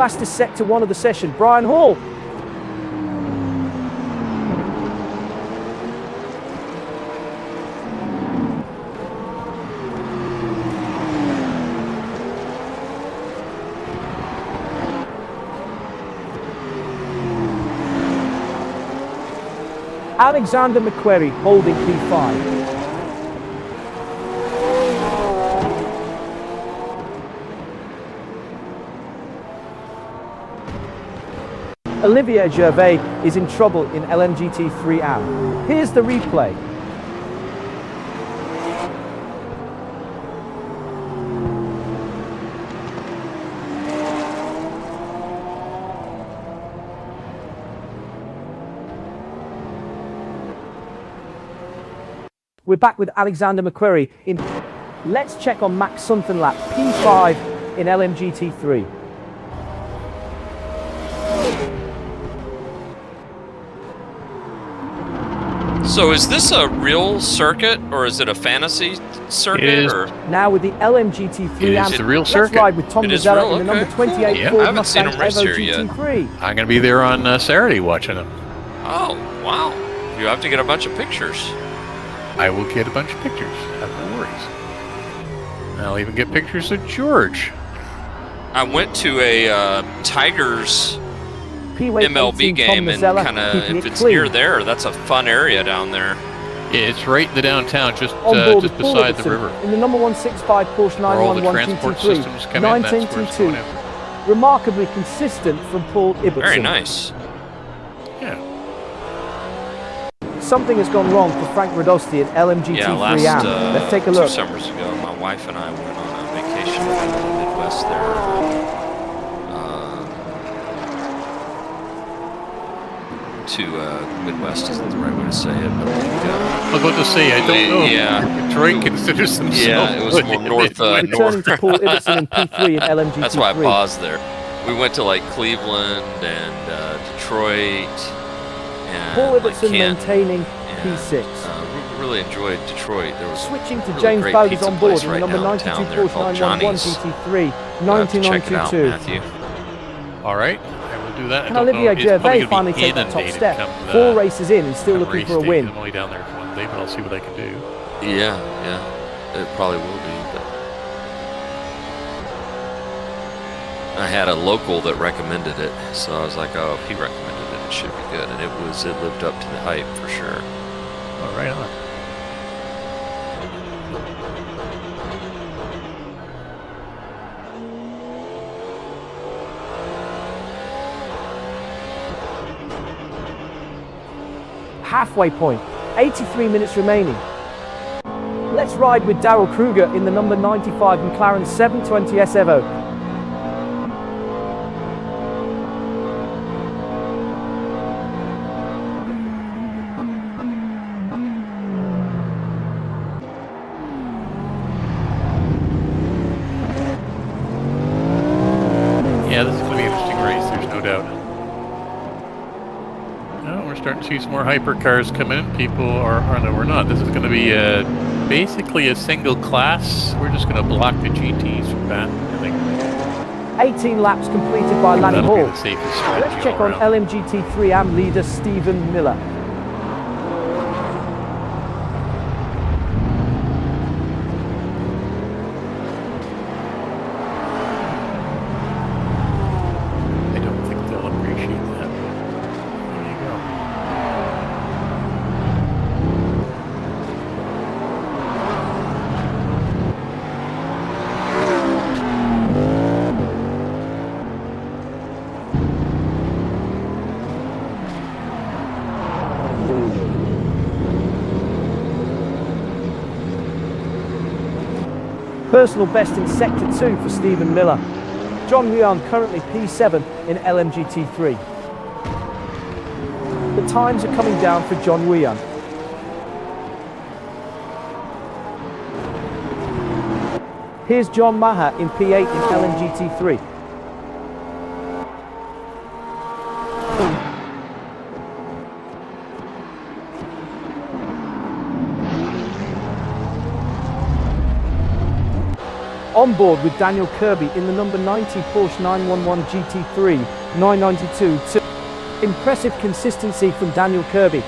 fastest sector 1 of the session, Brian Hall. Alexander McQuarrie holding P5. Olivier Gervais is in trouble in LMGT3 AM. Here's the replay. We're back with Alexander McQuarrie in. Let's check on Max Sunfenlap, P5 in LMGT3. So is this a real circuit or is it a fantasy circuit? It is. Or? Now with the LMGT3 It's a real circuit. Let's ride with Tom Mazzella in the number 28 Yeah. Ford I haven't seen Mustang him race Evo here yet. GT3. I'm going to be there on Saturday watching them. Oh, wow. You have to get a bunch of pictures. I will get a bunch of pictures. Have no worries. I'll even get pictures of George. I went to a Tigers MLB game and kind of, if it's near there, that's a fun area down there. Yeah, it's right in the downtown, just Just beside the river. In the number 165 Porsche Where all the 911 transport GT3, systems come in, that's where it's 1922. going in. Remarkably consistent from Paul Ibbotson. Very nice. Yeah. Something has gone wrong for Frank Radosti at LMGT3 Yeah, AM. Let's take a 2 look. summers ago, my wife and I went on a vacation to the Midwest there. Midwest isn't the right way to say it, but I was about to say, I don't know. Yeah. Detroit considers themselves. Yeah, it was more north. Returning to Paul Ibbotson in P3 in LMGT3. That's why I paused there. We went to like Cleveland and Detroit and Paul like Ibbotson Kent, maintaining and, P6. Really enjoyed Detroit. There was Switching to really James great Bowders pizza on board place in right number now in 92 town there Porsche called 911 Johnny's. GT3, You'll have to check it out, 1992. Matthew. All right, I will do that. Can I don't know. Olivier It's probably Gervais gonna finally be take that top inundated step? come, 4 races in and still come looking race for a day. win. I'm only down there for one day, but I'll see what I can do. Yeah, it probably will be. But I had a local that recommended it, so I was like, oh, if he recommended it, it should be good, and it lived up to the hype for sure. All right, on. Halfway point, 83 minutes remaining. Let's ride with Darrell Kruger in the number 95 McLaren 720S Evo. Yeah, this is going to be an interesting race, there's no doubt. No, we're starting to see some more hypercars come in. People are, no, we're not. This is going to be basically a single class. We're just going to block the GTs from that, I think. 18 laps completed by Lanny That'll be Hall. the safest strategy Let's check all on around. LMGT3 AM leader Stephen Miller. I don't think they'll appreciate that. There you go. Personal best in Sector 2 for Stephen Miller. John Huan currently P7 in LMGT3. The times are coming down for John Huan. Here's John Maher in P8 in LMGT3. On board with Daniel Kirby in the number 90 Porsche 911 GT3 992. Impressive consistency from Daniel Kirby.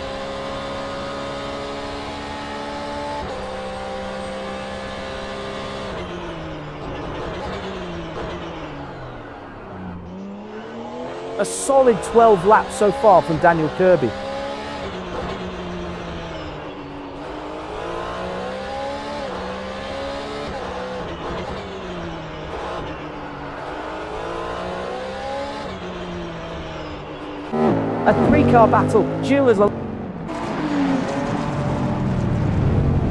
A solid 12 laps so far from Daniel Kirby. A three-car battle. Gilles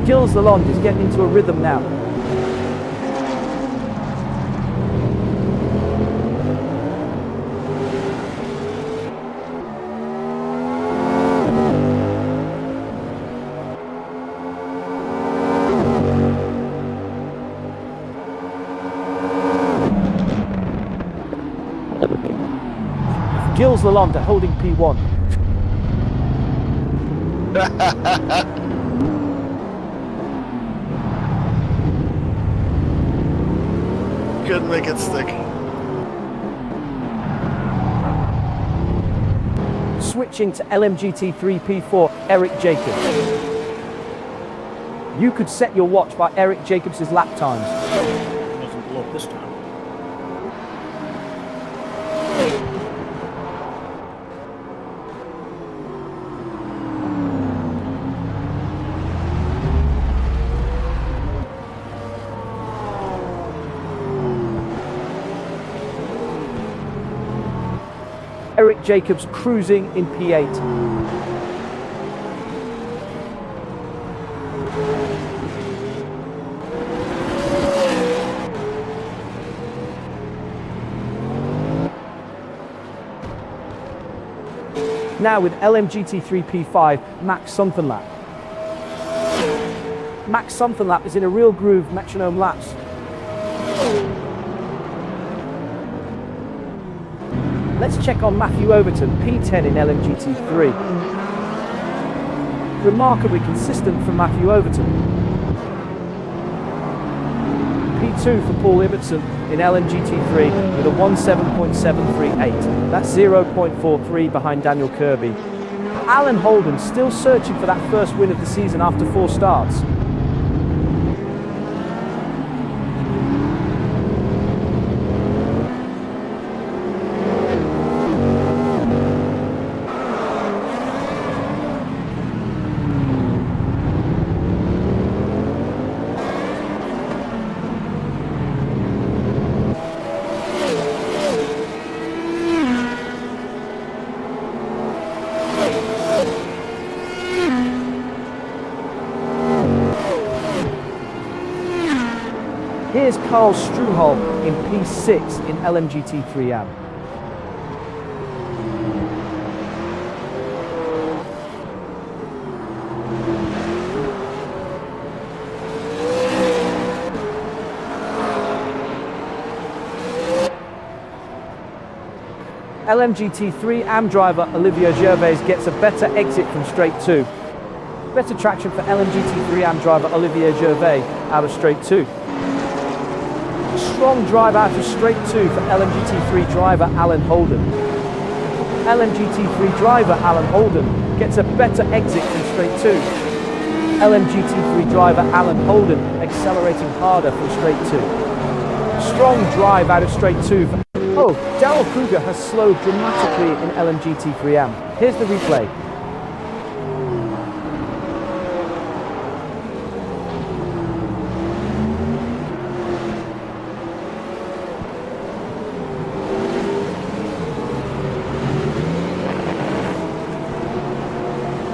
Lalonde is getting into a rhythm now. Gilles Lalonde holding P1. Couldn't make it stick. Switching to LMGT3 P4, Eric Jacobs. You could set your watch by Eric Jacobs' lap times. Doesn't blow up this time. Eric Jacobs cruising in P8. Now with LMGT3 P5, Max Somfenlap. Max Somfenlap is in a real groove, metronome laps. Let's check on Matthew Overton, P10 in LMGT3. Remarkably consistent from Matthew Overton. P2 for Paul Ibbotson in LMGT3 with a 17.738. That's 0.43 behind Daniel Kirby. Alan Holden still searching for that first win of the season after 4 starts. Here's Carl Struholm in P6 in LMGT3 AM. LMGT3 AM driver Olivier Gervais gets a better exit from straight 2. Better traction for LMGT3 AM driver Olivier Gervais out of straight 2. Strong drive out of straight 2 for LMGT3 driver Alan Holden. LMGT3 driver Alan Holden gets a better exit from straight 2. LMGT3 driver Alan Holden accelerating harder from straight 2. Strong drive out of straight 2 for... Oh, Darrell Kruger has slowed dramatically in LMGT3 AM. Here's the replay.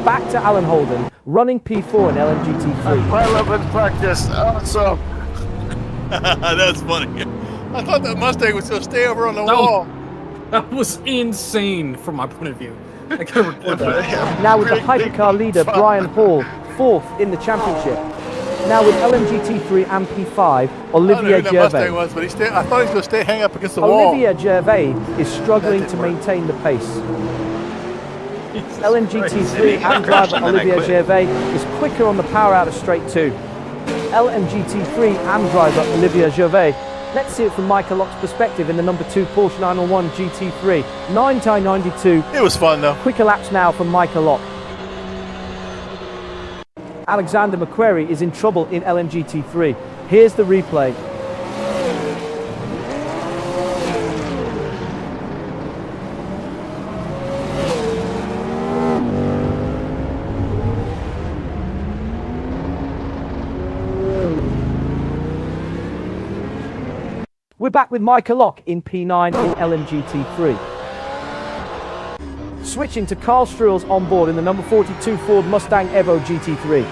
Back to Alan Holden, running P4 in LMGT3. Well up in practice, awesome. That's funny. I thought that Mustang was going to stay over on the wall. That was insane from my point of view. I gotta record that. Now with the hypercar leader Brian Hall, 4th in the championship. Now with LMGT3 and P5, Olivier Gervais. Was, but I thought he was going to stay hang up against the wall. Olivier Gervais is struggling to maintain the pace. LMGT3 and driver Olivier Gervais is quicker on the power out of straight 2. LMGT3 AM driver Olivier Gervais. Let's see it from Michael Lock's perspective in the number 2 Porsche 911 GT3. 9:92. It was fun though. Quicker laps now from Michael Lock. Alexander McQuarrie is in trouble in LMGT3. Here's the replay. We're back with Michael Lock in P9 in LMGT3. Switching to Carl Struhl's on board in the number 42 Ford Mustang Evo GT3.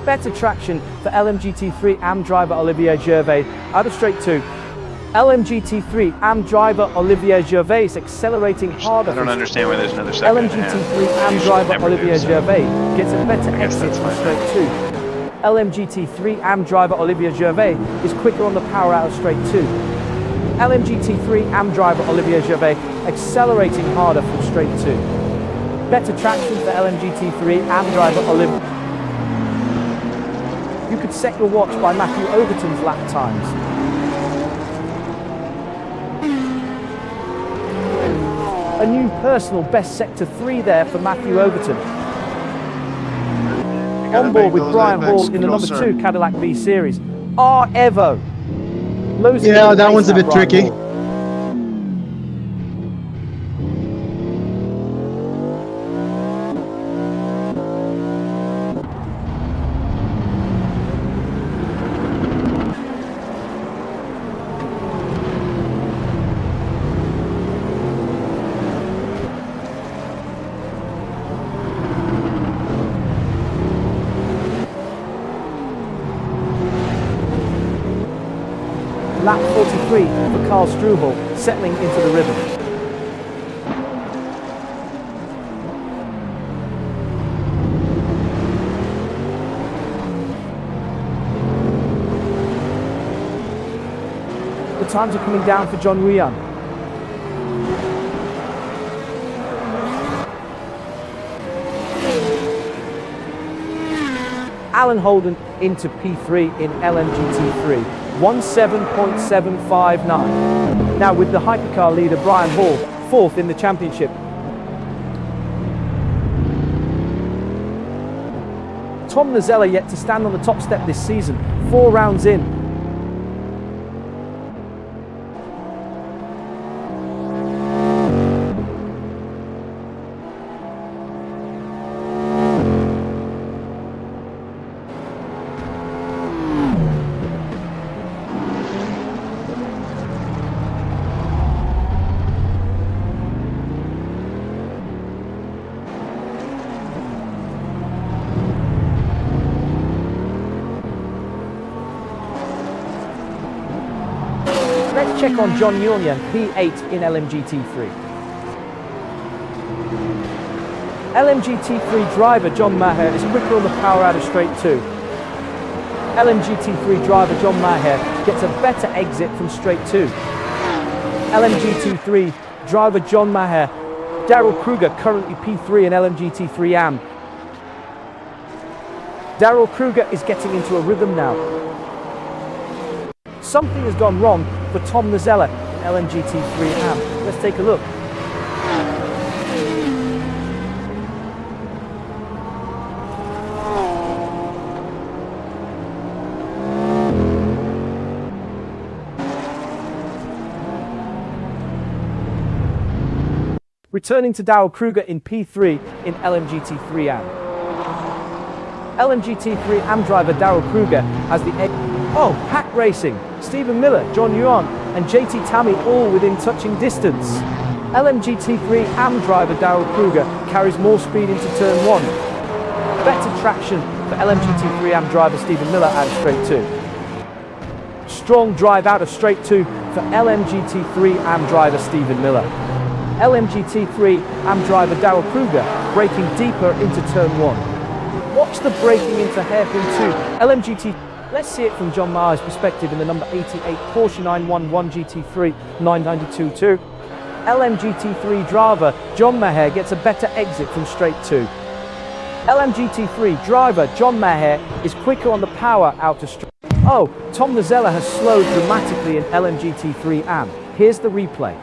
Better traction for LMGT3 AM driver Olivier Gervais out of straight 2. LMGT3 AM driver Olivier Gervais accelerating harder. I don't understand why there's another second. LMGT3 AM driver Olivier Gervais gets a better exit from straight 2. LMGT3 AM driver Olivier Gervais is quicker on the power out of straight 2. LMGT3 AM driver Olivier Gervais accelerating harder from straight 2. Better traction for LMGT3 AM driver Olivier. You could set your watch by Matthew Overton's lap times. A new personal best sector 3 there for Matthew Overton. On board with Brian Hall in the number 2 Cadillac V Series. Evo. Yeah, that one's a bit tricky. Lap 43 for Carl Struhl, settling into the rhythm. The times are coming down for John Nguyen. Alan Holden into P3 in LMGT3. 17.759. Now with the hypercar leader Brian Hall, 4th in the championship. Tom Nazella yet to stand on the top step this season, 4 rounds in. Let's check on John Nguyen, P8 in LMGT3. LMGT3 driver John Maher is quicker on the power out of straight 2. LMGT3 driver John Maher gets a better exit from straight 2. LMGT3 driver John Maher, Daryl Kruger currently P3 in LMGT3 AM. Daryl Kruger is getting into a rhythm now. Something has gone wrong for Tom Nazella in LMGT3 AM. Let's take a look. Returning to Daryl Kruger in P3 in LMGT3 AM. LMGT3 AM driver Daryl Kruger has the Hack Racing, Stephen Miller, John Yuan and JT Tammy all within touching distance. LMGT3 AM driver Daryl Kruger carries more speed into turn 1. Better traction for LMGT3 AM driver Stephen Miller out of straight 2. Strong drive out of straight 2 for LMGT3 AM driver Stephen Miller. LMGT3 AM driver Daryl Kruger braking deeper into turn 1. Watch the braking into hairpin 2. LMGT. Let's see it from John Maher's perspective in the number 88 Porsche 911 GT3 992.2. LMGT3 driver John Maher gets a better exit from straight 2. LMGT3 driver John Maher is quicker on the power out to straight. Oh, Tom Nazella has slowed dramatically in LMGT3 AM. Here's the replay.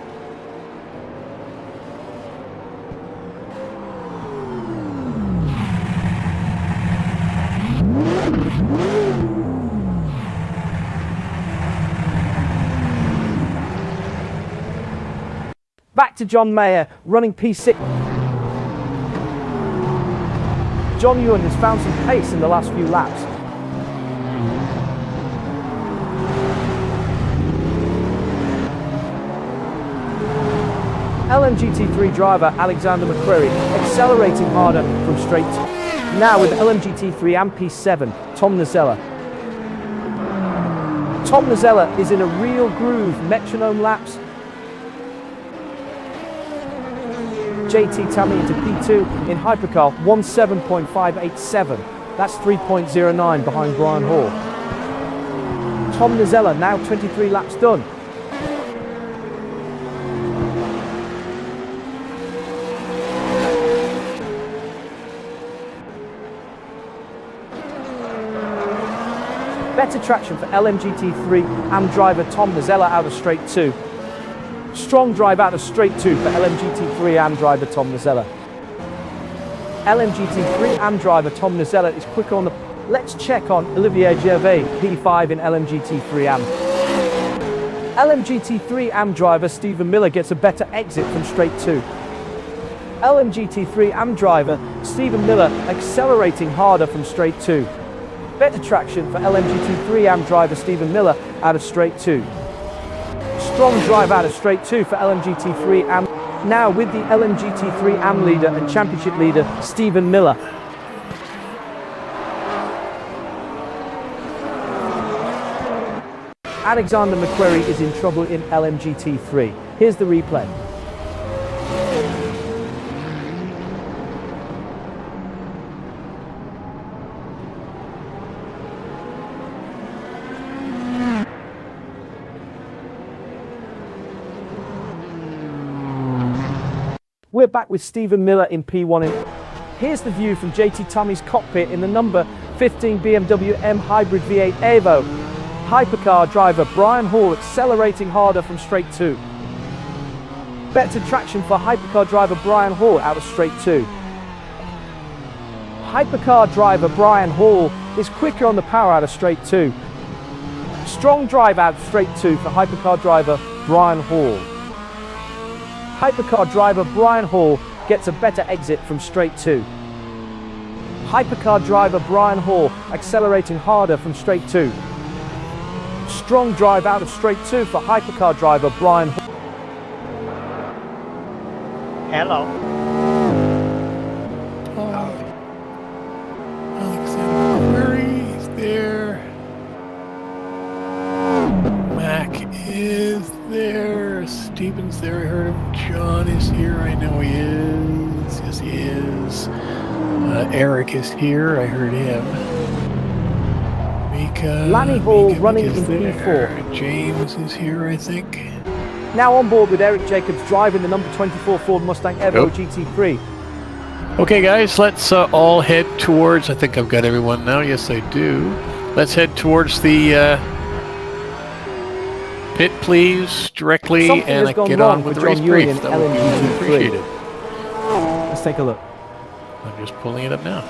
Back to John Mayer, running P6. John Ewan has found some pace in the last few laps. LMGT3 driver Alexander McQuarrie accelerating harder from straight to. Now with LMGT3 and P7, Tom Nazella. Tom Nazella is in a real groove, metronome laps. JT Tammy into P2 in Hypercar 17.587. That's 3.09 behind Brian Hall. Tom Nazella now 23 laps done. Better traction for LMGT3 AM driver Tom Nazella out of straight 2. Strong drive out of straight 2 for LMGT3 AM driver Tom Nazella. LMGT3 AM driver Tom Nazella is quicker on the... Let's check on Olivier Gervais, P5 in LMGT3 AM. LMGT3 AM driver Stephen Miller gets a better exit from straight 2. LMGT3 AM driver Stephen Miller accelerating harder from straight 2. Better traction for LMGT3 AM driver Stephen Miller out of straight 2. Strong drive out of straight 2 for LMGT3 AM. Now with the LMGT3 AM leader and championship leader Stephen Miller. Alexander McQuarrie is in trouble in LMGT3. Here's the replay. We're back with Stephen Miller in P1. Here's the view from JT Tommy's cockpit in the number 15 BMW M Hybrid V8 Evo. Hypercar driver Brian Hall accelerating harder from straight 2. Better traction for Hypercar driver Brian Hall out of straight 2. Hypercar driver Brian Hall is quicker on the power out of straight 2. Strong drive out of straight 2 for Hypercar driver Brian Hall. Hypercar driver Brian Hall gets a better exit from straight 2. Hypercar driver Brian Hall accelerating harder from straight 2. Strong drive out of straight 2 for Hypercar driver Brian Hall. Hello. Alexander McQuarrie is there. Mac is there. Stephen's there. I heard him. John is here. I know he is. Yes, he is. Eric is here. I heard him. Lanny Hall running in there. P4. James is here, I think. Now on board with Eric Jacobs driving the number 24 Ford Mustang Evo GT3. Okay, guys, let's all head towards. I think I've got everyone now. Yes, I do. Let's head towards the pit, please, directly, Something and has gone get wrong on with for the race John Ewan brief. in That would be LMGT3. appreciated. Let's take a look. I'm just pulling it up now.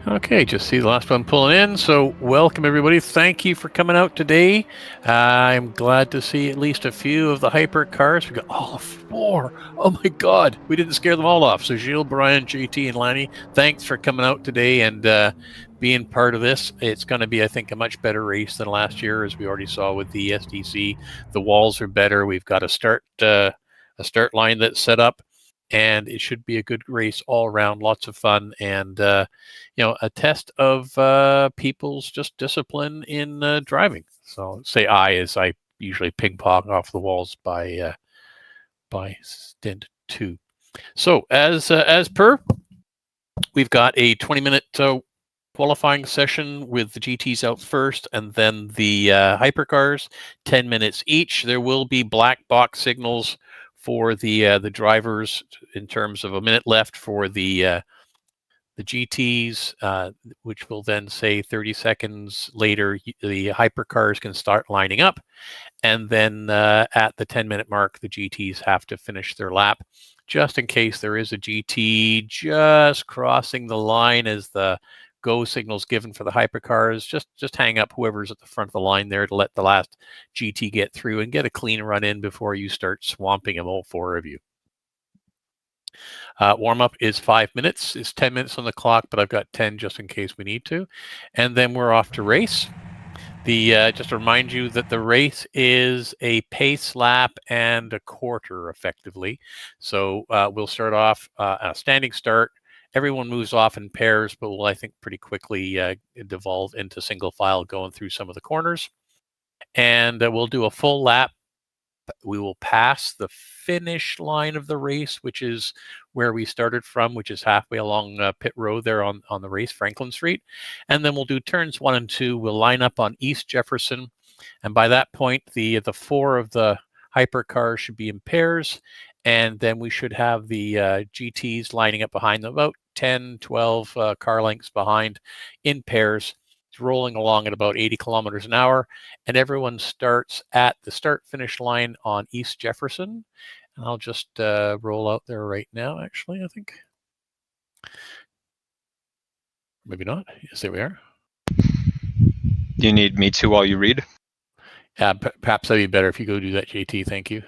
Okay, just see the last one pulling in. So welcome everybody. Thank you for coming out today. I'm glad to see at least a few of the hypercars. We got all 4. Oh my God, we didn't scare them all off. So Gilles, Brian, JT, and Lanny, thanks for coming out today and being part of this. It's going to be, I think, a much better race than last year, as we already saw with the SDC. The walls are better. We've got a start line that's set up. And it should be a good race all around, lots of fun, and a test of people's just discipline in driving. So say as I usually ping pong off the walls by stint 2. So as per, we've got a 20-minute qualifying session with the GTs out first, and then the hypercars, 10 minutes each. There will be black box signals for the drivers in terms of a minute left for the GTs, which will then say 30 seconds later the hypercars can start lining up, and then at the 10-minute mark the GTs have to finish their lap, just in case there is a GT just crossing the line as the go signals given for the hypercars. Just hang up whoever's at the front of the line there to let the last GT get through and get a clean run in before you start swamping them, all four of you. Warm-up is 5 minutes. It's 10 minutes on the clock, but I've got 10 just in case we need to. And then we're off to race. Just to remind you that the race is a pace lap and a quarter, effectively. So we'll start off a standing start. Everyone moves off in pairs, but will, I think, pretty quickly devolve into single file going through some of the corners. And we'll do a full lap. We will pass the finish line of the race, which is where we started from, which is halfway along pit road there on the race, Franklin Street. And then we'll do turns 1 and 2. We'll line up on East Jefferson. And by that point, the four of the hypercars should be in pairs. And then we should have the GTs lining up behind them, about 10, 12 car lengths behind in pairs. It's rolling along at about 80 kilometers an hour, and everyone starts at the start-finish line on East Jefferson. And I'll just roll out there right now, actually, I think. Maybe not. Yes, there we are. Do you need me to while you read? Perhaps that'd be better if you go do that, JT. Thank you.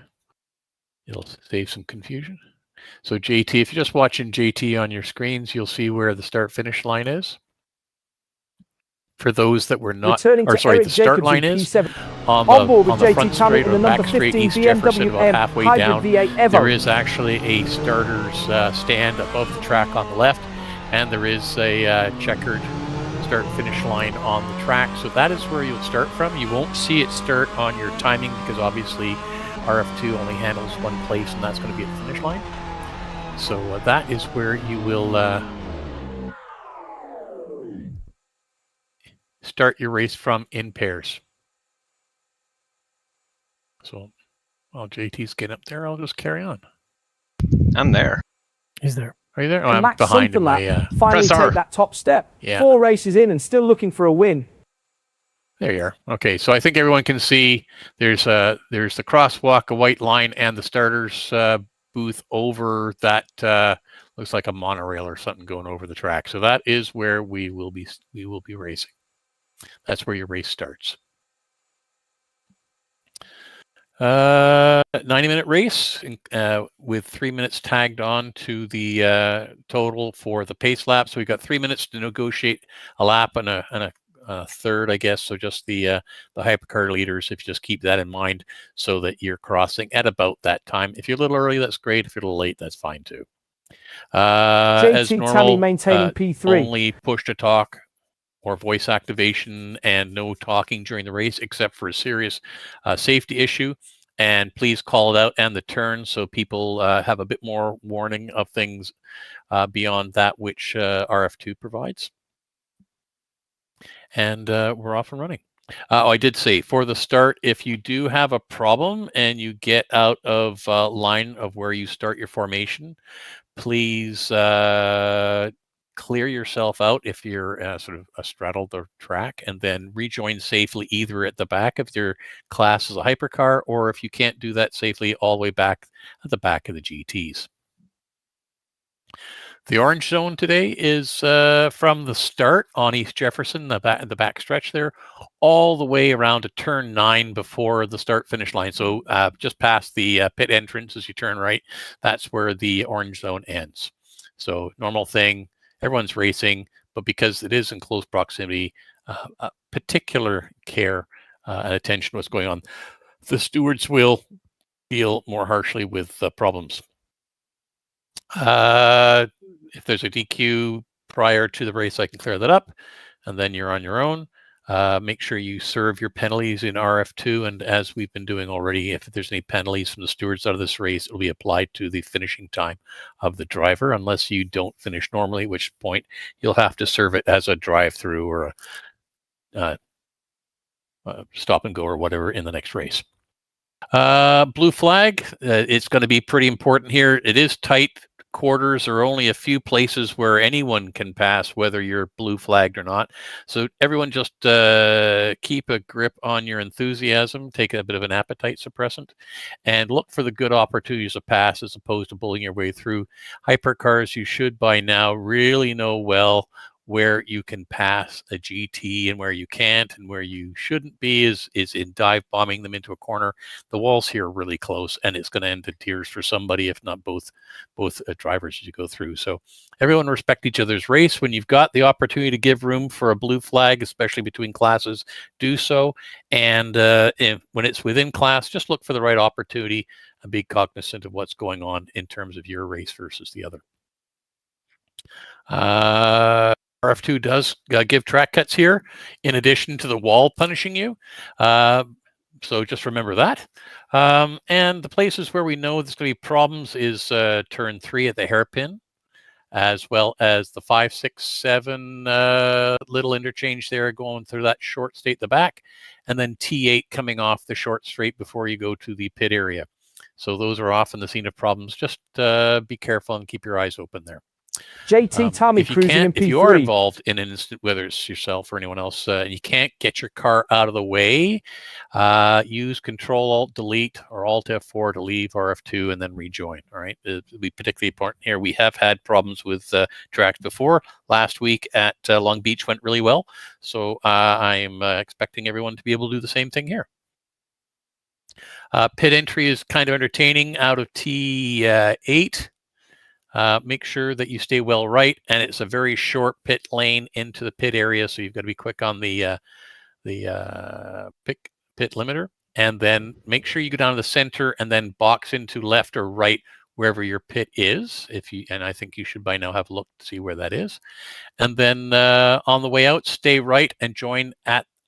It'll save some confusion. So JT, if you're just watching JT on your screens, you'll see where the start-finish line is. For those that were not, or sorry, the start line is on the front straight or back straight, East Jefferson, about halfway down. There is actually a starter's stand above the track on the left, and there is a checkered start-finish line on the track. So that is where you'll start from. You won't see it start on your timing because obviously RF2 only handles one place, and that's going to be at the finish line. So that is where you will start your race from in pairs. So while JT's getting up there, I'll just carry on. I'm there. He's there. Are you there? Oh, I'm behind him. Finally take that top step. Yeah. 4 races in and still looking for a win. There you are. Okay, so I think everyone can see there's the crosswalk, a white line, and the starters booth over that looks like a monorail or something going over the track. So that is where we will be racing. That's where your race starts. 90-minute race with 3 minutes tagged on to the total for the pace lap. So we've got 3 minutes to negotiate a lap and a third, I guess. So just the hypercar leaders, if you just keep that in mind, so that you're crossing at about that time. If you're a little early, that's great. If you're a little late, that's fine too. As normal, maintaining P3. Only push to talk or voice activation, and no talking during the race except for a serious safety issue. And please call it out and the turn so people have a bit more warning of things beyond that which RF2 provides. And we're off and running. I did say for the start, if you do have a problem and you get out of line of where you start your formation, please clear yourself out if you're sort of astraddle the track, and then rejoin safely either at the back of your class as a hypercar, or if you can't do that safely, all the way back at the back of the GTs. The orange zone today is from the start on East Jefferson, the back stretch there, all the way around to turn 9 before the start-finish line. So just past the pit entrance as you turn right, that's where the orange zone ends. So normal thing, everyone's racing, but because it is in close proximity, particular care and attention to what's going on. The stewards will deal more harshly with problems. If there's a DQ prior to the race, I can clear that up, and then you're on your own. Make sure you serve your penalties in RF2, and as we've been doing already, if there's any penalties from the stewards out of this race, it will be applied to the finishing time of the driver, unless you don't finish normally, at which point you'll have to serve it as a drive-through or a stop and go or whatever in the next race. Blue flag, it's going to be pretty important here. It is tight quarters. There are only a few places where anyone can pass, whether you're blue flagged or not. So everyone just keep a grip on your enthusiasm, take a bit of an appetite suppressant, and look for the good opportunities to pass as opposed to bullying your way through. Hypercars, you should by now really know well where you can pass a GT and where you can't, and where you shouldn't be is in dive bombing them into a corner. The walls here are really close, and it's going to end in tears for somebody, if not both drivers as you go through. So everyone respect each other's race. When you've got the opportunity to give room for a blue flag, especially between classes, do so. And when it's within class, just look for the right opportunity and be cognizant of what's going on in terms of your race versus the other. RF2 does give track cuts here, in addition to the wall punishing you. So just remember that. And the places where we know there's going to be problems is turn 3 at the hairpin, as well as the 5, 6, 7 little interchange there going through that short straight at the back, and then T8 coming off the short straight before you go to the pit area. So those are often the scene of problems. Just be careful and keep your eyes open there. JT Tommy cruising in P3. If you are involved in an incident, whether it's yourself or anyone else, and you can't get your car out of the way, use Control-Alt-Delete or Alt-F4 to leave RF2 and then rejoin. All right, it'll be particularly important here. We have had problems with tracks before. Last week at Long Beach went really well, so I'm expecting everyone to be able to do the same thing here. Pit entry is kind of entertaining out of T8. Make sure that you stay well right, and it's a very short pit lane into the pit area, so you've got to be quick on the pit limiter, and then make sure you go down to the center and then box into left or right wherever your pit is. And I think you should by now have a look to see where that is, and then on the way out, stay right and join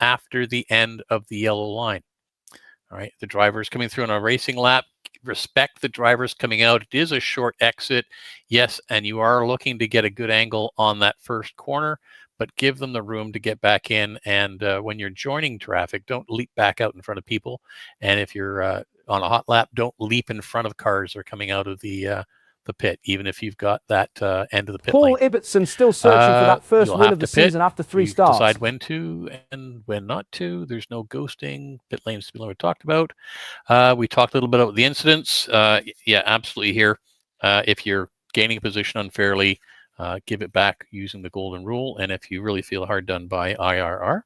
after the end of the yellow line. All right, the drivers coming through on a racing lap, respect the drivers coming out. It is a short exit, yes, and you are looking to get a good angle on that first corner, but give them the room to get back in. And when you're joining traffic, don't leap back out in front of people. And if you're on a hot lap, don't leap in front of cars that are coming out of the pit, even if you've got that end of the pit Paul lane. Ibbotson still searching for that first win of the season after 3 starts. Decide when to and when not to. There's no ghosting. Pit lanes we talked about. We talked a little bit about the incidents. Yeah, absolutely here. If you're gaining a position unfairly, give it back using the golden rule. And if you really feel hard done by, IRR.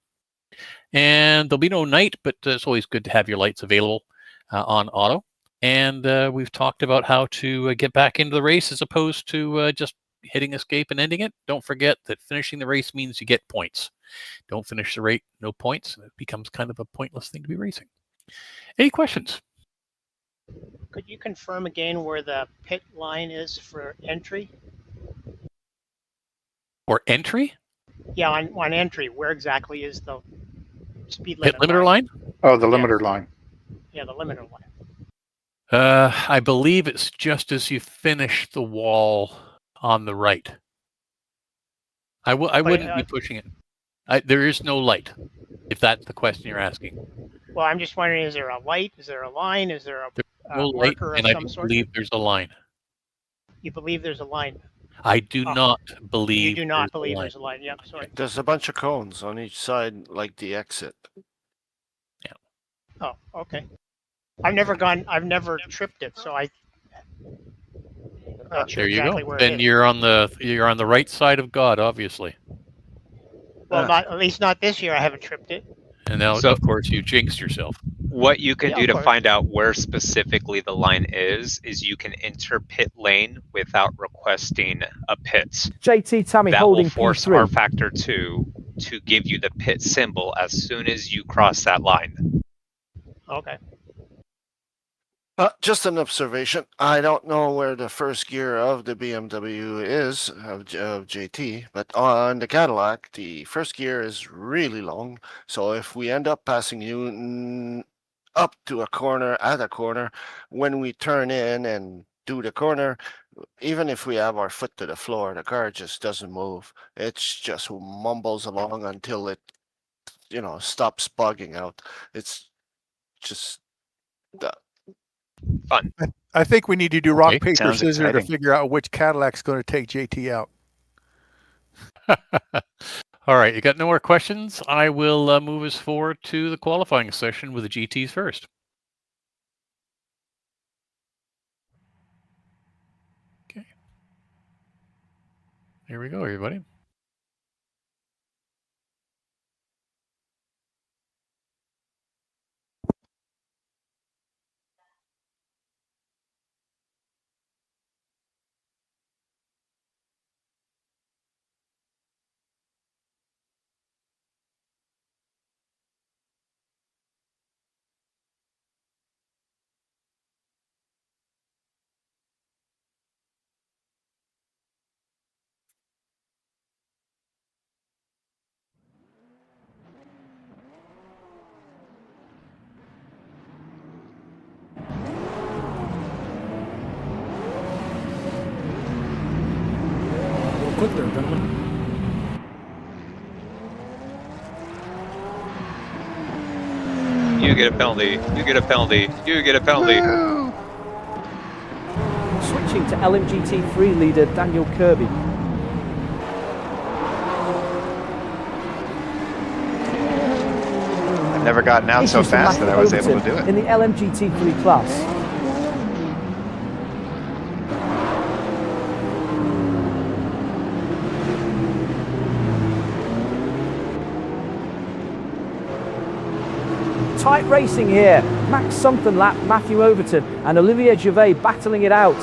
And there'll be no night, but it's always good to have your lights available on auto. And we've talked about how to get back into the race as opposed to just hitting escape and ending it. Don't forget that finishing the race means you get points. Don't finish the race, no points, and it becomes kind of a pointless thing to be racing. Any questions? Could you confirm again where the pit line is for entry? Or entry? Yeah, on entry, where exactly is the speed limit Pit limiter line? Oh, the limiter line. Yeah, the limiter line. I believe it's just as you finish the wall on the right. I wouldn't be pushing it. There is no light, if that's the question you're asking. Well, I'm just wondering, is there a light? Is there a line? Is there no light, and I don't believe there's a line. You believe there's a line? I do not believe. You do not believe there's a line. Yeah, sorry. There's a bunch of cones on each side, like the exit. Yeah. Oh, okay. I've never tripped it, so I'm not sure there you exactly go. where Then it is. you're on the right side of God, obviously. Well, at least not this year. I haven't tripped it. And now, of course, you jinxed yourself. What you can do to course. find out where specifically the line is you can enter pit lane without requesting a pit. JT Tammy That holding will force P3. rFactor 2 to give you the pit symbol as soon as you cross that line. Okay. Just an observation. I don't know where the first gear of the BMW is, of JT, but on the Cadillac, the first gear is really long. So if we end up passing you up to a corner, at a corner, when we turn in and do the corner, even if we have our foot to the floor, the car just doesn't move. It just mumbles along until it, stops bugging out. It's just... Fun. I think we need to do rock, Okay, paper, sounds scissors to exciting. figure out which Cadillac's going to take JT out. All right, you got no more questions? I will move us forward to the qualifying session with the GTs first. Okay. Here we go, everybody. Quick there, gentlemen. You get a penalty. You get a penalty. You get a penalty. Switching to LMGT3 leader Daniel Kirby. I've never gotten out so Issues for fast that Matthew I was able to Overton do it. in the LMGT3 class. Tight racing here. Max something lap, Matthew Overton and Olivier Gervais battling it out.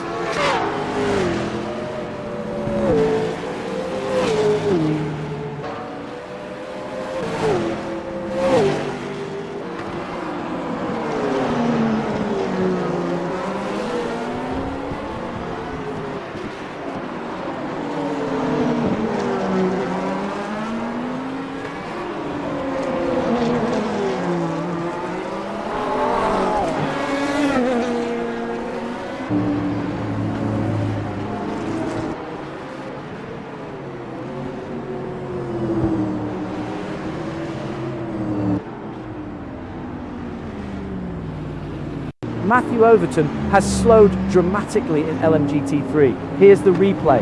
Matthew Overton has slowed dramatically in LMGT3. Here's the replay.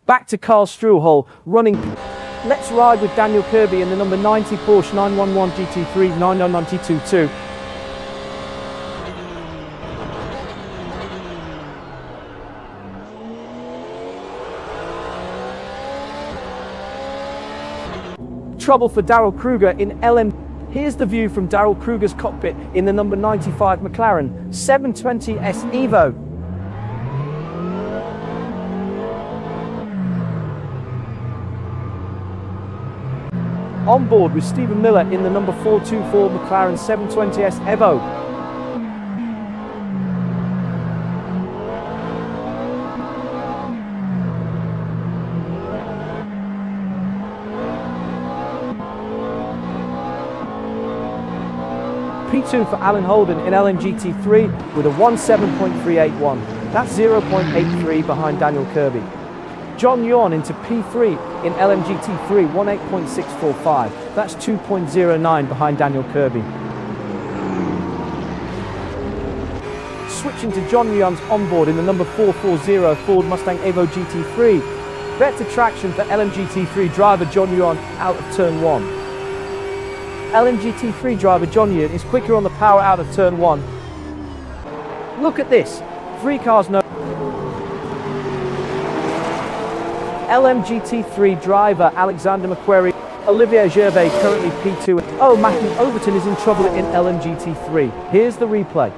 Back to Karl Struhol running. Let's ride with Daniel Kirby in the number 90 Porsche 911 GT3 99222. Trouble for Daryl Kruger in LM. Here's the view from Daryl Kruger's cockpit in the number 95 McLaren 720S Evo. On board with Stephen Miller in the number 424 McLaren 720S Evo. P2 for Alan Holden in LMGT3 with a 17.381. That's 0.83 behind Daniel Kirby. John Yuan into P3 in LMGT3, 18.645. That's 2.09 behind Daniel Kirby. Switching to John Yuan's onboard in the number 440 Ford Mustang Evo GT3. Better traction for LMGT3 driver John Yuan out of turn 1. LMGT3 driver John Yuan is quicker on the power out of turn 1. Look at this. 3 cars no. LMGT3 driver Alexander McQuarrie, Olivier Gervais currently P2. Oh, Matthew Overton is in trouble in LMGT3. Here's the replay.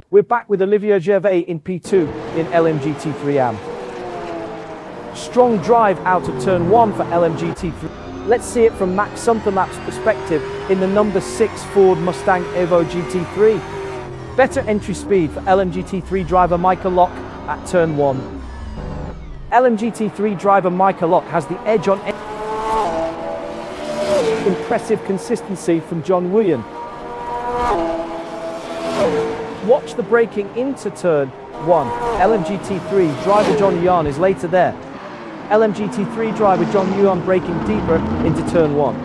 We're back with Olivier Gervais in P2 in LMGT3 AM. Strong drive out of turn 1 for LMGT3. Let's see it from Max Sunderlap's perspective in the number 6 Ford Mustang Evo GT3. Better entry speed for LMGT3 driver Michael Lock at turn 1. LMGT3 driver Michael Lock has the edge on impressive consistency from John Nguyen. Watch the braking into turn 1. LMGT3 driver John Yuan is later there. LMGT3 driver John Yuan braking deeper into turn 1.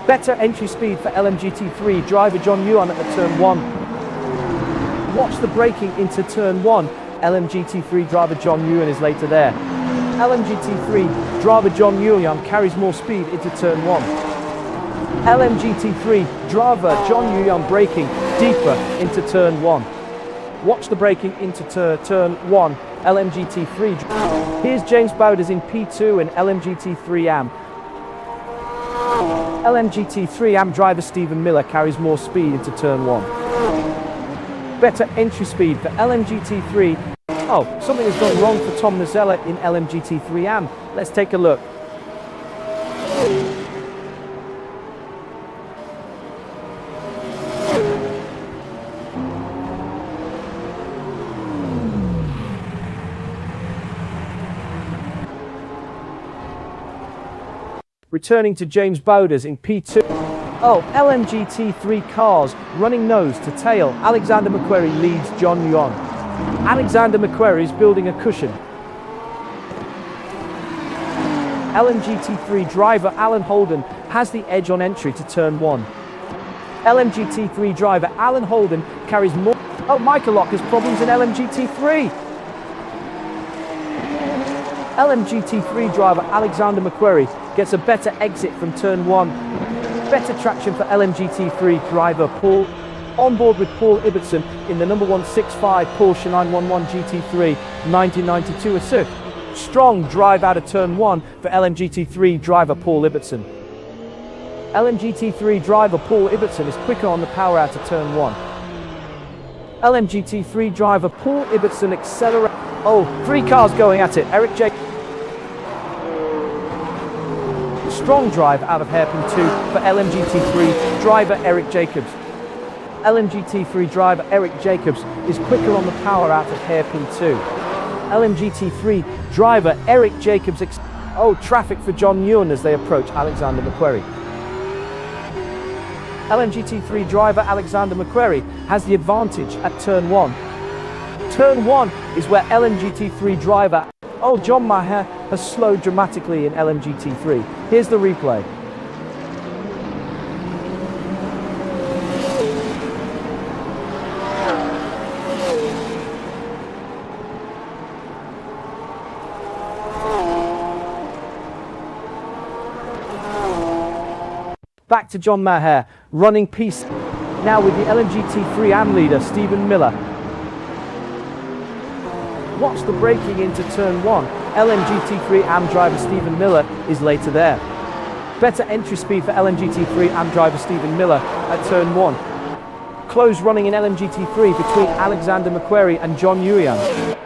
Better entry speed for LMGT3 driver John Yuan at the turn 1. Watch the braking into turn 1. LMGT3 driver John Yuan is later there. LMGT3 driver John Yuan carries more speed into turn 1. LMGT3 driver John Yuan braking deeper into turn 1. Watch the braking into turn 1. LMGT3. Here's James Bowders in P2 and LMGT3 AM. LMGT3 AM driver Stephen Miller carries more speed into turn 1. Better entry speed for LMGT3. Oh, something has gone wrong for Tom Nazella in LMGT3 AM. Let's take a look. Returning to James Bowders in P2. Oh, LMGT3 cars running nose to tail. Alexander McQuarrie leads John Yuan. Alexander McQuarrie is building a cushion. LMGT3 driver Alan Holden has the edge on entry to turn 1. LMGT3 driver Alan Holden carries more. Oh, Michael Lock has problems in LMGT3. LMGT3 driver Alexander McQuarrie gets a better exit from turn 1. Better traction for LMGT3 driver Paul. On board with Paul Ibbotson in the number 165 Porsche 911 GT3 1992 Asif. Strong drive out of turn 1 for LMGT3 driver Paul Ibbotson. LMGT3 driver Paul Ibbotson is quicker on the power out of turn 1. LMGT3 driver Paul Ibbotson accelerates. Oh, 3 cars going at it. Eric J. Strong drive out of hairpin 2 for LMGT3 driver Eric Jacobs. LMGT3 driver Eric Jacobs is quicker on the power out of hairpin 2. LMGT3 driver Eric Jacobs. Oh, traffic for John Yuan as they approach Alexander McQuarrie. LMGT3 driver Alexander McQuarrie has the advantage at turn 1. Turn 1 is where LMGT3 driver, oh, John Maher has slowed dramatically in LMGT3. Here's the replay. Back to John Maher, running piece. Now with the LMGT3 AM leader, Stephen Miller. Watch the braking into turn 1. LMGT3 AM driver Stephen Miller is later there. Better entry speed for LMGT3 AM driver Stephen Miller at turn 1. Close running in LMGT3 between Alexander McQuarrie and John Yuan.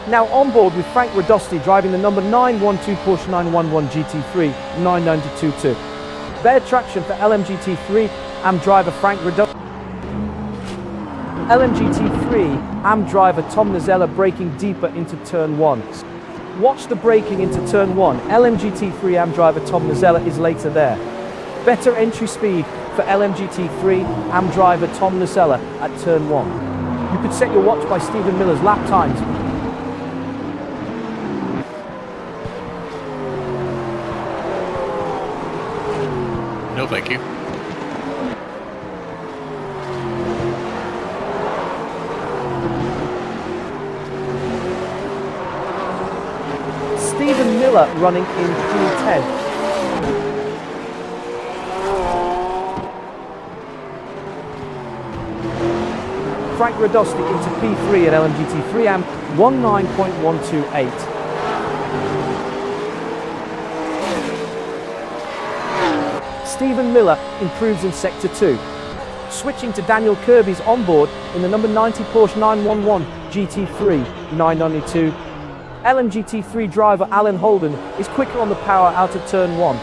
Now on board with Frank Radosti driving the number 912 Porsche 911 GT3 992-2. Better traction for LMGT3 AM driver Frank Radosti. LMGT3 AM driver Tom Nazella braking deeper into turn 1. Watch the braking into turn 1. LMGT3 AM driver Tom Nazella is later there. Better entry speed for LMGT3 AM driver Tom Nazella at turn 1. You could set your watch by Stephen Miller's lap times. No, thank you. Stephen Miller running in P10. Frank Radosti into P3 at LMGT3 AM 19.128. Stephen Miller improves in Sector 2. Switching to Daniel Kirby's onboard in the number 90 Porsche 911 GT3 992. LMGT3 driver Alan Holden is quicker on the power out of turn 1.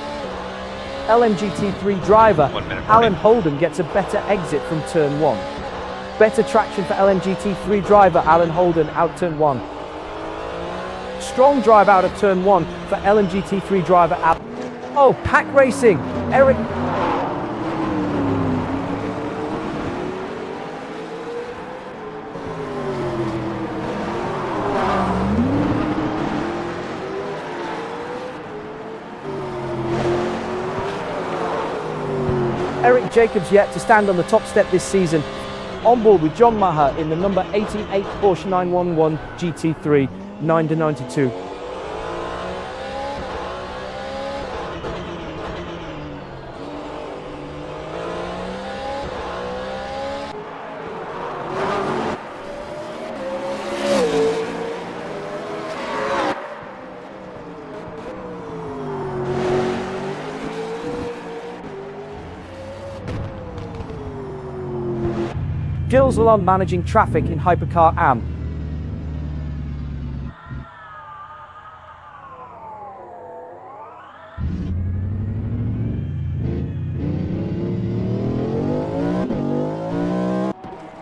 LMGT3 driver Alan Holden gets a better exit from turn 1. Better traction for LMGT3 driver Alan Holden out turn 1. Strong drive out of turn 1 for LMGT3 driver Alan. Oh, pack racing! Eric. Eric Jacobs yet to stand on the top step this season. On board with John Maher in the number 88 Porsche 911 GT3 992. Gilles Lalonde managing traffic in Hypercar AM.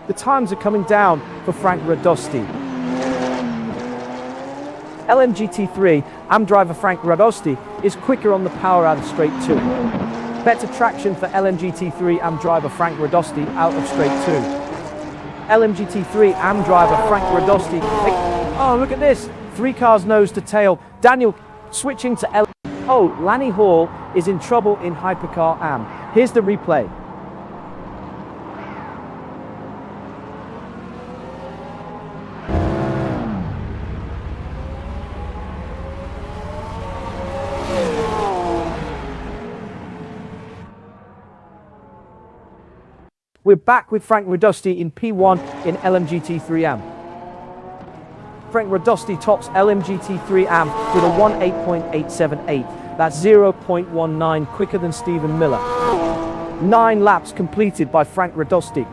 The times are coming down for Frank Radosti. LMGT3 AM driver Frank Radosti is quicker on the power out of straight 2. Better traction for LMGT3 AM driver Frank Radosti out of straight 2. LMGT3 AM driver Frank Radosti. Oh, look at this. 3 cars nose to tail. Daniel switching to L. Oh, Lanny Hall is in trouble in Hypercar AM. Here's the replay. We're back with Frank Radosti in P1 in LMGT3 AM. Frank Radosti tops LMGT3 AM with a 1:8.878. That's 0.19 quicker than Stephen Miller. 9 laps completed by Frank Radosti.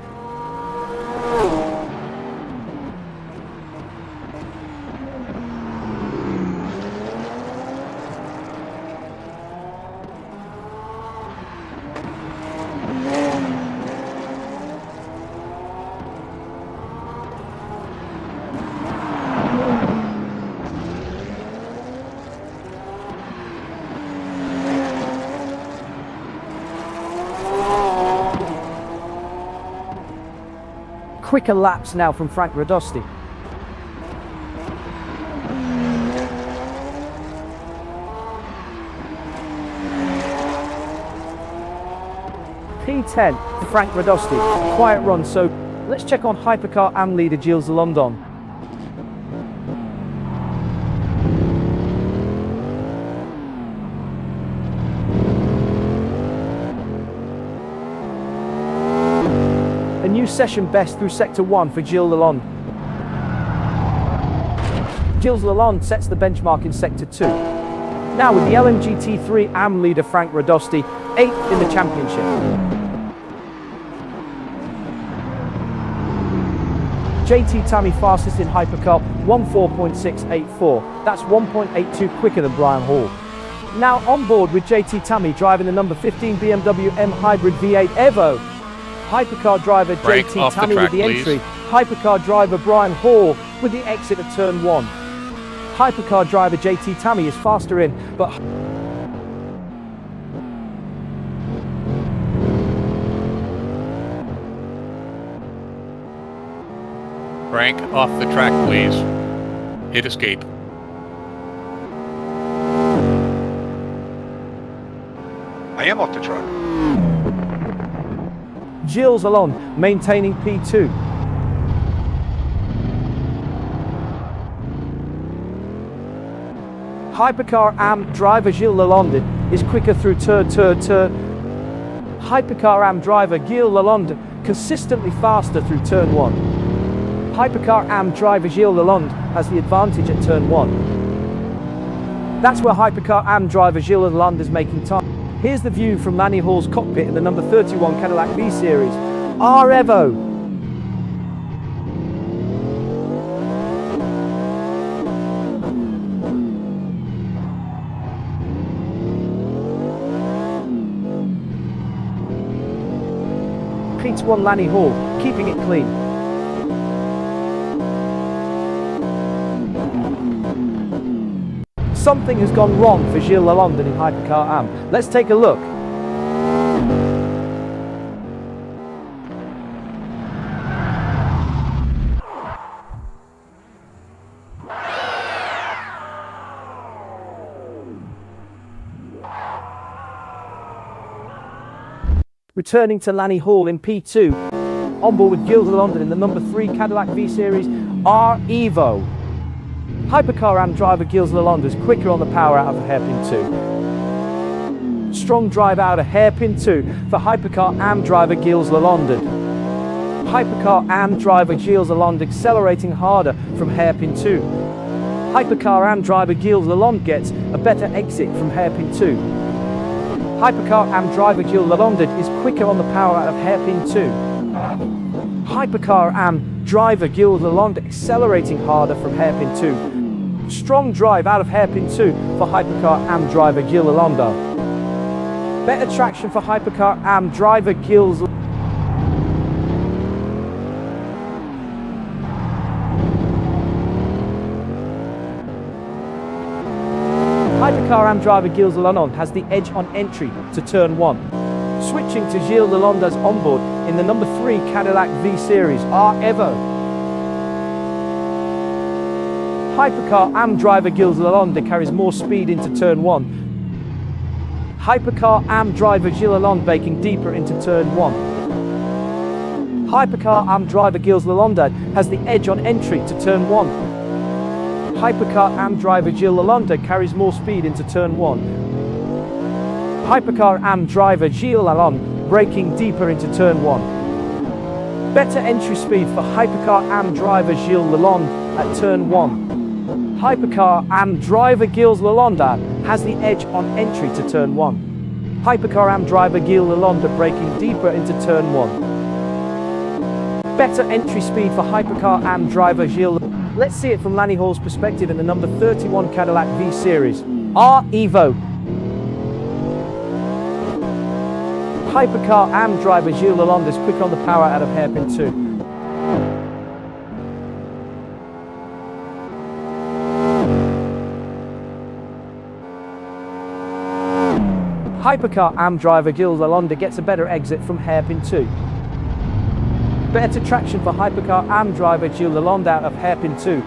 Quicker laps now from Frank Radosti. P10 for Frank Radosti. Quiet run, so let's check on Hypercar AM leader Gilles Lalonde. A new session best through Sector 1 for Gilles Lalonde. Gilles Lalonde sets the benchmark in Sector 2. Now with the LMGT3 AM leader Frank Radosti, 8th in the championship. JT Tammy fastest in Hypercar, 1:4.684. That's 1.82 quicker than Brian Hall. Now on board with JT Tammy driving the number 15 BMW M Hybrid V8 Evo. Hypercar driver JT Tammy with the entry. Hypercar driver Brian Hall with the exit of turn 1. Hypercar driver JT Tammy is faster in, but Frank, off the track, please. Hit escape. I am off the track. Gilles Lalonde maintaining P2. Hypercar AM driver Gilles Lalonde is quicker through turn. Hypercar AM driver Gilles Lalonde consistently faster through turn 1. Hypercar AM driver Gilles Lalonde has the advantage at turn 1. That's where Hypercar AM driver Gilles Lalonde is making time. Here's the view from Lanny Hall's cockpit in the number 31 Cadillac V-Series rEvo. P1 Lanny Hall, keeping it clean. Something has gone wrong for Gilles Lalonde in Hypercar AM. Let's take a look. Returning to Lanny Hall in P2, on board with Gilles Lalonde in the number 3 Cadillac V-Series rEvo. Hypercar AM driver Gilles Lalonde is quicker on the power out of hairpin 2. Strong drive out of hairpin 2 for Hypercar AM driver Gilles Lalonde. Hypercar AM driver Gilles Lalonde accelerating harder from hairpin 2. Hypercar AM driver Gilles Lalonde gets a better exit from hairpin 2. Hypercar AM driver Gilles Lalonde is quicker on the power out of hairpin 2. Hypercar AM driver Gilles Lalonde accelerating harder from hairpin 2. Strong drive out of hairpin 2 for Hypercar AM driver Gilles Lalonde. Better traction for Hypercar AM driver Gilles Lalonde. Hypercar AM driver Gilles Lalonde has the edge on entry to turn 1. Switching to Gilles Lalonde's onboard in the number 3 Cadillac V-Series rEvo. Hypercar AM driver Gilles Lalonde carries more speed into turn 1. Hypercar AM driver Gilles Lalonde baking deeper into turn 1. Hypercar AM driver Gilles Lalonde has the edge on entry to turn 1. Hypercar AM driver Gilles Lalonde carries more speed into turn 1. Hypercar AM driver Gilles Lalonde braking deeper into turn 1. Better entry speed for Hypercar AM driver Gilles Lalonde at turn 1. Hypercar AM driver Gilles Lalonde has the edge on entry to turn 1. Hypercar AM driver Gilles Lalonde braking deeper into turn 1. Better entry speed for Hypercar AM driver Gilles. Let's see it from Lanny Hall's perspective in the number 31 Cadillac V-Series rEvo. Hypercar AM driver Gilles Lalonde is quick on the power out of hairpin 2. Hypercar AM driver Gilles Lalonde gets a better exit from hairpin 2. Better traction for Hypercar AM driver Gilles Lalonde out of hairpin 2.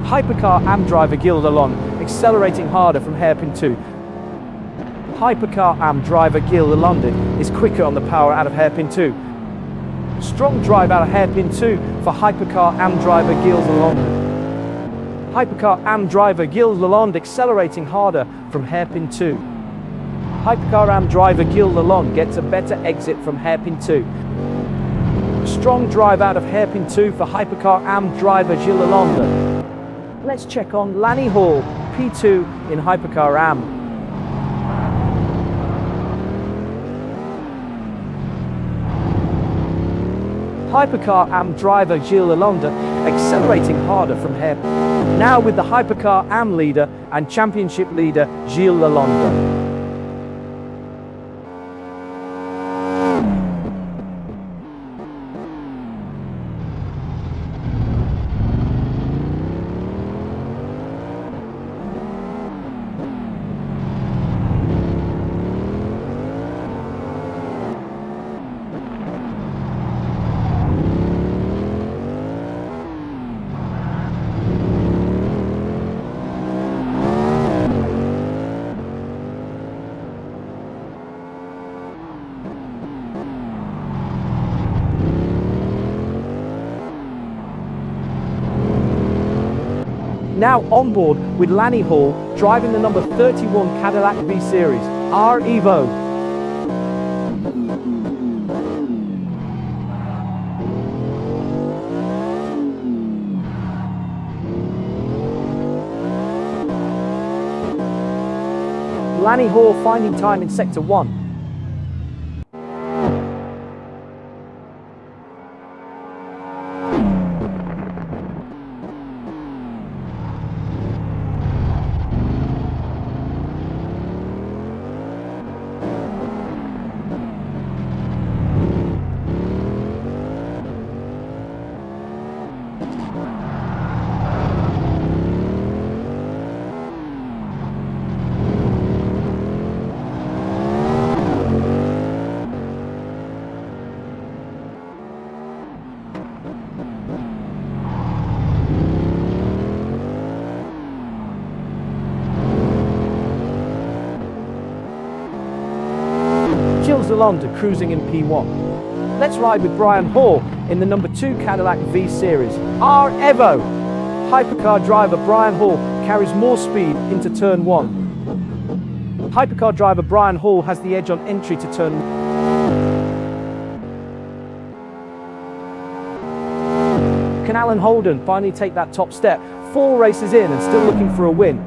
Hypercar AM driver Gilles Lalonde accelerating harder from hairpin 2. Hypercar AM driver Gilles Lalonde is quicker on the power out of hairpin 2. Strong drive out of hairpin 2 for Hypercar AM driver Gilles Lalonde. Hypercar AM driver Gilles Lalonde accelerating harder from hairpin 2. Hypercar AM driver Gilles Lalonde gets a better exit from hairpin 2. Strong drive out of hairpin 2 for Hypercar AM driver Gilles Lalonde. Let's check on Lanny Hall, P2 in Hypercar AM. Hypercar AM driver Gilles Lalonde accelerating harder from hairpin. Now with the Hypercar AM leader and championship leader Gilles Lalonde. Now on board with Lanny Hall, driving the number 31 Cadillac V-Series rEvo. Lanny Hall finding time in Sector 1. Gilles Lalonde cruising in P1. Let's ride with Brian Hall in the number 2 Cadillac V Series. R Evo. Hypercar driver Brian Hall carries more speed into turn 1. Hypercar driver Brian Hall has the edge on entry to turn 1. Can Alan Holden finally take that top step? 4 races in and still looking for a win.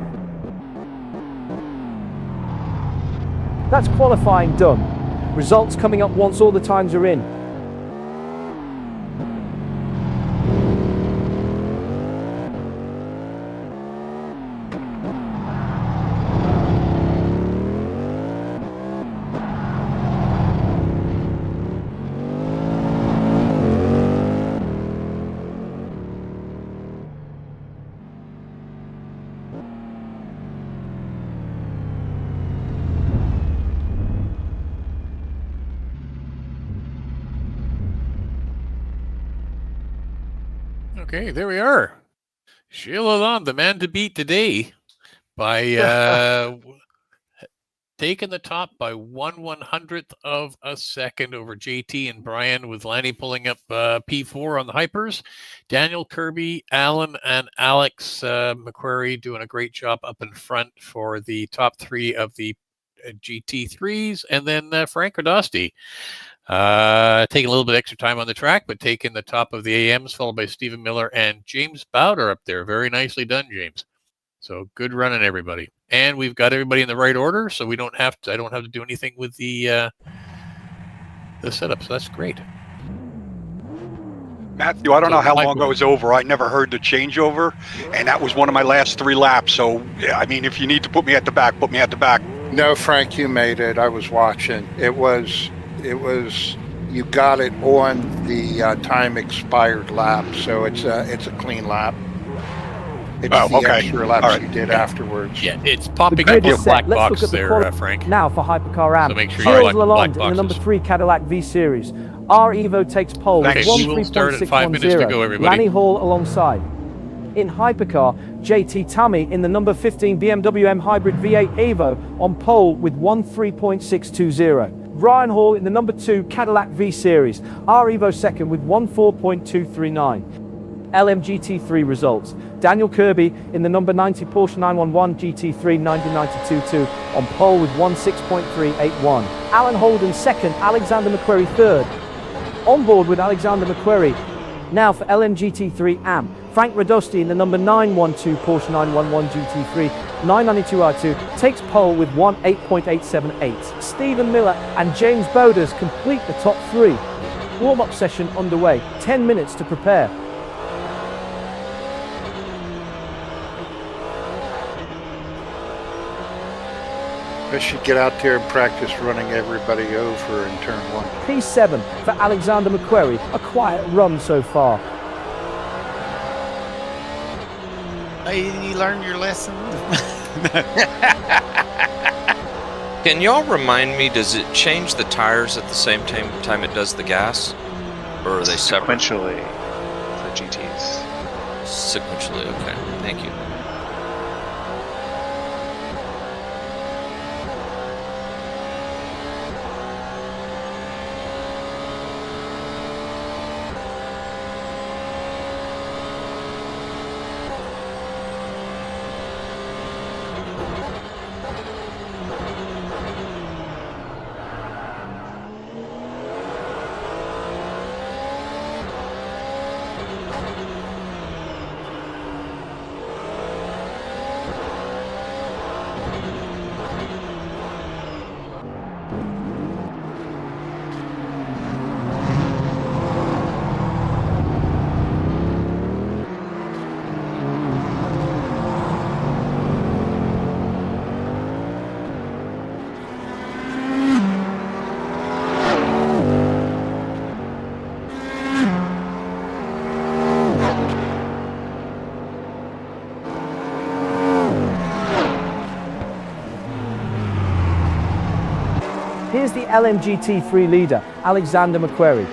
That's qualifying done. Results coming up once all the times are in. Okay, there we are. Gilles Lalonde, the man to beat today, by taking the top by 1/100th of a second over JT and Brian, with Lanny pulling up P4 on the Hypers. Daniel Kirby, Alan, and Alex McQuarrie doing a great job up in front for the top 3 of the GT3s, and then Frank Rodasti taking a little bit extra time on the track, but taking the top of the AMs, followed by Stephen Miller and James Bowder up there. Very nicely done, James. So good running, everybody. And we've got everybody in the right order, so we don't have to. I don't have to do anything with the setup. So that's great. Matthew, I don't know how long ago it was over. I never heard the changeover, and that was one of my last 3 laps. So, I mean, if you need to put me at the back, put me at the back. No, Frank, you made it. I was watching. It was, you got it on the time expired lap, so it's a clean lap. It's the extra laps you did afterwards. Yeah, it's popping up your black box there, Frank. Now for Hypercar AM. So make sure Gilles Lalonde in the number 3 Cadillac V Series. R Evo takes pole with We will start at 5 minutes to go, everybody. Lanny Hall alongside. In Hypercar, JT Tammy in the number 15 BMW M Hybrid V8 Evo on pole with 1:3.620. Brian Hall in the number 2 Cadillac V Series. R Evo second with 1:4.239. LMGT3 results. Daniel Kirby in the number 90 Porsche 911 GT3 1992-2 on pole with 1:6.381. Alan Holden second, Alexander McQuarrie third. On board with Alexander McQuarrie. Now for LMGT3 AM. Frank Radosti in the number 912 Porsche 911 GT3 992R2 takes pole with 1:8.878. Stephen Miller and James Bowders complete the top 3. Warm-up session underway. 10 minutes to prepare. I should get out there and practice running everybody over in turn 1. P7 for Alexander McQuarrie. A quiet run so far. Hey, you learned your lesson? Can y'all remind me, does it change the tires at the same time it does the gas? Or are they separate? Sequentially for GTs. Sequentially, okay. Thank you. Here's the LMGT3 leader, Alexander McQuarrie.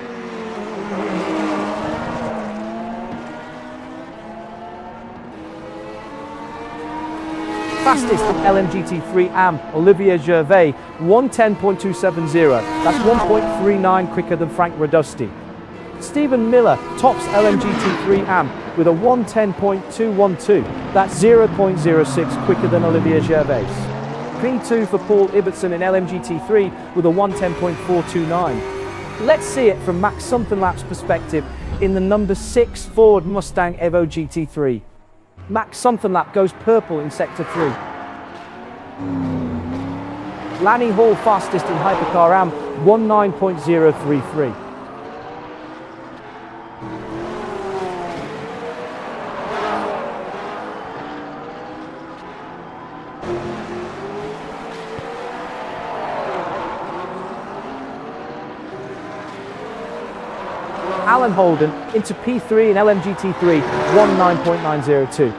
Fastest in LMGT3 AM, Olivier Gervais, 1:10.270. That's 1.39 quicker than Frank Radosti. Stephen Miller tops LMGT3 AM with a 1:10.212. That's 0.06 quicker than Olivier Gervais. P2 for Paul Ibbotson in LMGT3 with a 1:10.429. Let's see it from Max Somethinglap's perspective in the number 6 Ford Mustang Evo GT3. Max Somethinglap goes purple in Sector 3. Lanny Hall fastest in Hypercar AM, 19.033. Alan Holden into P3 in LMGT3, 19.902.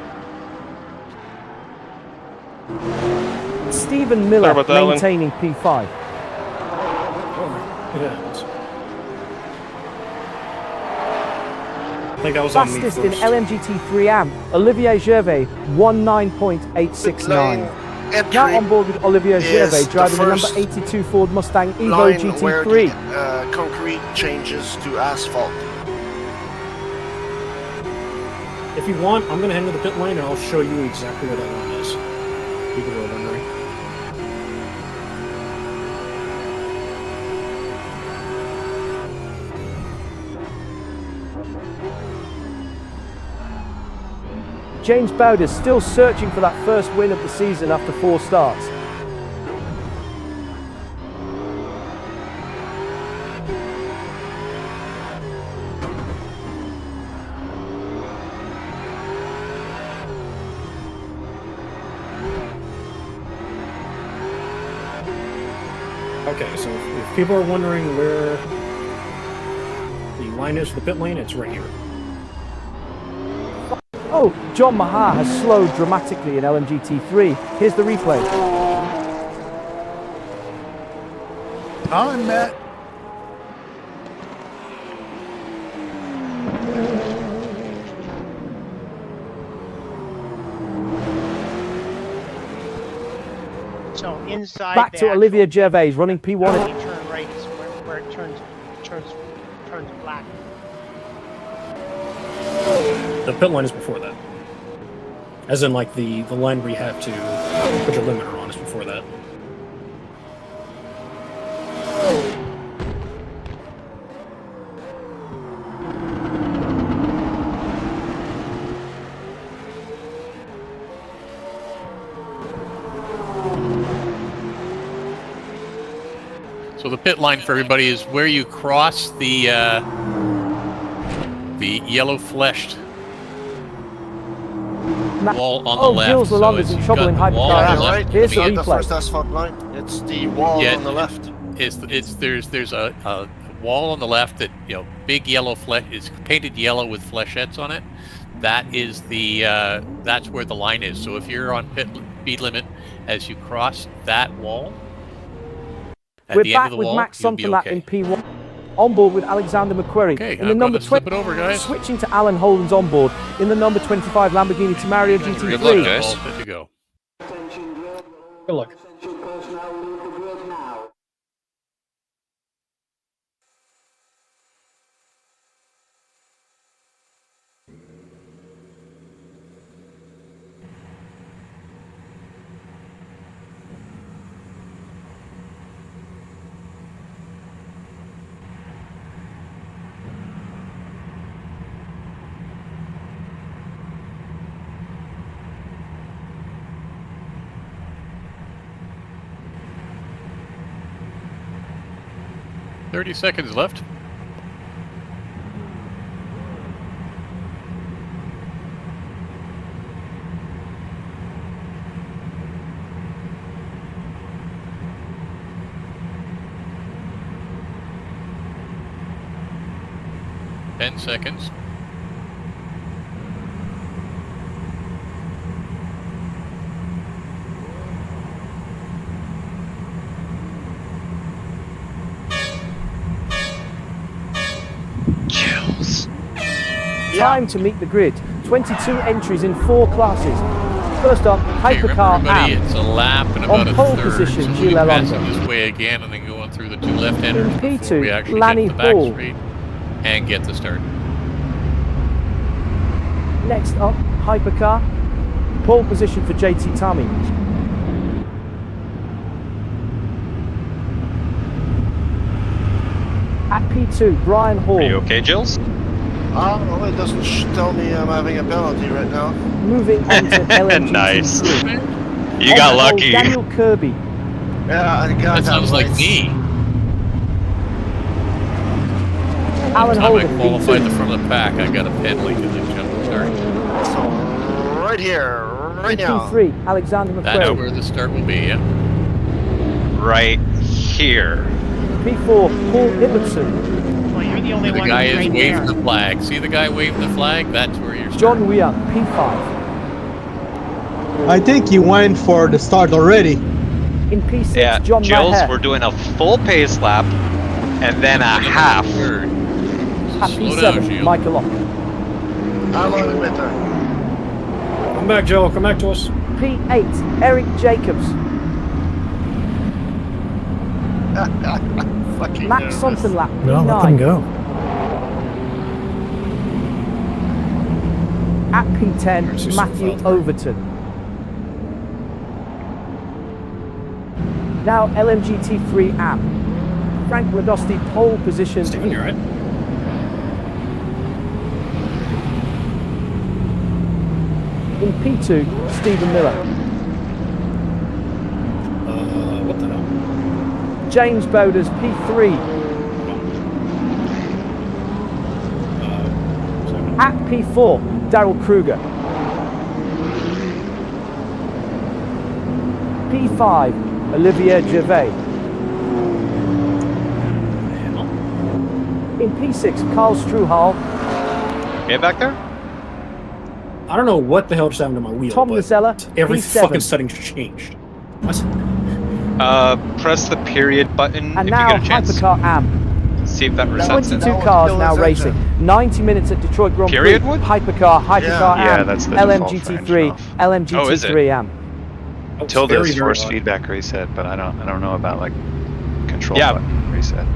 Stephen Miller maintaining P5. I think that was on me Fastest first. in LMGT3 AM, Olivier Gervais, 19.869. Now on board with Olivier Gervais driving the number 82 Ford Mustang Evo Line GT3. where the concrete changes to asphalt. If you want, I'm going to head into the pit lane and I'll show you exactly where that line is. People are wondering. James Bowder's still searching for that first win of the season after 4 starts. Okay, so if people are wondering where the line is for the pit lane, it's right here. Oh, John Mahar has slowed dramatically in LMGT3. Here's the replay. Time, Matt. So inside Back the to actual Olivier Gervais running P1. when you turn right is where it turns black. The pit line is before that. As in, like, the line where you have to put your limiter on is before that. So the pit line for everybody is where you cross the yellow-fleshed wall on the left. Gilles Lalonde is it's- in you've trouble got in the wall Hypercar on AM. the left Here's the coming in. The replay. first asphalt line. It's the wall Yeah, on the left. There's a wall on the left that, you know, big yellow flesh is painted yellow with flechettes on it. That is the that's where the line is. So if you're on pit speed limit as you cross that wall, at We're the end back of the with wall, Max you'll be Somethinglap okay. in P1. On board with Alexander McQuarrie Okay, in the I'm number going to flip 20. it over, guys. Switching to Alan Holden's on board in the number 25 Lamborghini Tamario Good GT3. luck, guys. All set to go. Good luck. 30 seconds left. Ten seconds. Time to meet the grid. 22 entries in 4 classes. First up, Okay, remember Hypercar everybody, AM. it's a lap and about On a pole third. position, So Gilles we'll be passing Alonso. this way again and then going through the 2 left-handers In P2, before we actually Lanny get the back Hall. straight and get the start. Next up, Hypercar. Pole position for JT Tami. At P2, Brian Hall. Are you okay, Jills? Well, it doesn't tell me I'm having a penalty right now. Moving on to LMGT3. Nice. You On got pole, lucky. Daniel Kirby. Yeah, I got That sounds like me. Alan Time I Holden, qualified P2. the front of the pack, I got a penalty because I jumped the start. So, right here, right now. P3, Alexander That's McQuaid. where the start will be, yeah. Right here. P4, Paul Ibbotson. Well, you're the only The one guy is right waving there. the flag. See the guy waving the flag? That's where you're John starting. Weir, P5. I think he went for the start already. In P6, Yeah, John Jills, Maher. we're doing a full pace lap and then a half. Third. At Slow down, P7, Gilles. Michael Lock. I'm on the emitter. Come back, Joe. Come back to us. P8, Eric Jacobs. Fucking Max Sontenlap, No, let them P9. go. At P10, Mercy, Matthew Father. Overton. Now LMGT3 AM. Frank Ladosti, pole position. Steven, you alright? In P2, Stephen Miller. What the hell? James Bowders, P3. At P4, Daryl Kruger. P5, Olivier Gervais. In P6, Carl Struhal. Get back there? I don't know what the hell just happened to my wheel. Tom but Mazzella, every P7. fucking setting changed. What? Press the period button And if now you get a chance. Hypercar AM. See if that resets 22 it. cars now racing. 90 minutes at Detroit Grand Prix. Period would? Hypercar Yeah, AM. that's the default for LMGT3, engine off. Oh, is it? LMGT3 AM. Oh, it's Till very, this very force odd. feedback reset, but I don't know about like control Yeah. button reset.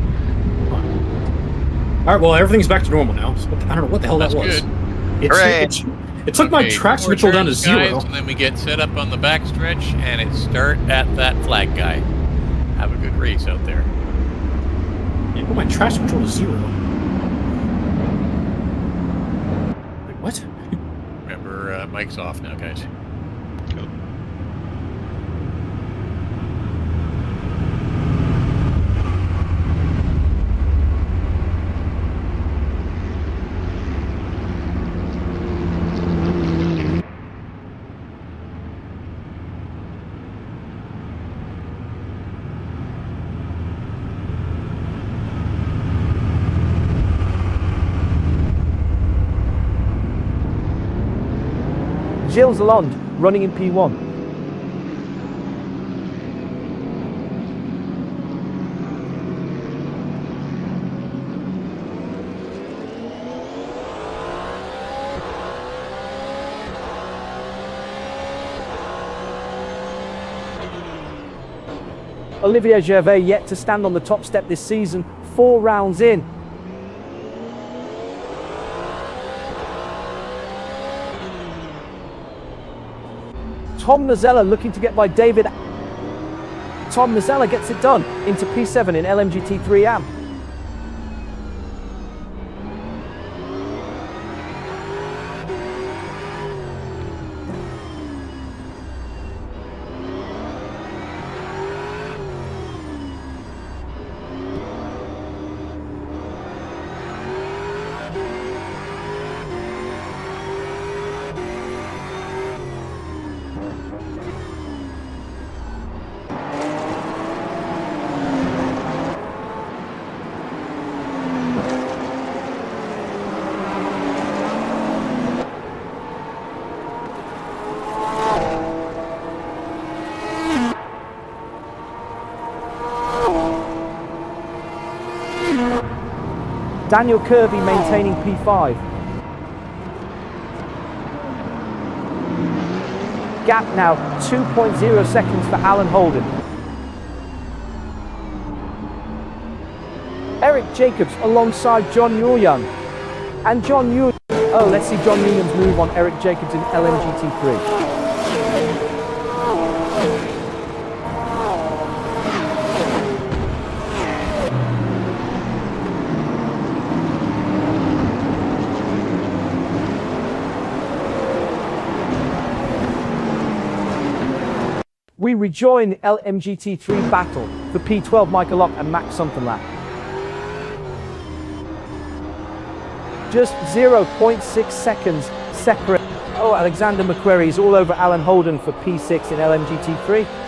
Alright, well, everything's back to normal now. So I don't know what the hell That's that was. good. Hooray. It took my Okay, traction more control down to turns, 0. guys, and then we get set up on the backstretch, and it start at that flag guy. Have a good race out there. It put my traction control to 0. Like, what? Remember, mic's off now, guys. Gilles Lalonde, running in P1. Olivier Gervais yet to stand on the top step this season, 4 rounds in. Tom Mazzella looking to get by David. Tom Mazzella gets it done into P7 in LMGT3 AM. Daniel Kirby maintaining P5. Gap now 2.0 seconds for Alan Holden. Eric Jacobs alongside John Nguyen. And John Nguyen. Oh, let's see John Nguyen's move on Eric Jacobs in LMGT3. We rejoin the LMGT3 battle for P12 Michael Lock and Max Sunderland. Just 0.6 seconds separate. Oh, Alexander McQuarrie is all over Alan Holden for P6 in LMGT3.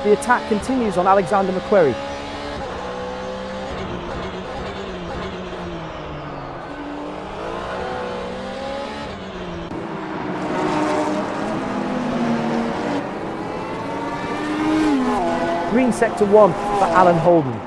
The attack continues on Alexander McQuarrie. Green sector 1 for Alan Holden.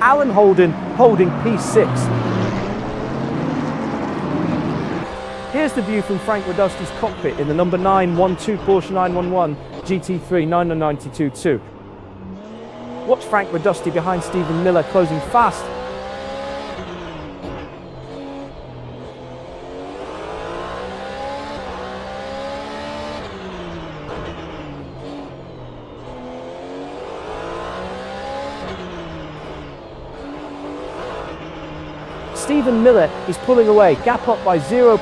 Alan Holden holding P6. Here's the view from Frank Radosti's cockpit in the number 912 Porsche 911 GT3 99222. Watch Frank Radosti behind Stephen Miller closing fast. Stephen Miller is pulling away, gap up by 0.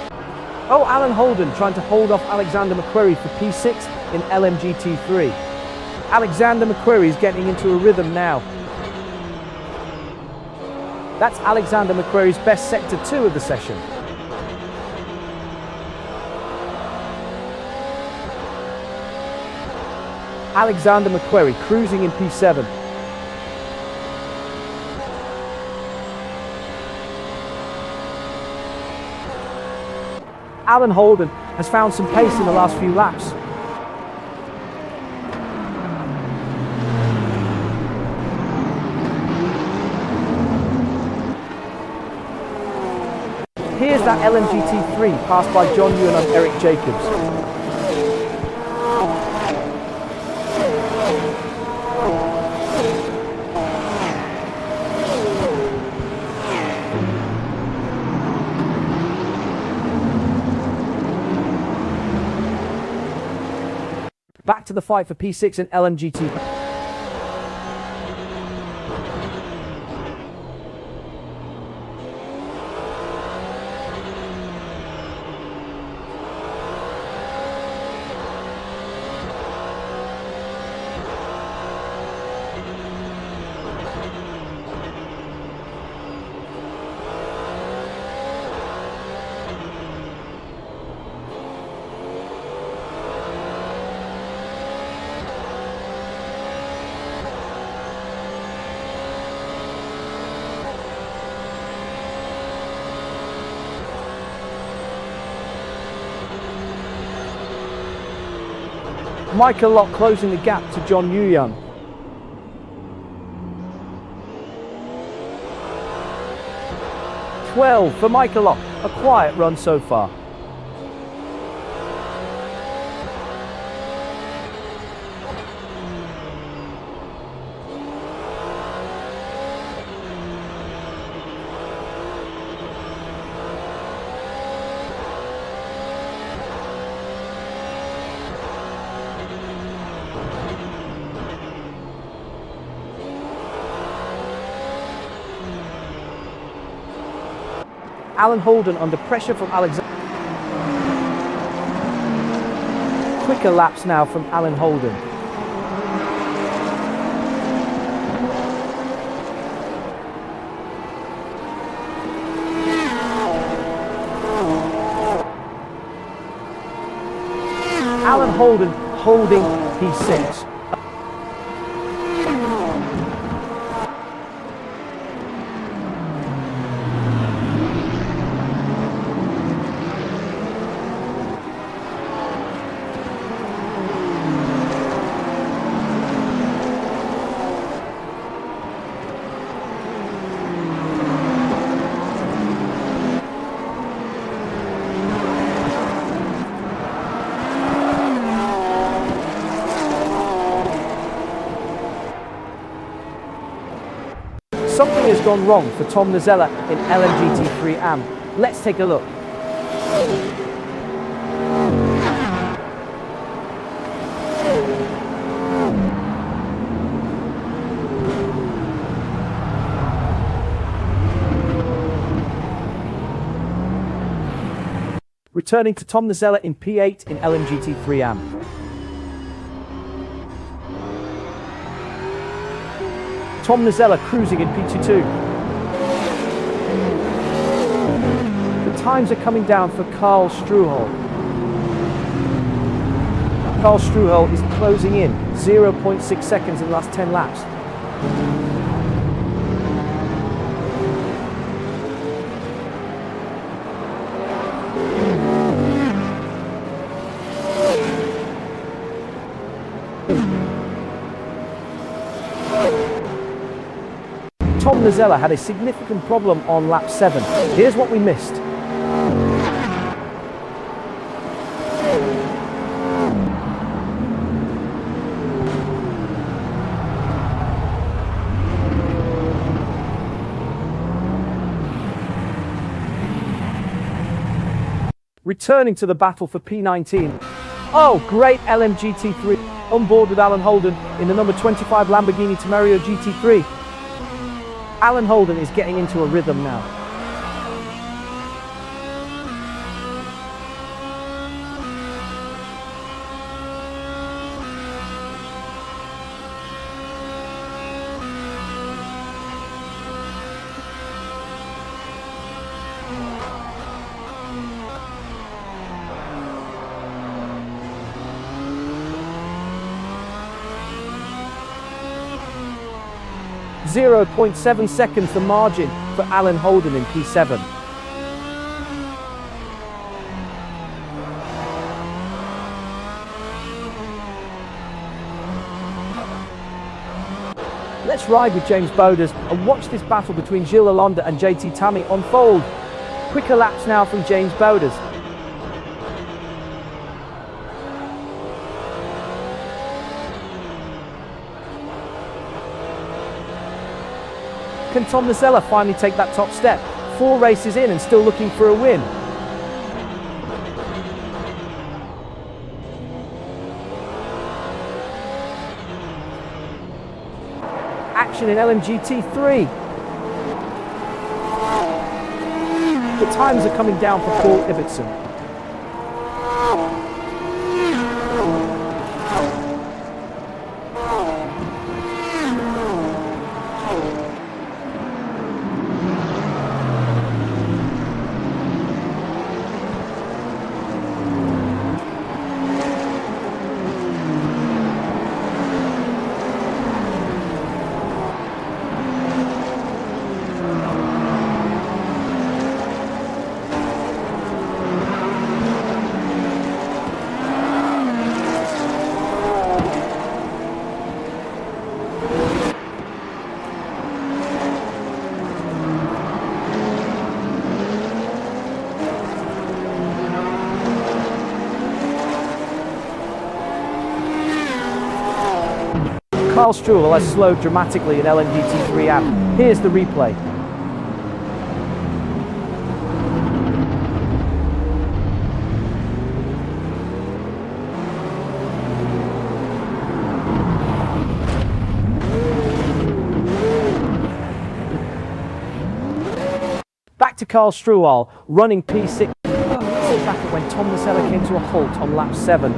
Oh, Alan Holden trying to hold off Alexander McQuarrie for P6 in LMGT3. Alexander McQuarrie is getting into a rhythm now. That's Alexander McQuarrie's best sector 2 of the session. Alexander McQuarrie cruising in P7. Alan Holden has found some pace in the last few laps. Here's that LMGT3 passed by John Ewan and Eric Jacobs. Back to the fight for P6 and LMGT. Michael Lock closing the gap to John Nguyen. .12 for Michael Lock, a quiet run so far. Alan Holden under pressure from Alexander. Quicker laps now from Alan Holden. Alan Holden holding P6. Something has gone wrong for Tom Nazella in LMGT3 AM. Let's take a look. Returning to Tom Nazella in P8 in LMGT3 AM. Tom Nazella cruising in P22. The times are coming down for Karl Struhol. Karl Struhol is closing in 0.6 seconds in the last 10 laps. Tom Nazella had a significant problem on lap 7. Here's what we missed. Returning to the battle for P19. Oh, great LMGT3 on board with Alan Holden in the number 25 Lamborghini Temerario GT3. Alan Holden is getting into a rhythm now. .7 seconds the margin for Alan Holden in P7. Let's ride with James Bowders and watch this battle between Gilles Lalonde and JT Tammy unfold. Quicker laps now from James Bowders. Can Tom Nazella finally take that top step? 4 races in and still looking for a win. Action in LMGT3. The times are coming down for Paul Ibbotson. Karl Struhol has slowed dramatically in LMGT3 AM. Here's the replay. Back to Karl Strual, running P6. Back when Tom Mazzella came to a halt on lap 7.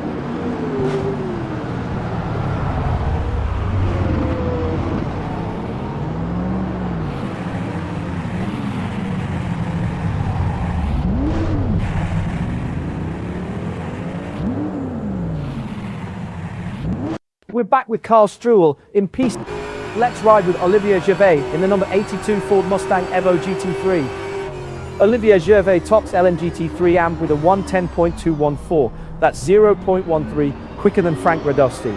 We're back with Karl Strual in P6. Let's ride with Olivier Gervais in the number 82 Ford Mustang Evo GT3. Olivier Gervais tops LMGT3 AMP with a 110.214. That's 0.13 quicker than Frank Radosti.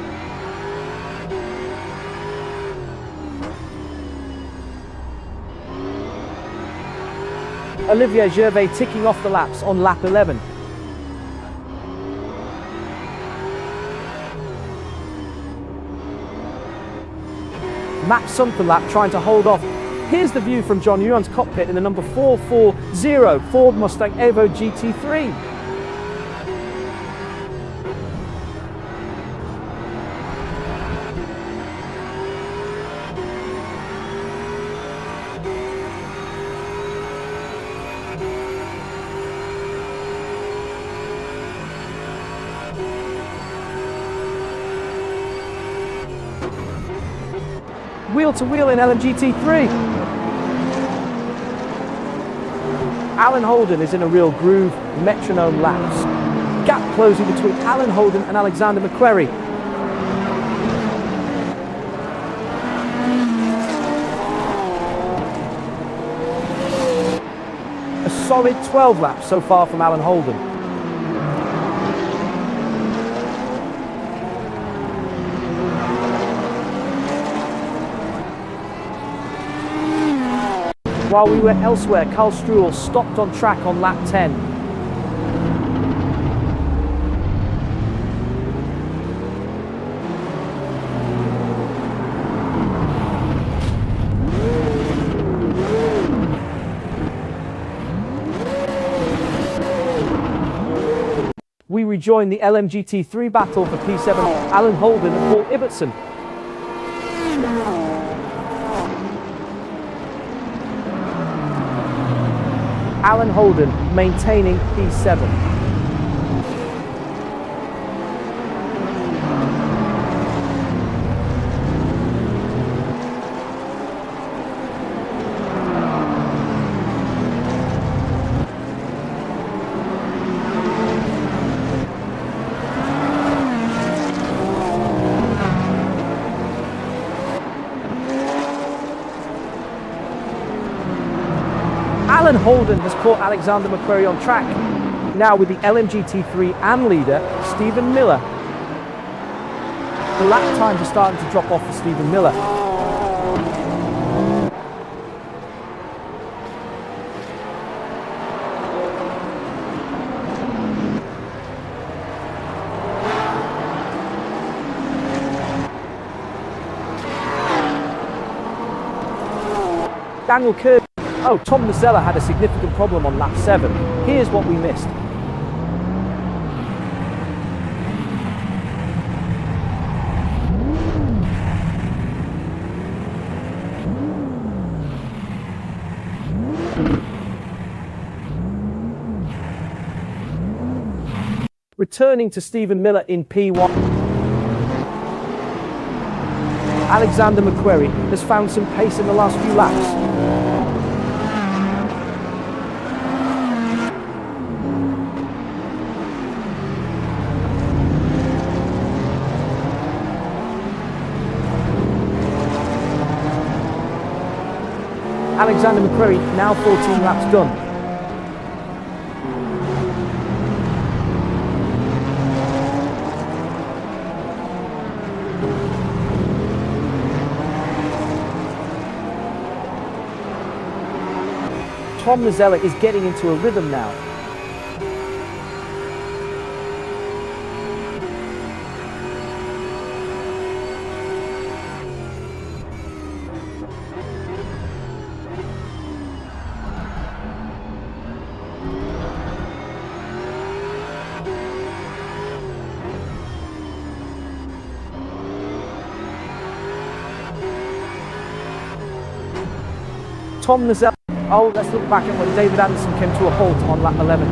Olivier Gervais ticking off the laps on lap 11. Matt Sumterlap trying to hold off. Here's the view from John Yuan's cockpit in the number 440 Ford Mustang Evo GT3. Wheel to wheel in LMGT3. Alan Holden is in a real groove, metronome laps. Gap closing between Alan Holden and Alexander McQuarrie. A solid 12 laps so far from Alan Holden. While we were elsewhere, Karl Strual stopped on track on lap 10. We rejoin the LMGT3 battle for P7, Alan Holden and Paul Ibbotson. Alan Holden maintaining P7. Alan Holden has caught Alexander McQuarrie on track. Now with the LMGT3 AM leader, Stephen Miller. The lap times are starting to drop off for Stephen Miller. Daniel Kirby. Oh, Tom Mazzella had a significant problem on lap 7. Here's what we missed. Returning to Stephen Miller in P1. Alexander McQuarrie has found some pace in the last few laps. Alexander McQuarrie now 14 laps done. Tom Mazzella is getting into a rhythm now. Tom Nazella. Oh, let's look back at when David Anderson came to a halt on lap 11.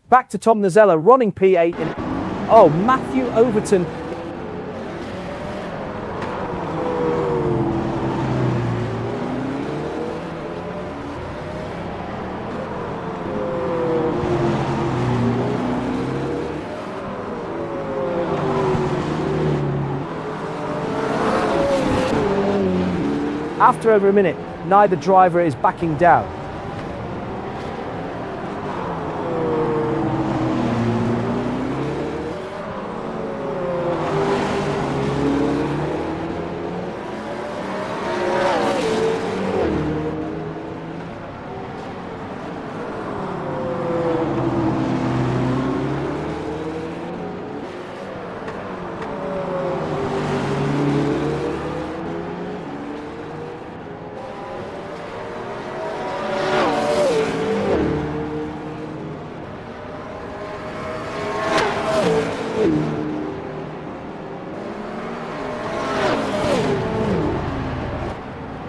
Back to Tom Nazella running P8 in... Oh, Matthew Overton. After over a minute, neither driver is backing down.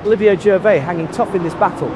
Olivier Gervais hanging tough in this battle.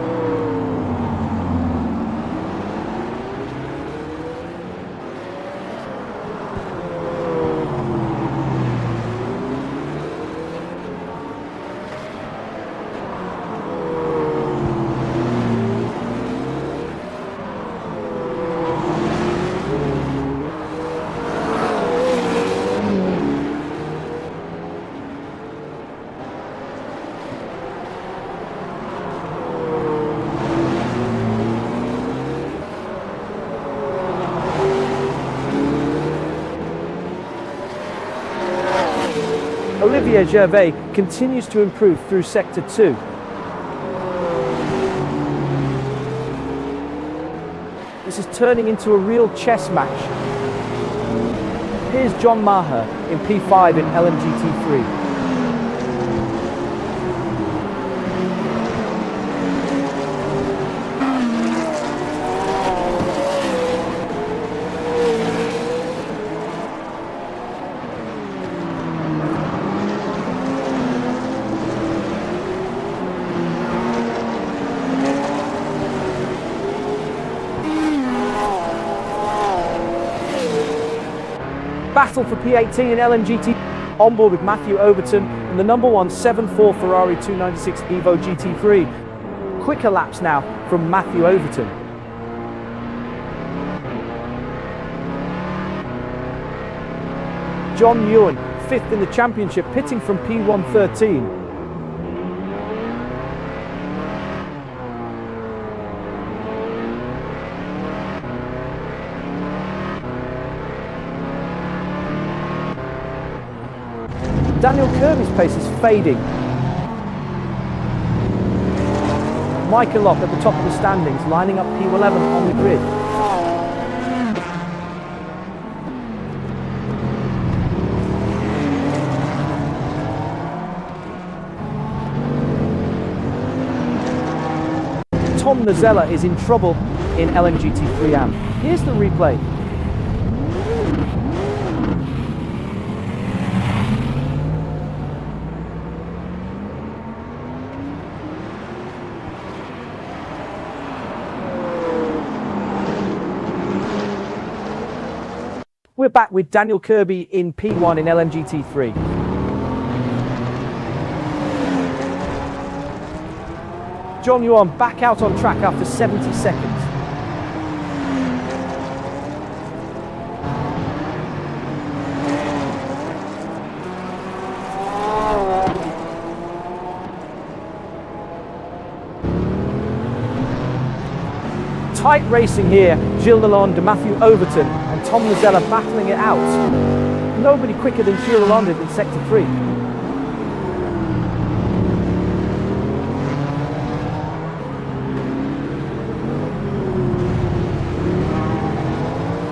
Olivier Gervais continues to improve through Sector 2. This is turning into a real chess match. Here's John Maher in P5 in LMGT3. Battle for P18 in LMGT, on board with Matthew Overton and the number 1 7.4 Ferrari 296 Evo GT3. Quicker laps now from Matthew Overton. John Ewan, 5th in the championship, pitting from P113. Daniel Kirby's pace is fading. Michael Locke at the top of the standings, lining up P11 on the grid. Tom Nazella is in trouble in LMGT3 AM. Here's the replay. We're back with Daniel Kirby in P1 in LMGT3. John Yuan back out on track after 70 seconds. Tight racing here, Gilles Lalonde, Matthew Overton and Tom Nazella battling it out. Nobody quicker than Gilles Lalonde in Sector 3.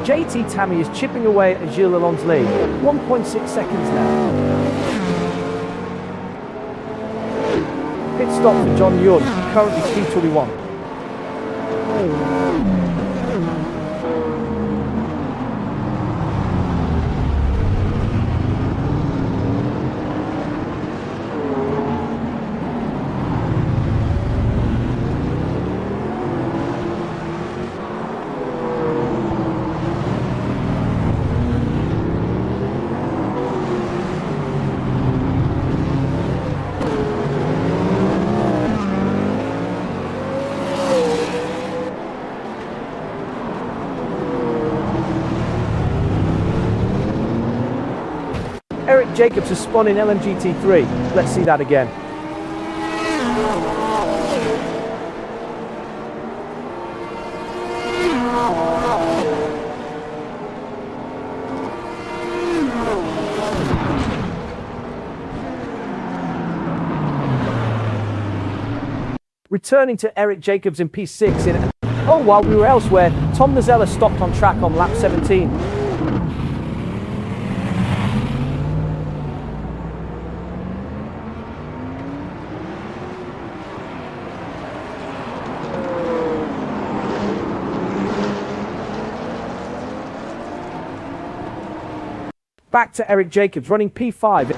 JT Tammy is chipping away at Gilles Lalonde's lead. 1.6 seconds now. Pit stop for John Yun, currently P21. Eric Jacobs has spun in LMGT3. Let's see that again. Returning to Eric Jacobs in P6 in... Oh, while we were elsewhere, Tom Nazella stopped on track on lap 17. Back to Eric Jacobs running P5.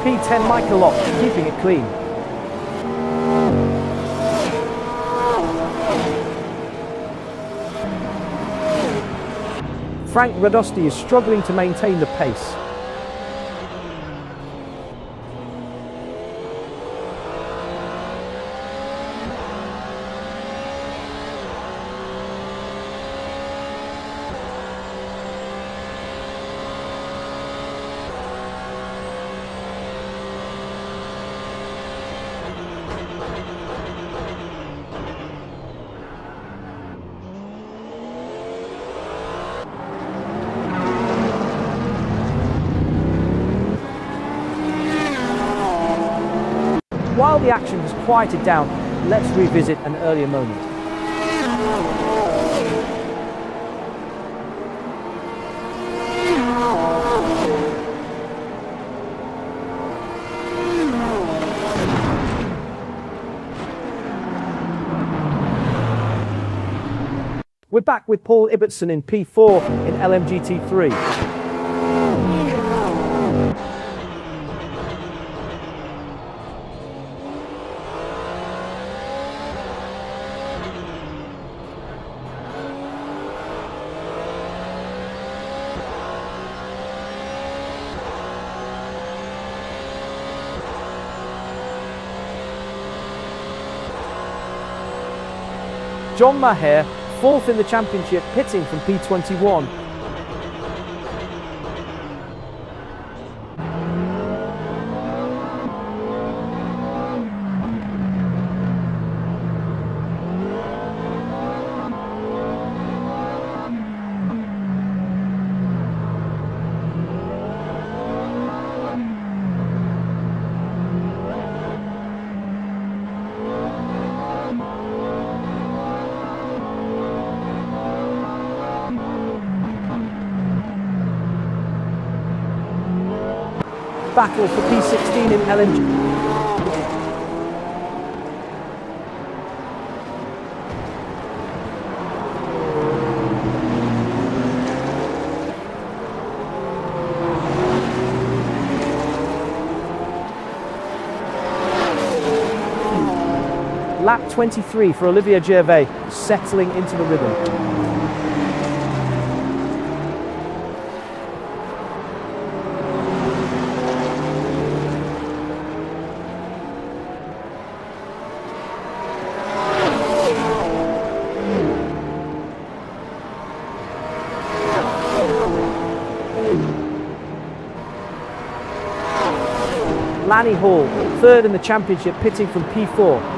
P10 Michael Locke, keeping it clean. Frank Radosti is struggling to maintain the pace. While the action has quieted down, let's revisit an earlier moment. We're back with Paul Ibbotson in P4 in LMGT3. John Maher, fourth in the championship, pitting from P21. Battle for P16 in LMG. Lap 23 for Olivier Gervais, settling into the rhythm. Lanny Hall, third in the championship, pitting from P4.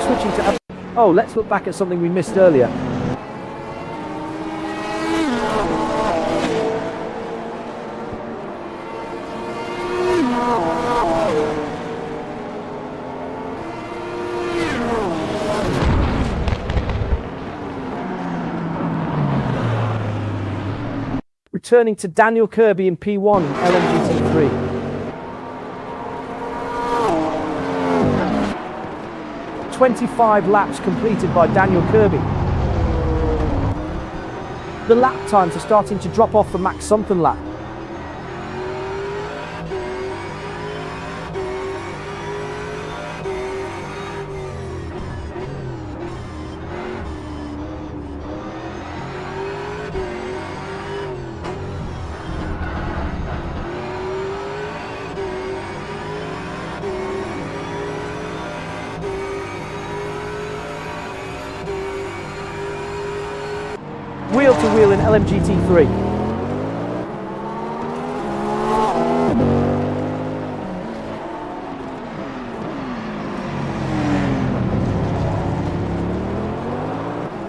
switching to... Oh, let's look back at something we missed earlier. Returning to Daniel Kirby in P1 in LMGT3. 25 laps completed by Daniel Kirby. The lap times are starting to drop off for Max something lap. Wheel to wheel in LMGT3.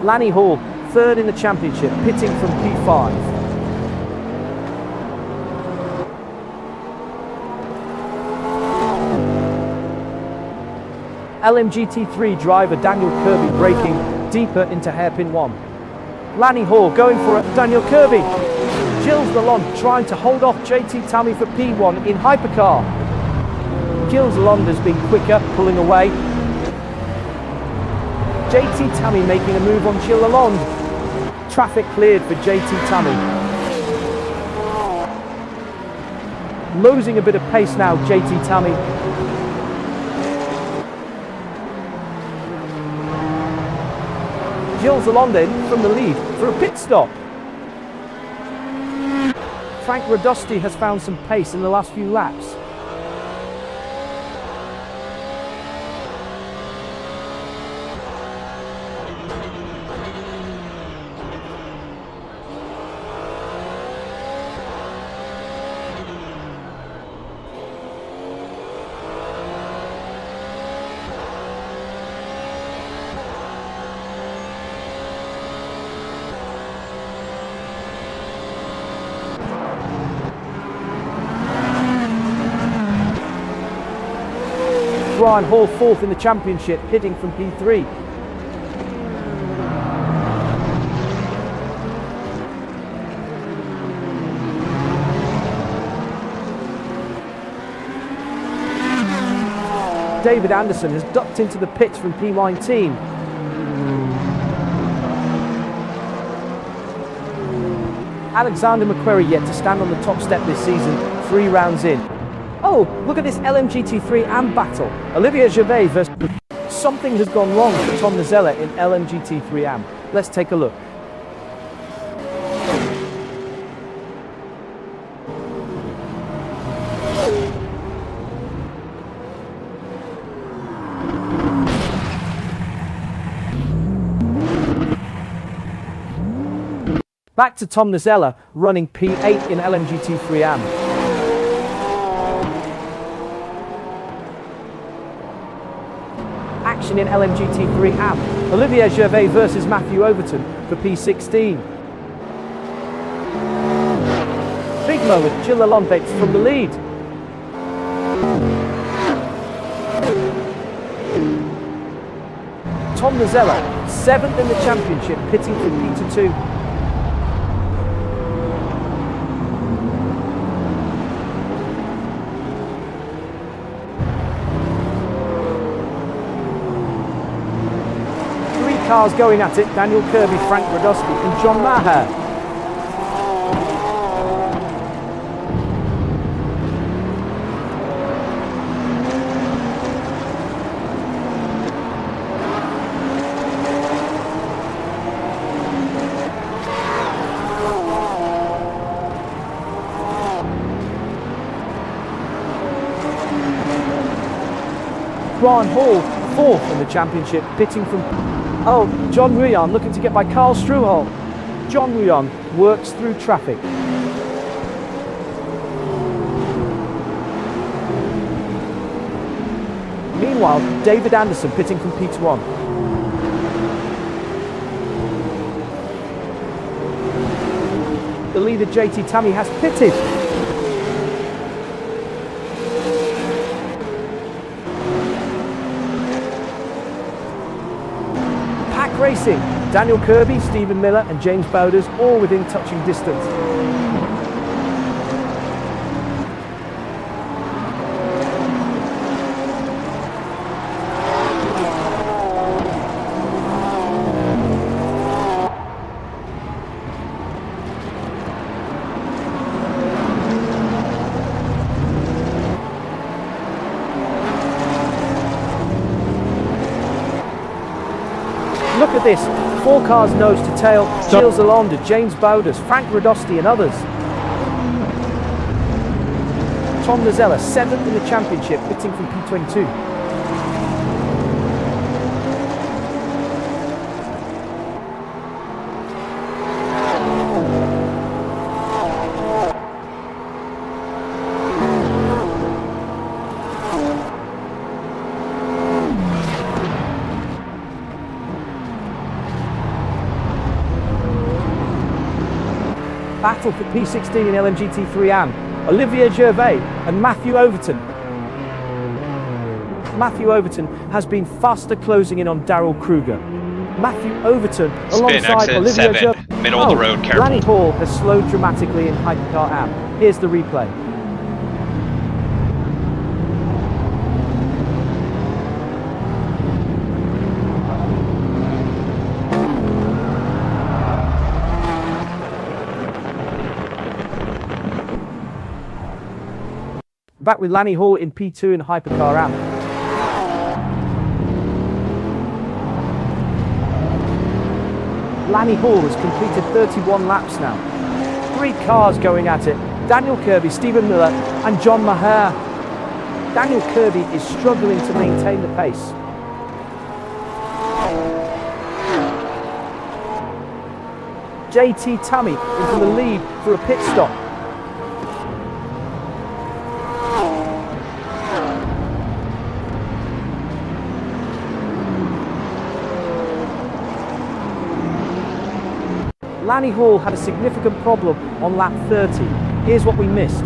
Lanny Hall, third in the championship, pitting from P5. LMGT3 driver Daniel Kirby braking deeper into hairpin 1. Lanny Hall going for it, Daniel Kirby. Gilles Lalonde trying to hold off JT Tammy for P1 in Hypercar. Gilles Lalonde has been quicker, pulling away. JT Tammy making a move on Gilles Lalonde. Traffic cleared for JT Tammy. Losing a bit of pace now, JT Tammy. Gilles Lalonde in from the lead for a pit stop. Frank Radosti has found some pace in the last few laps. Brian Hall fourth in the championship, hitting from P3. David Anderson has ducked into the pits from P19. Alexander McQuarrie yet to stand on the top step this season, 3 rounds in. Oh, look at this LMGT3 AM battle. Olivier Gervais versus... Something has gone wrong for Tom Nazella in LMGT3 AM. Let's take a look. Back to Tom Nazella, running P8 in LMGT3 AM. Action in LMGT3 AM. Olivier Gervais versus Matthew Overton for P16. Big moment, Gilles Lalonde from the lead. Tom Nazella, 7th in the championship, pitting from P2. Cars going at it, Daniel Kirby, Frank Radosti and John Maher. Brian Hall, 4th in the championship, pitting from... Oh, John Ruyan looking to get by Carl Struhol. John Ruyan works through traffic. Meanwhile, David Anderson pitting from P1. The leader JT Tammy has pitted. Pack racing. Daniel Kirby, Stephen Miller and James Bowders all within touching distance. Look at this, 4 cars nose to tail, Gilles Alonda, James Bowders, Frank Radosti and others. Tom Nazella, 7th in the championship, pitting from P22. Battle for P16 in LMGT3 and Olivier Gervais and Matthew Overton. Matthew Overton has been faster closing in on Daryl Kruger. Matthew Overton alongside Olivier Gervais. Middle of the road, careful. Lanny Hall has slowed dramatically in Hypercar Am. Here's the replay. Back with Lanny Hall in P2 in Hypercar Am. Lanny Hall has completed 31 laps now. 3 cars going at it. Daniel Kirby, Stephen Miller and John Maher. Daniel Kirby is struggling to maintain the pace. JT Tammy into the lead for a pit stop. Lanny Hall had a significant problem on lap 30. Here's what we missed.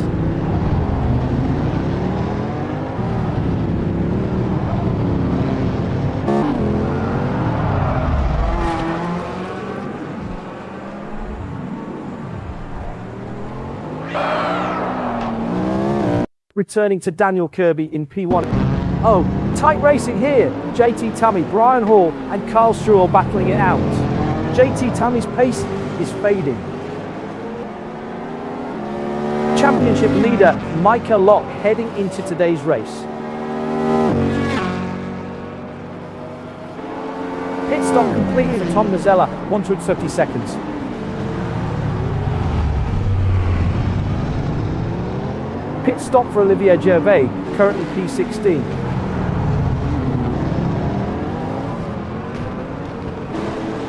Returning to Daniel Kirby in P1. Oh, tight racing here. JT Tammy, Brian Hall and Carl Struhl battling it out. JT Tammy's pace is fading. Championship leader Micah Locke heading into today's race. Pit stop complete for Tom Nazella, 130 seconds. Pit stop for Olivier Gervais, currently P16.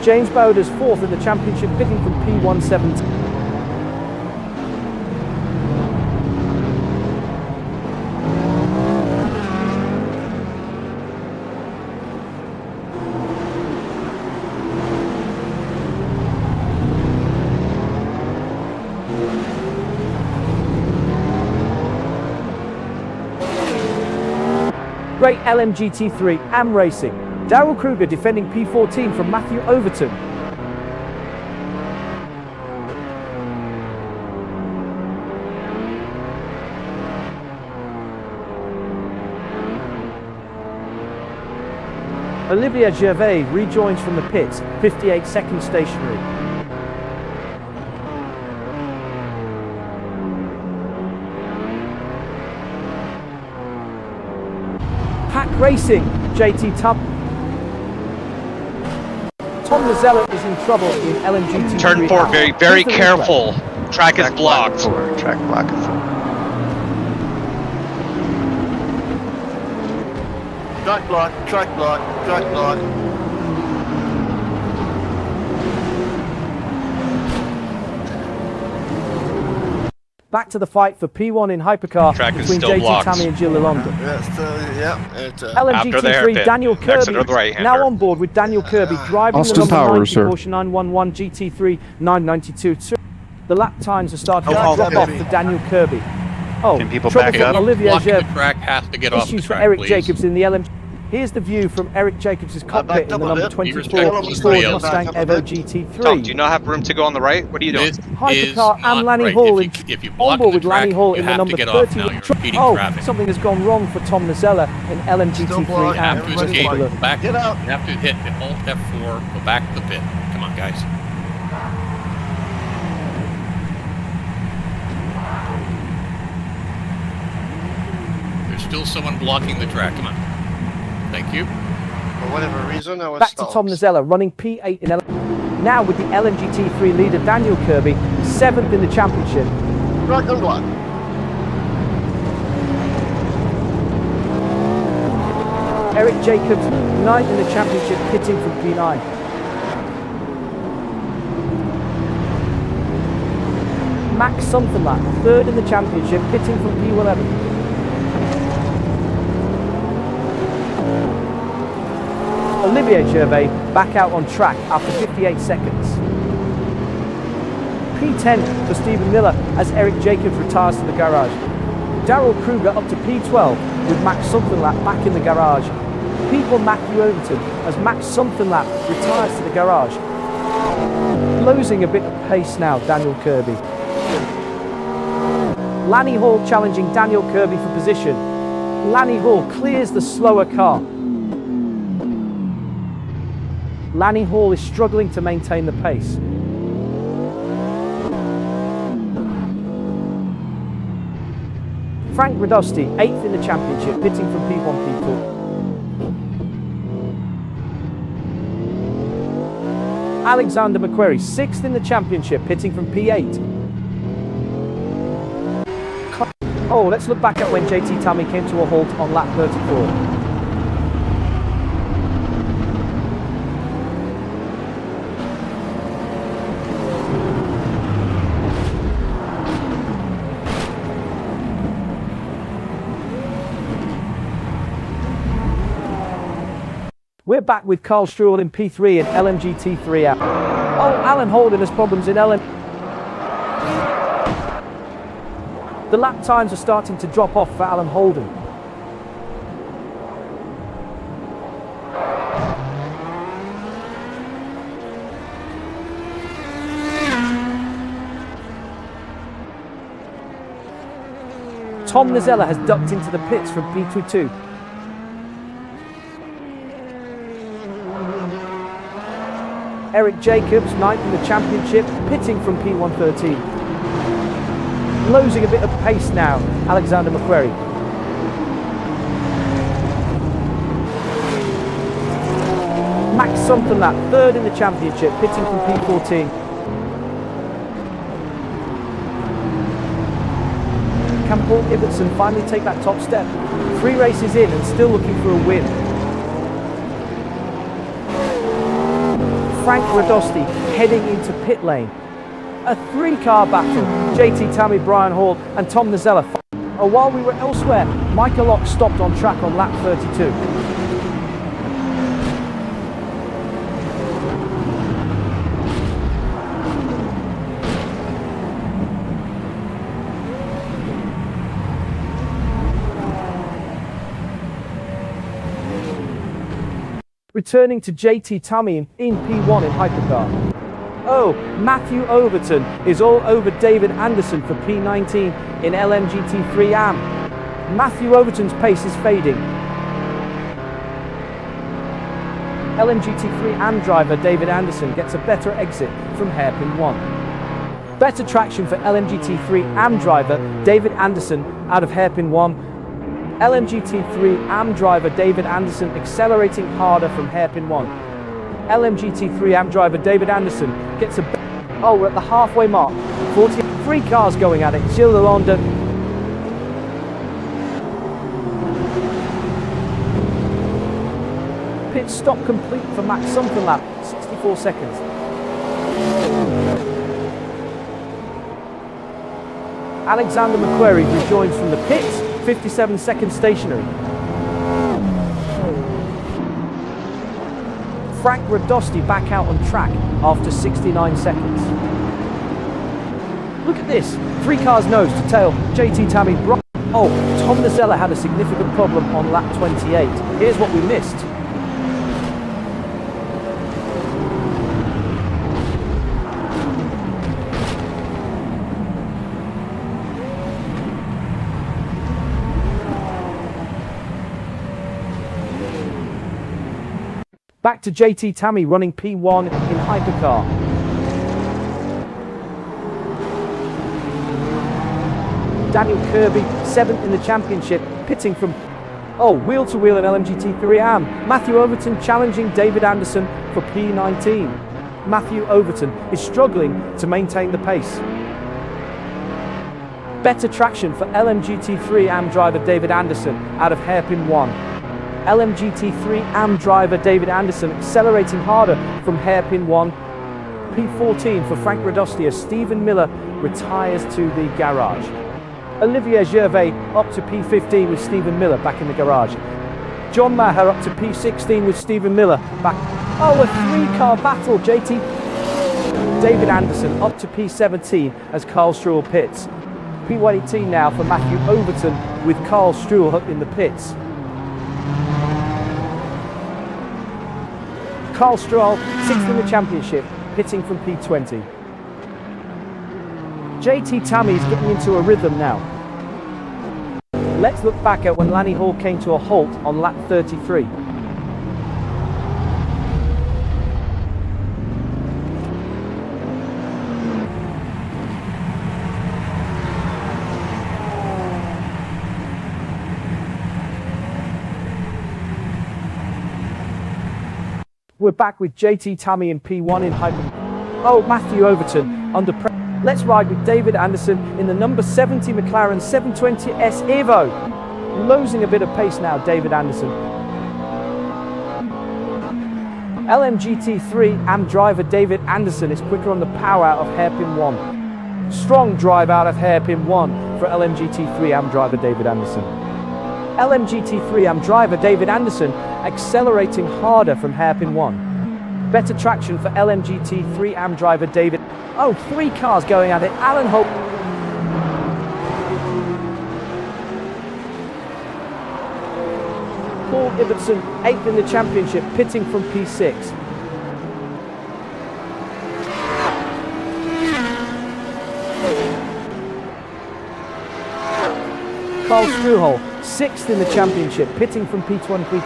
James Bowders 4th in the championship, pitting from P117. Great LMGT3 AM Racing. Daryl Kruger defending P14 from Matthew Overton. Olivier Gervais rejoins from the pits, 58 seconds stationary. Pack Racing, JT Tubb. Tom Nazella is in trouble in LMGT3. Turn 4, very careful. Track is blocked. Track block is Track block, track block, track block. Back to the fight for P1 in Hypercar Track is between still JT blocked. Tammy and Gilles Lalonde. It's After the LMGT3 hairpin. Daniel Exit Kirby of the right-hander. now on board with Daniel Kirby driving Austin the number Powers, 90 sir. Porsche 911 GT3 992. The lap times are starting to Oh, drop off baby. for Daniel Kirby. Oh, Can people trouble back for up? Olivier Blocking the Gervais. track has to get off the Issues for track, Eric please. Jacobs in the LMG. Here's the view from Eric Jacobs' cockpit backed in the up a number bit. 24 respectful to Ford everybody else. Mustang Back up a Evo bit. GT3. Tom, do you not have room to go on the right? What are you doing? This is Hypercar and not Lanny right. Hall If you on block board the with Lanny track, Hall you in the have to number get off 30. now. You're impeding Oh, traffic. something has gone wrong for Tom Nazella in Still LMGT3 blocked. You have AM. to Let's escape. take a look. Go back. Get out. You have to hit the Alt F4. Go back to the pit. Come on, guys. There's still someone blocking the track. Come on. Thank you. For whatever reason, I was Back to stalled. Tom Nazella running P8 in now with the LMGT3 leader Daniel Kirby, 7th in the championship. Rock and block. Eric Jacobs, 9th in the championship, pitting from P9. Max Sommerlath, 3rd in the championship, pitting from P11. Olivier Gervais back out on track after 58 seconds. P10 for Stephen Miller as Eric Jacobs retires to the garage. Darrell Kruger up to P12 with Max Sommerlath back in the garage. P1 Matthew Overton as Max Sommerlath retires to the garage. Losing a bit of pace now, Daniel Kirby. Lanny Hall challenging Daniel Kirby for position. Lanny Hall clears the slower car. Lanny Hall is struggling to maintain the pace. Frank Radosti, 8th in the championship, pitting from P1, P2. Alexander McQuarrie, 6th in the championship, pitting from P8. Oh, let's look back at when JT Tammy came to a halt on lap 34. We're back with Carl Struhl in P3 and LMGT3 out. Oh, Alan Holden has problems in LM. The lap times are starting to drop off for Alan Holden. Tom Nazella has ducked into the pits from P22. Eric Jacobs, 9th in the championship, pitting from P113. Losing a bit of pace now, Alexander McQuarrie. Max Sommerlath, 3rd in the championship, pitting from P14. Can Paul Ibbotson finally take that top step? 3 races in and still looking for a win. Frank Radosti heading into pit lane. A 3-car battle. JT Tammy, Brian Hall and Tom Nazella. While we were elsewhere, Michael Locke stopped on track on lap 32. Returning to JT Tammy in P1 in Hypercar. Oh, Matthew Overton is all over David Anderson for P19 in LMGT3 AM. Matthew Overton's pace is fading. LMGT3 AM driver David Anderson gets a better exit from hairpin 1. Better traction for LMGT3 AM driver David Anderson out of hairpin 1. LMGT3 AM driver David Anderson accelerating harder from hairpin 1. LMGT3 AM driver David Anderson gets a... Oh, we're at the halfway mark. 43 cars going at it. Gilles Lalonde. Pit stop complete for Max Sommerlath. 64 seconds. Alexander McQuarrie rejoins from the pits, 57 seconds stationary. Frank Radosti back out on track after 69 seconds. Look at this, 3 cars nose to tail, JT Tammy Oh, Tom Nazella had a significant problem on lap 28. Here's what we missed. Back to JT Tammy running P1 in Hypercar. Daniel Kirby, 7th in the championship, pitting from wheel-to-wheel in LMGT3 AM. Matthew Overton challenging David Anderson for P19. Matthew Overton is struggling to maintain the pace. Better traction for LMGT3 AM driver David Anderson out of hairpin 1. LMGT3 AM driver David Anderson accelerating harder from hairpin 1. P14 for Frank Radosti as Stephen Miller retires to the garage. Olivier Gervais up to P15 with Stephen Miller back in the garage. John Maher up to P16 with Stephen Miller back. Oh, a 3-car battle, JT. David Anderson up to P17 as Carl Struhl pits. P18 now for Matthew Overton with Carl Struhl up in the pits. Carl Struhl, 6th in the championship, pitting from P20. JT Tammy's getting into a rhythm now. Let's look back at when Lanny Hall came to a halt on lap 33. We're back with JT Tammy in P1 in Hyper. Oh, Matthew Overton under pressure. Let's ride with David Anderson in the number 70 McLaren 720S Evo. Losing a bit of pace now, David Anderson. LMGT3 AM driver David Anderson is quicker on the power out of hairpin 1. Strong drive out of hairpin 1 for LMGT3 AM driver David Anderson. LMGT3 AM driver David Anderson accelerating harder from hairpin 1. Better traction for LMGT3 AM driver David. Oh, 3 cars going at it. Alan Holt. Paul Ibbotson, 8th in the championship, pitting from P6. Carl Struhl, 6th in the championship, pitting from P23.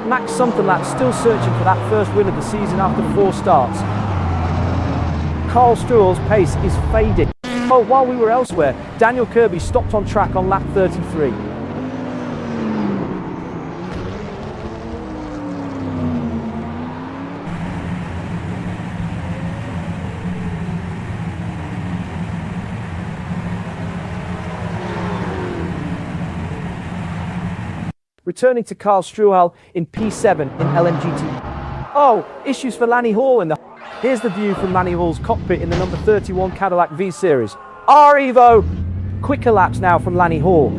Max Sommerlath still searching for that first win of the season after 4 starts. Carl Struhl's pace is fading. Oh, while we were elsewhere, Daniel Kirby stopped on track on lap 33. Returning to Carl Struhl in P7 in LMGT. Oh, issues for Lanny Hall in the... Here's the view from Lanny Hall's cockpit in the number 31 Cadillac V-Series. R-Evo! Quicker laps now from Lanny Hall.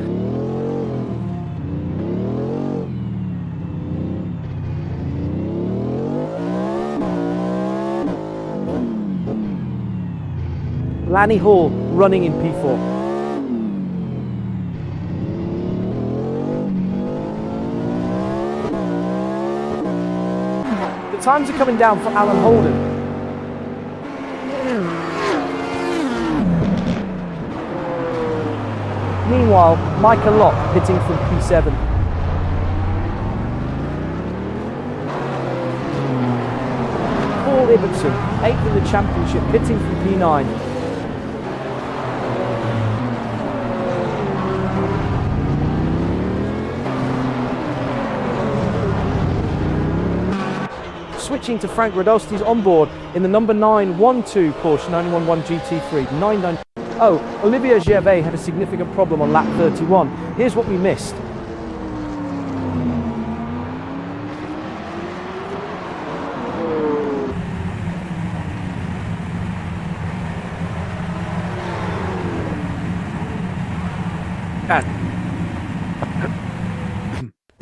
Lanny Hall running in P4. Times are coming down for Alan Holden. Meanwhile, Micah Locke pitting from P7. Paul Ibbotson, 8th in the championship, pitting from P9. Switching to Frank Radosti's onboard in the number 912 Porsche 911 GT3 99. Oh, Olivier Gervais had a significant problem on lap 31. Here's what we missed.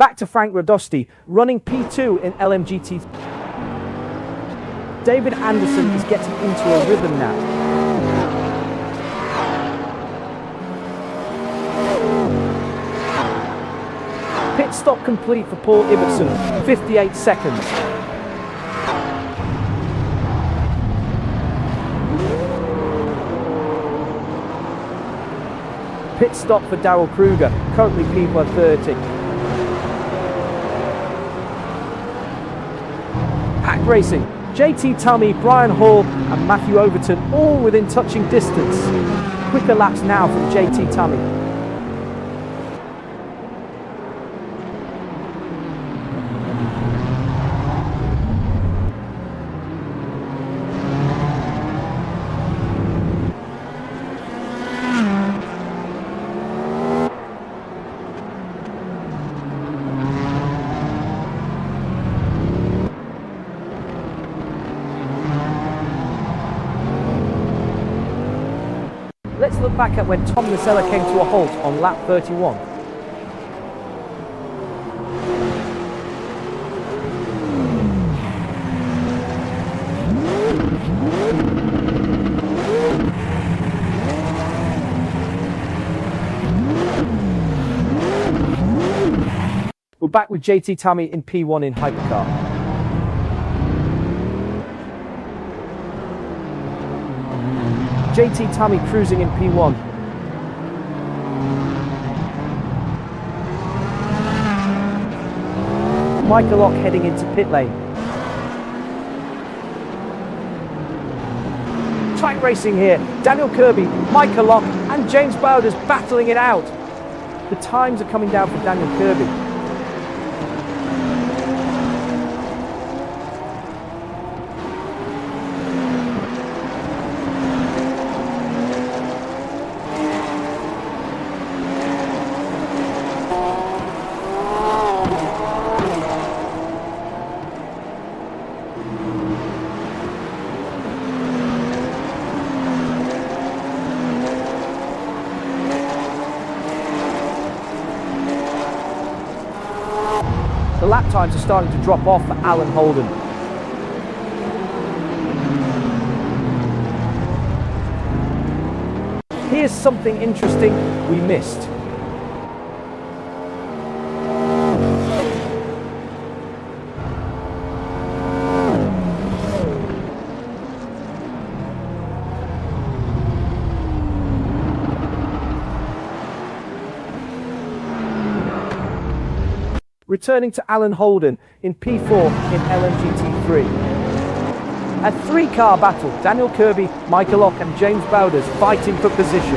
Back to Frank Radosti, running P2 in LMGT. David Anderson is getting into a rhythm now. Pit stop complete for Paul Ibbotson, 58 seconds. Pit stop for Darrell Kruger, currently P130. Pack racing, JT Tummy, Brian Hall and Matthew Overton all within touching distance. Quicker laps now from JT Tummy. Let's look back at when Tom Nacella came to a halt on lap 31. We're back with JT Tummy in P1 in Hypercar. JT Tummy cruising in P1. Michael Lock heading into pit lane. Track racing here. Daniel Kirby, Michael Lock and James Bowders battling it out. The times are coming down for Daniel Kirby. The lap times are starting to drop off for Alan Holden. Here's something interesting we missed. Returning to Alan Holden in P4 in LMGT3. A three-car battle, Daniel Kirby, Michael Lock and James Bowders fighting for position.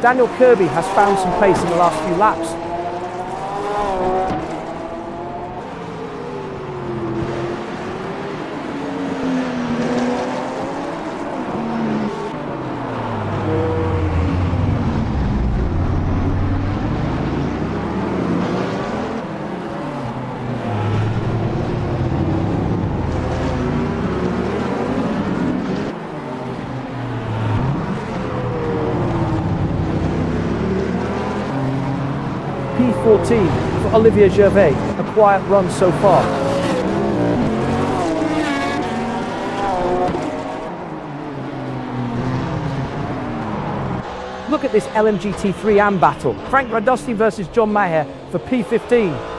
Daniel Kirby has found some pace in the last few laps. P14 for Olivier Gervais, a quiet run so far. Look at this LMGT3 AM battle. Frank Radosti versus John Maher for P15.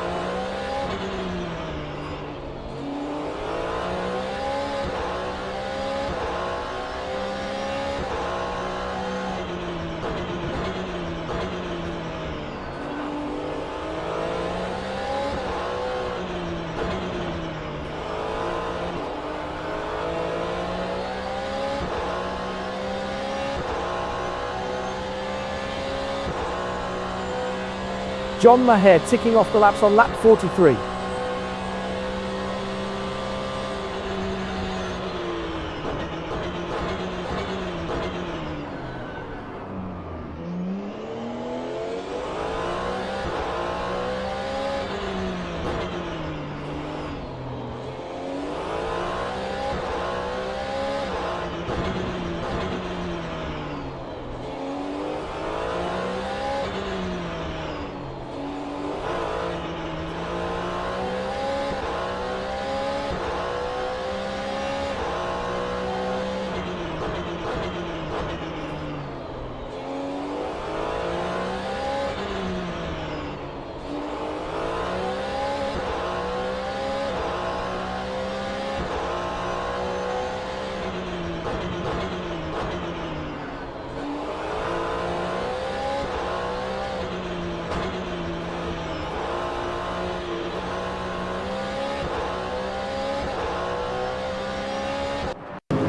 John Maher ticking off the laps on lap 43.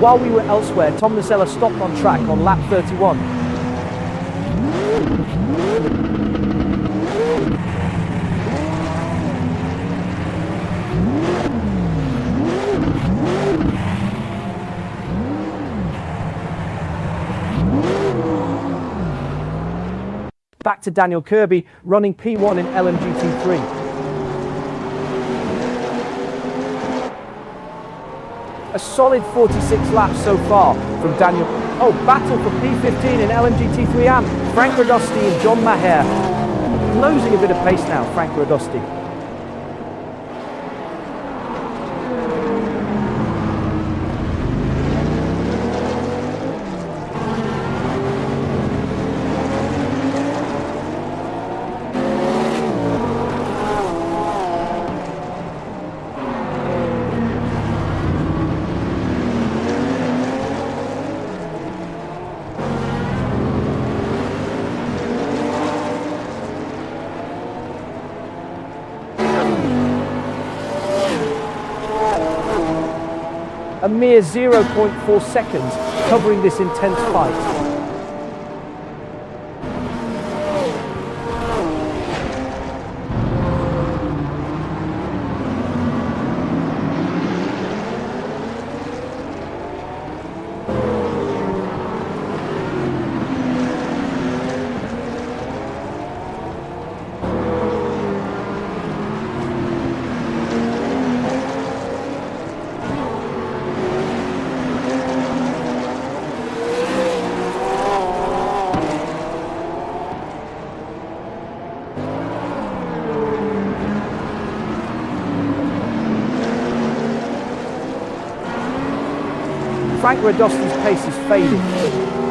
While we were elsewhere, Tom Nacella stopped on track on lap 31. Back to Daniel Kirby, running P1 in LMGT3. A solid 46 laps so far from Daniel. Oh, battle for P15 in LMGT3 and Frank Radosti and John Maher. Losing a bit of pace now, Frank Radosti. A mere 0.4 seconds covering this intense fight. Frank Radosti's pace is fading.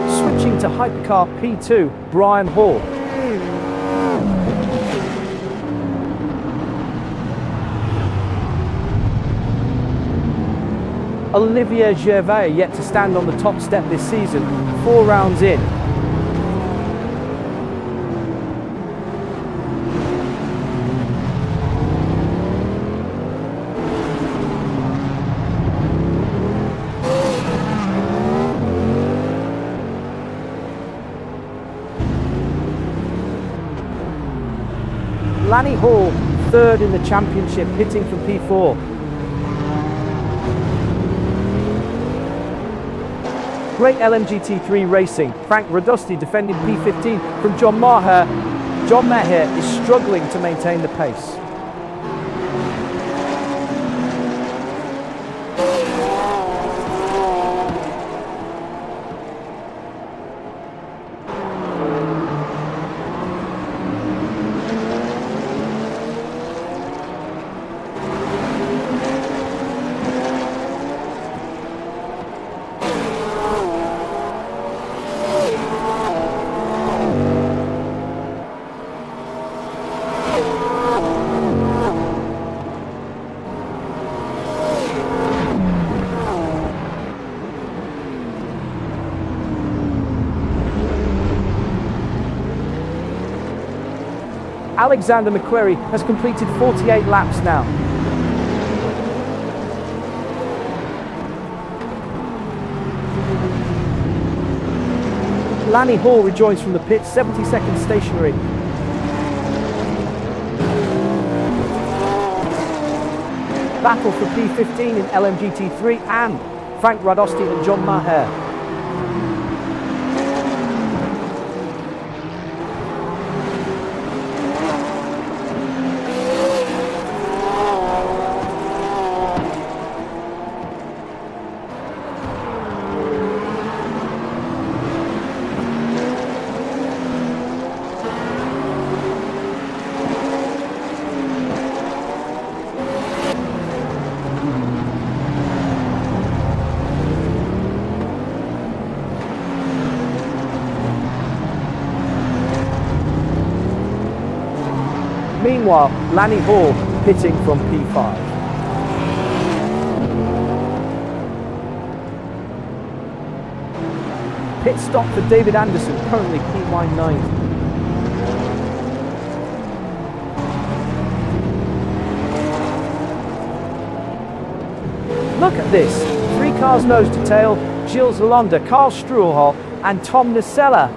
Switching to Hypercar P2, Brian Hall. Olivier Gervais yet to stand on the top step this season, 4 rounds in. Lanny Hall, 3rd in the championship, hitting from P4. Great LMGT3 racing. Frank Radosti defending P15 from John Maher. John Maher is struggling to maintain the pace. Alexander McQuarrie has completed 48 laps now. Lanny Hall rejoins from the pits, 70 seconds stationary. Battle for P15 in LMGT3 and Frank Radosti and John Maher. Meanwhile, Lanny Hall pitting from P5. Pit stop for David Anderson, currently P9. Look at this. 3 cars nose to tail, Gilles Lalonde, Karl Struhlhoff and Tom Nacella.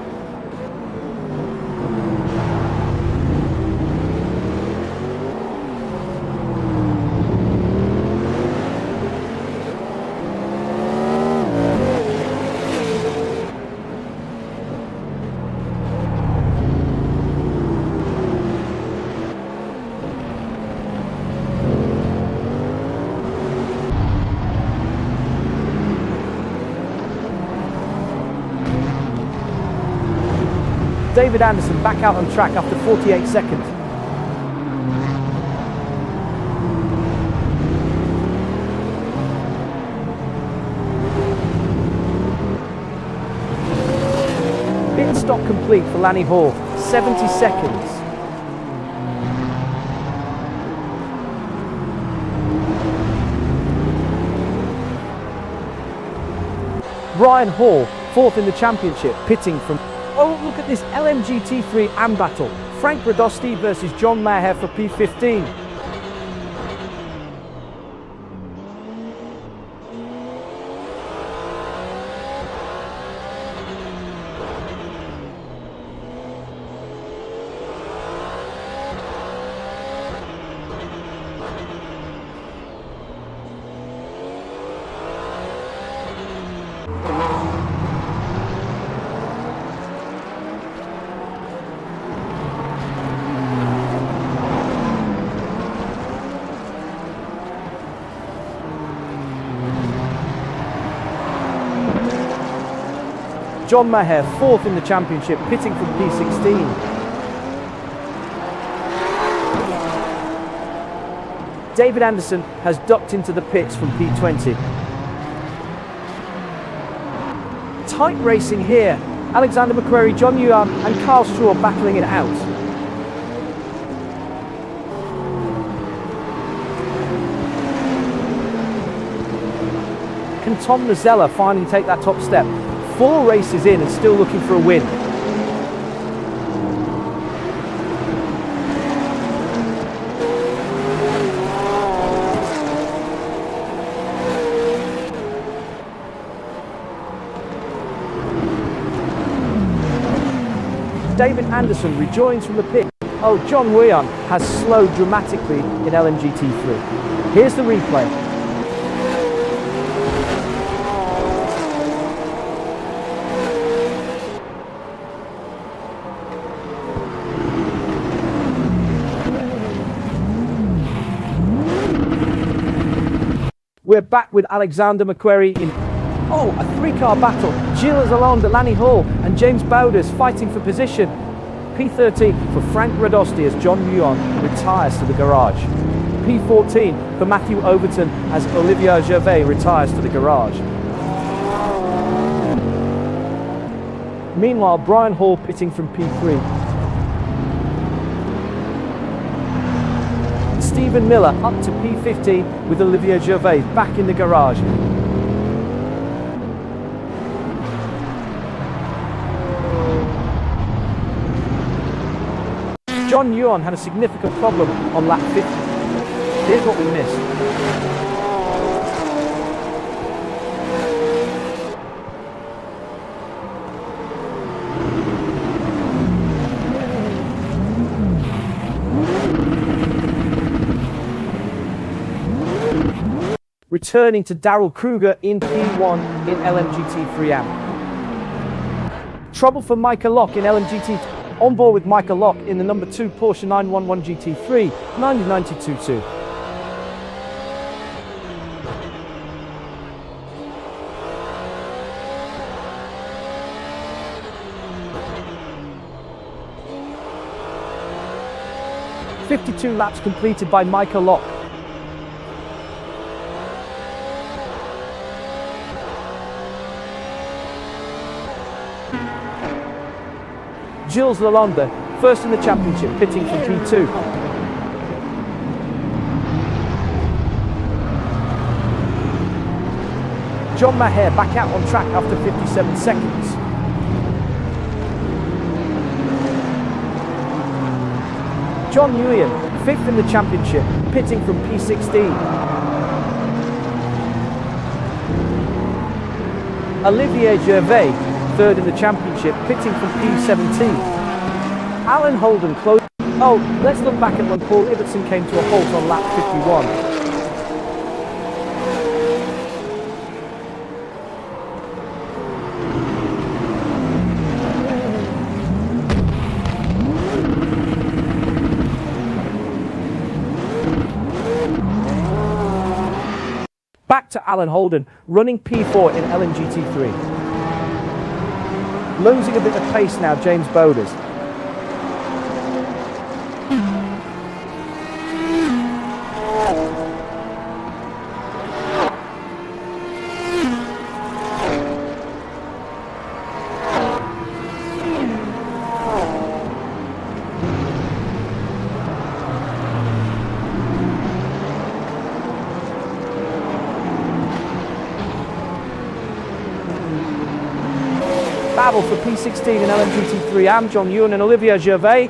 David Anderson back out on track after 48 seconds. Pit stop complete for Lanny Hall, 70 seconds. Brian Hall, 4th in the championship, pitting from... Oh, look at this LMGT3 AM battle. Frank Radosti versus John Maher for P15. John Maher, 4th in the championship, pitting from P16. David Anderson has ducked into the pits from P20. Tight racing here. Alexander McQuarrie, John Yuan and Karl Straw battling it out. Can Tom Nacella finally take that top step? 4 races in and still looking for a win. David Anderson rejoins from the pit. Oh, John Weon has slowed dramatically in LMGT3. Here's the replay. We're back with Alexander McQuarrie in... Oh, a 3-car battle. Gilles Lalonde, Lanny Hall and James Bowders fighting for position. P13 for Frank Radosti as John Muon retires to the garage. P14 for Matthew Overton as Olivier Gervais retires to the garage. Meanwhile, Brian Hall pitting from P3. Stephen Miller up to P15 with Olivier Gervais back in the garage. John Yuan had a significant problem on lap 50. Here's what we missed. Returning to Darrell Kruger in P1 in LMGT3 AM. Trouble for Micah Locke in LMGT. On board with Micah Locke in the number 2 Porsche 911 GT3 9092-2. "52 laps completed by Micah Locke. Gilles Lalonde, 1st in the championship, pitting from P2. John Maher back out on track after 57 seconds. John Nguyen, 5th in the championship, pitting from P16. Olivier Gervais, third in the championship, pitting from P17. Alan Holden closed. Oh, let's look back at when Paul Ibbotson came to a halt on lap 51. Back to Alan Holden, running P4 in LMGT3. Losing a bit of pace now, James Boders. Battle for P16 in LMGT3 AM, John Ewan and Olivier Gervais.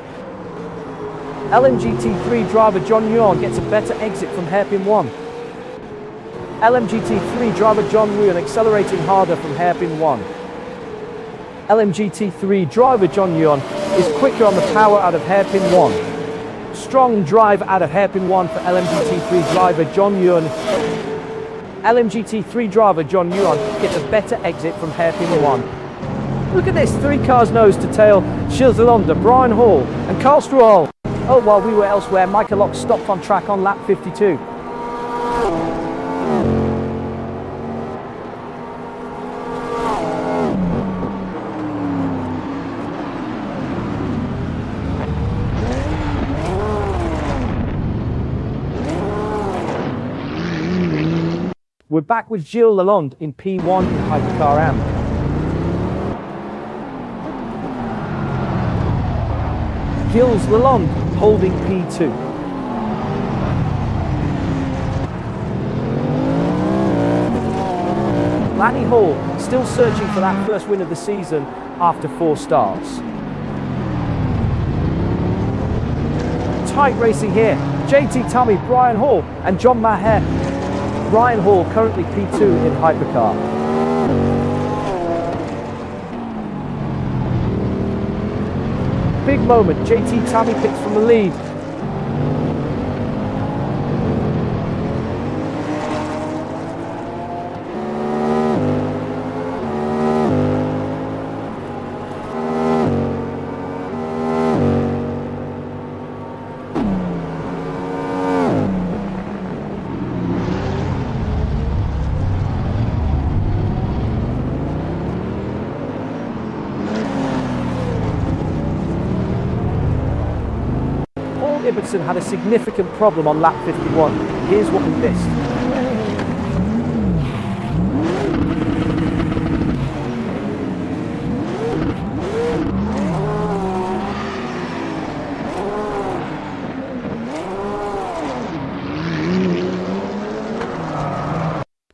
LMGT3 driver John Ewan gets a better exit from hairpin 1. LMGT3 driver John Ewan accelerating harder from hairpin 1. LMGT3 driver John Ewan is quicker on the power out of hairpin 1. Strong drive out of hairpin 1 for LMGT3 driver John Ewan. LMGT3 driver John Ewan gets a better exit from hairpin 1. Look at this, 3 cars nose to tail, Gilles Lalonde, Brian Hall and Carl Struhl. Oh, while we were elsewhere, Michael Lock stopped on track on lap 52. We're back with Gilles Lalonde in P1 in Hypercar AM. Gilles Lalonde holding P2. Lanny Hall still searching for that first win of the season after 4 starts. Tight racing here. JT Tummy, Brian Hall and John Maher. Brian Hall currently P2 in Hypercar. Big moment, JT Tammy picks from the lead. Ibbotson had a significant problem on lap 51. Here's what we missed.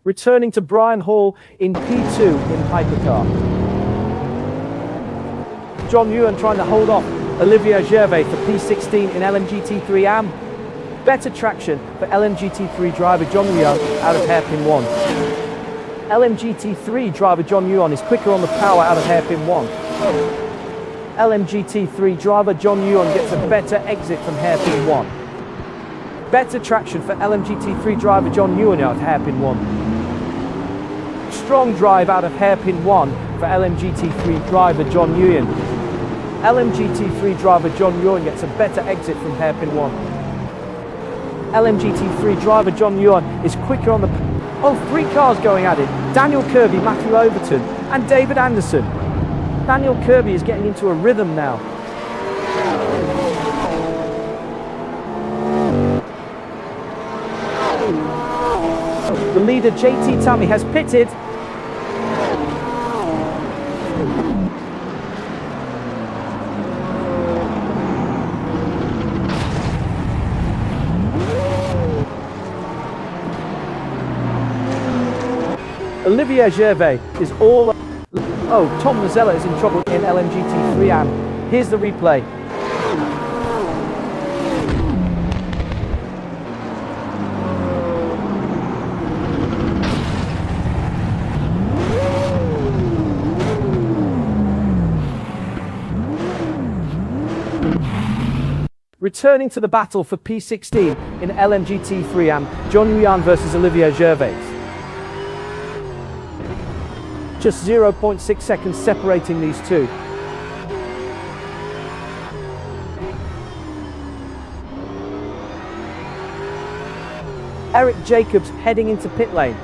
Returning to Brian Hall in P2 in Hypercar. John Ewan trying to hold off Olivier Gervais for P16 in LMGT3 AM. Better traction for LMGT3 driver John Ewan out of hairpin 1. LMGT3 driver John Ewan is quicker on the power out of hairpin 1. LMGT3 driver John Ewan gets a better exit from hairpin 1. Better traction for LMGT3 driver John Ewan out of hairpin 1. Strong drive out of hairpin 1 for LMGT3 driver John Ewan. LMGT3 driver John Ewan gets a better exit from hairpin 1. LMGT3 driver John Ewan is quicker on the... Oh, 3 cars going at it. Daniel Kirby, Matthew Overton and David Anderson. Daniel Kirby is getting into a rhythm now. The leader JT Tammy has pitted. Olivier Gervais is all... Oh, Tom Mazzella is in trouble in LMGT3 AM. Here's the replay. Returning to the battle for P16 in LMGT3 AM, John Huyan versus Olivier Gervais. Just 0.6 seconds separating these two. Eric Jacobs heading into pit lane.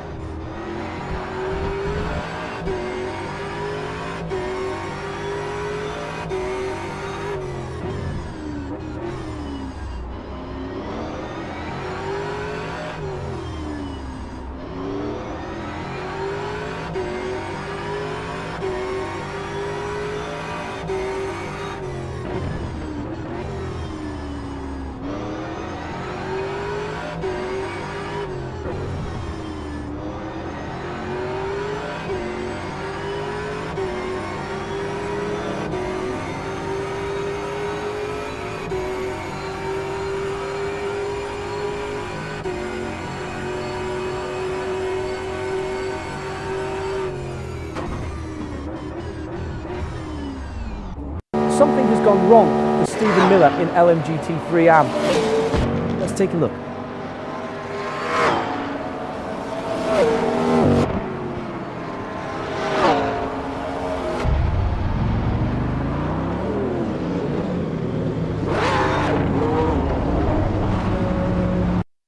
Something has gone wrong with Stephen Miller in LMGT3 AM. Let's take a look.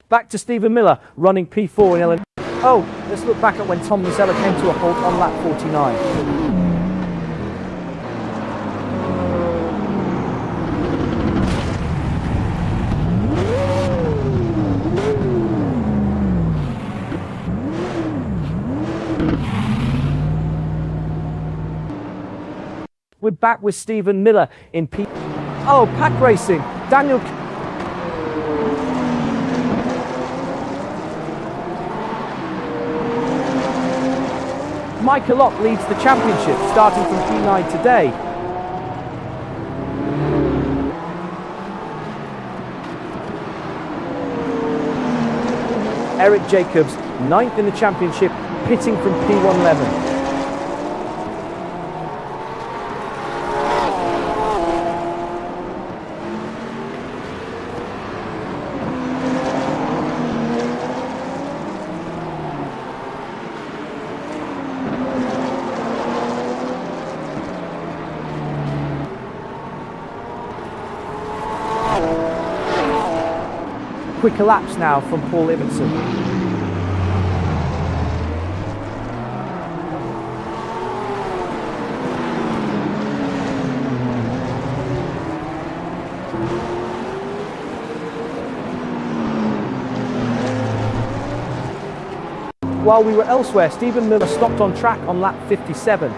Back to Stephen Miller running P4 in LMGT3. Oh, let's look back at when Tom Mazzella came to a halt on lap 49. We're back with Stephen Miller in P. Oh, pack racing. Daniel. Michael Locke leads the championship, starting from P9 today. Eric Jacobs, 9th in the championship, pitting from P111. Quick elapse now from Paul Ibbotson. While we were elsewhere, Stephen Miller stopped on track on lap 57.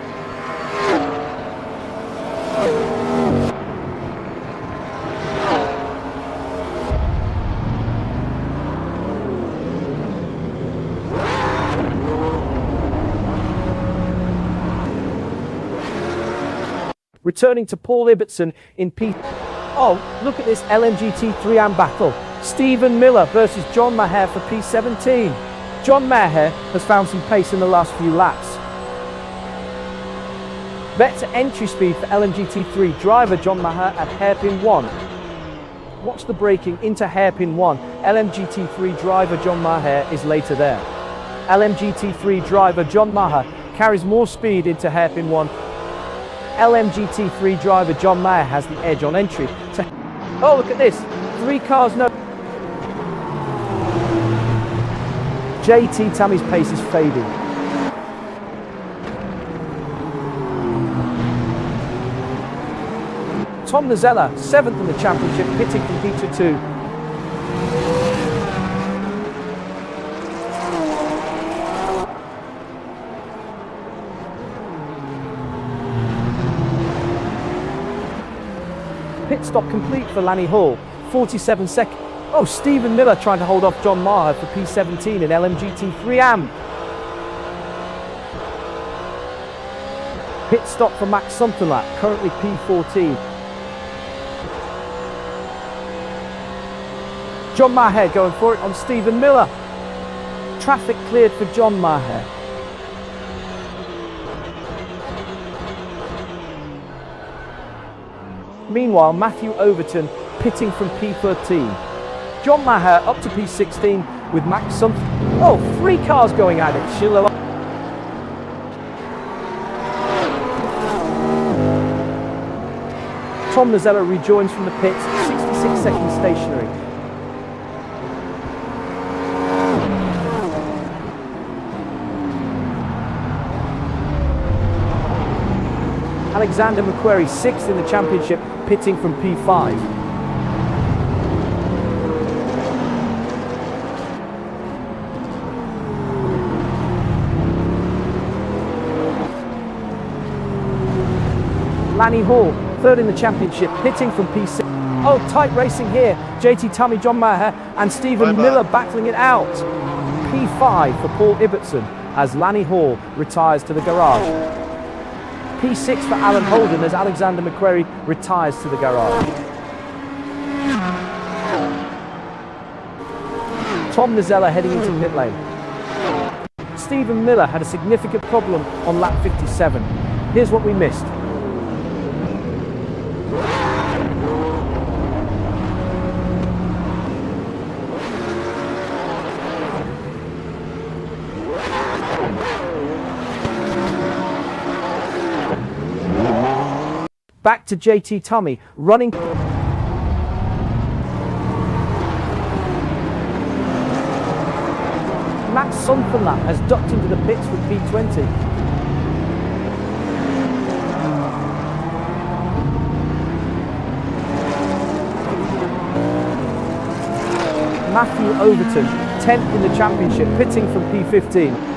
Returning to Paul Ibbotson in P. Oh, look at this LMGT3 AM battle. Stephen Miller versus John Maher for P17. John Maher has found some pace in the last few laps. Better entry speed for LMGT3 driver John Maher at hairpin 1. Watch the braking into hairpin 1. LMGT3 driver John Maher is later there. LMGT3 driver John Maher carries more speed into hairpin 1. LMGT3 driver John Maher has the edge on entry. Oh, look at this. 3 cars no. JT Tammy's pace is fading. Tom Mazzella, 7th in the championship, pitting from P2. Pit stop complete for Lanny Hall, 47 seconds. Oh, Stephen Miller trying to hold off John Maher for P17 in LMGT3 AM. Pit stop for Max Sonderlat, currently P14. John Maher going for it on Stephen Miller. Traffic cleared for John Maher. Meanwhile, Matthew Overton pitting from P13. John Maher up to P16 with Max Sun. Oh, 3 cars going at it. Schiller. Tom Nazella rejoins from the pits, 66 seconds stationary. Alexander McQuarrie 6th in the championship, pitting from P5. Lanny Hall 3rd in the championship, pitting from P6. Oh, tight racing here. JT Tummy, John Maher and Stephen Miller battling it out. P5 for Paul Ibbotson as Lanny Hall retires to the garage. P6 for Alan Holden as Alexander McQuarrie retires to the garage. Tom Nazella heading into pit lane. Stephen Miller had a significant problem on lap 57. Here's what we missed. Back to JT Tummy, running. Max Sunfenlap has ducked into the pits with P20. Matthew Overton, 10th in the championship, pitting from P15.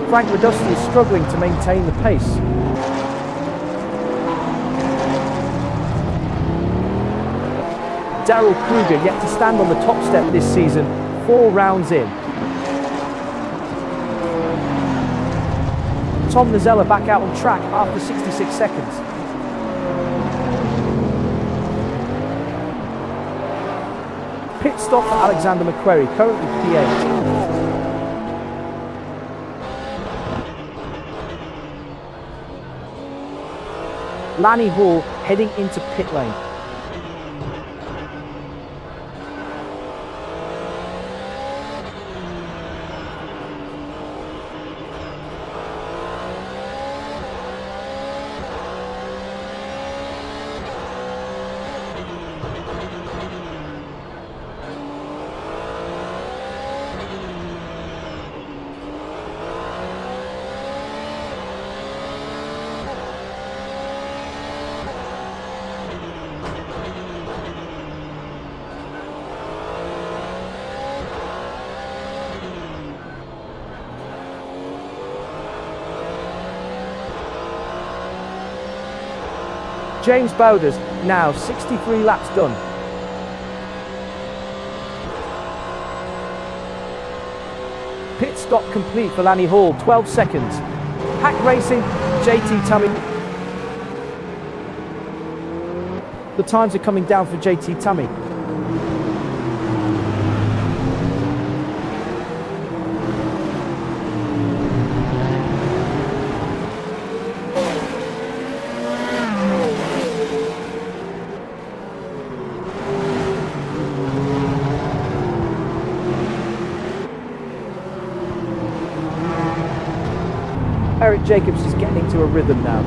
Frank Radusty is struggling to maintain the pace. Daryl Kruger yet to stand on the top step this season, 4 rounds in. Tom Nazella back out on track after 66 seconds. Pit stop for Alexander McQuarrie, currently P8. Lanny Hall heading into pit lane. James Bowders, now 63 laps done. Pit stop complete for Lanny Hall, 12 seconds. Hack Racing, JT Tummy. The times are coming down for JT Tummy. Eric Jacobs is getting into a rhythm now.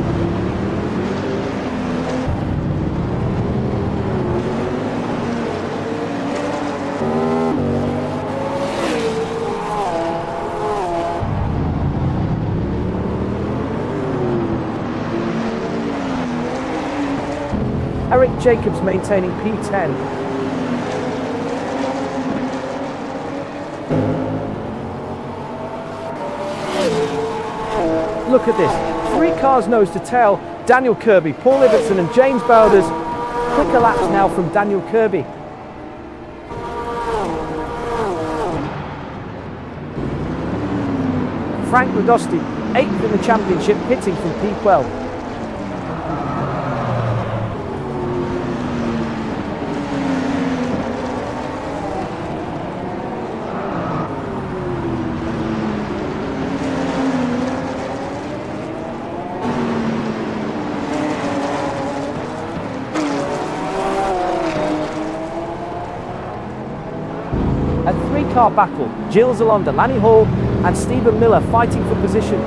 Eric Jacobs maintaining P10. Look at this, 3 cars nose to tail, Daniel Kirby, Paul Ibbotson and James Bowders. Quicker laps now from Daniel Kirby. Frank Radusty, 8th in the championship, pitting from P12. three-car battle. Gilles Alonda, Lanny Hall and Stephen Miller fighting for position.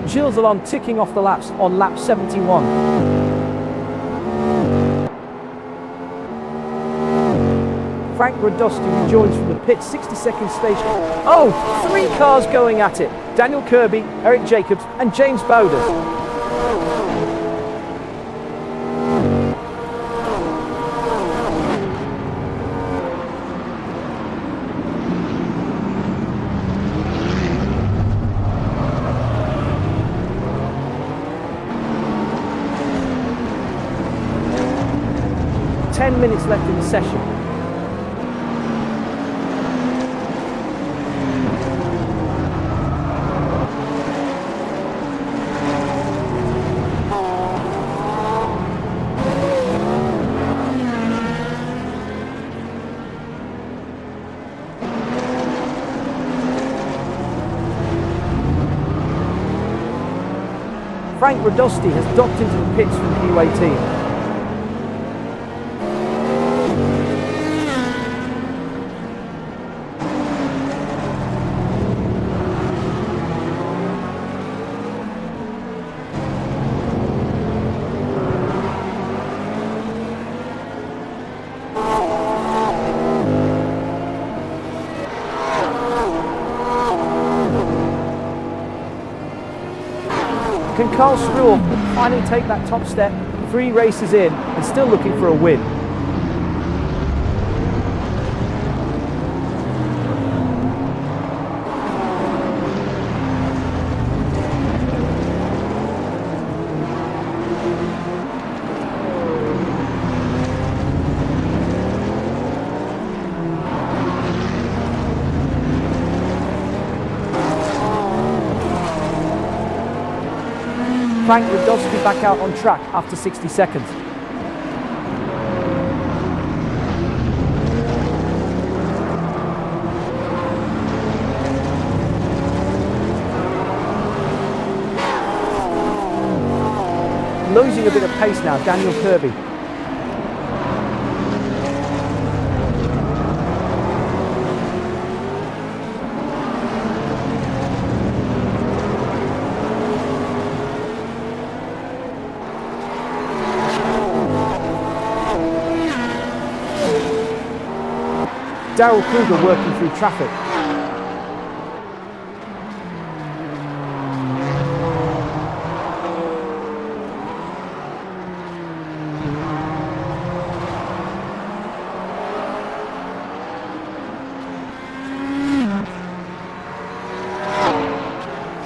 Gilles Alonda ticking off the laps on lap 71. Frank Radosti rejoins from the pit, 62nd station. Oh, three cars going at it. Daniel Kirby, Eric Jacobs and James Bowders. 10 minutes left in the session. Frank Radosti has docked into the pits from the Q18. Can Carl Struhl finally take that top step 3 races in and still looking for a win? Frank Radosti back out on track after 60 seconds. Losing a bit of pace now, Daniel Kirby. Daryl Kruger working through traffic.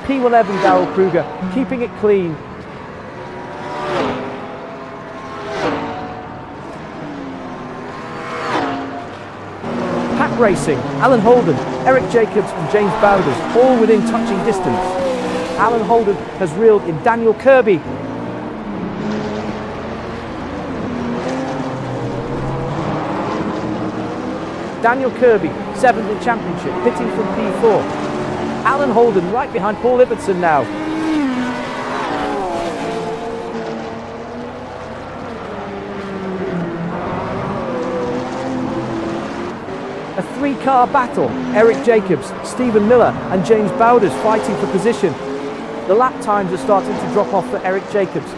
P11 Daryl Kruger keeping it clean. Racing, Alan Holden, Eric Jacobs and James Bowders all within touching distance. Alan Holden has reeled in Daniel Kirby. Daniel Kirby, 7th in championship, pitting from P4. Alan Holden right behind Paul Ibbotson now. A 3-car battle. Eric Jacobs, Stephen Miller and James Bowders fighting for position. The lap times are starting to drop off for Eric Jacobs.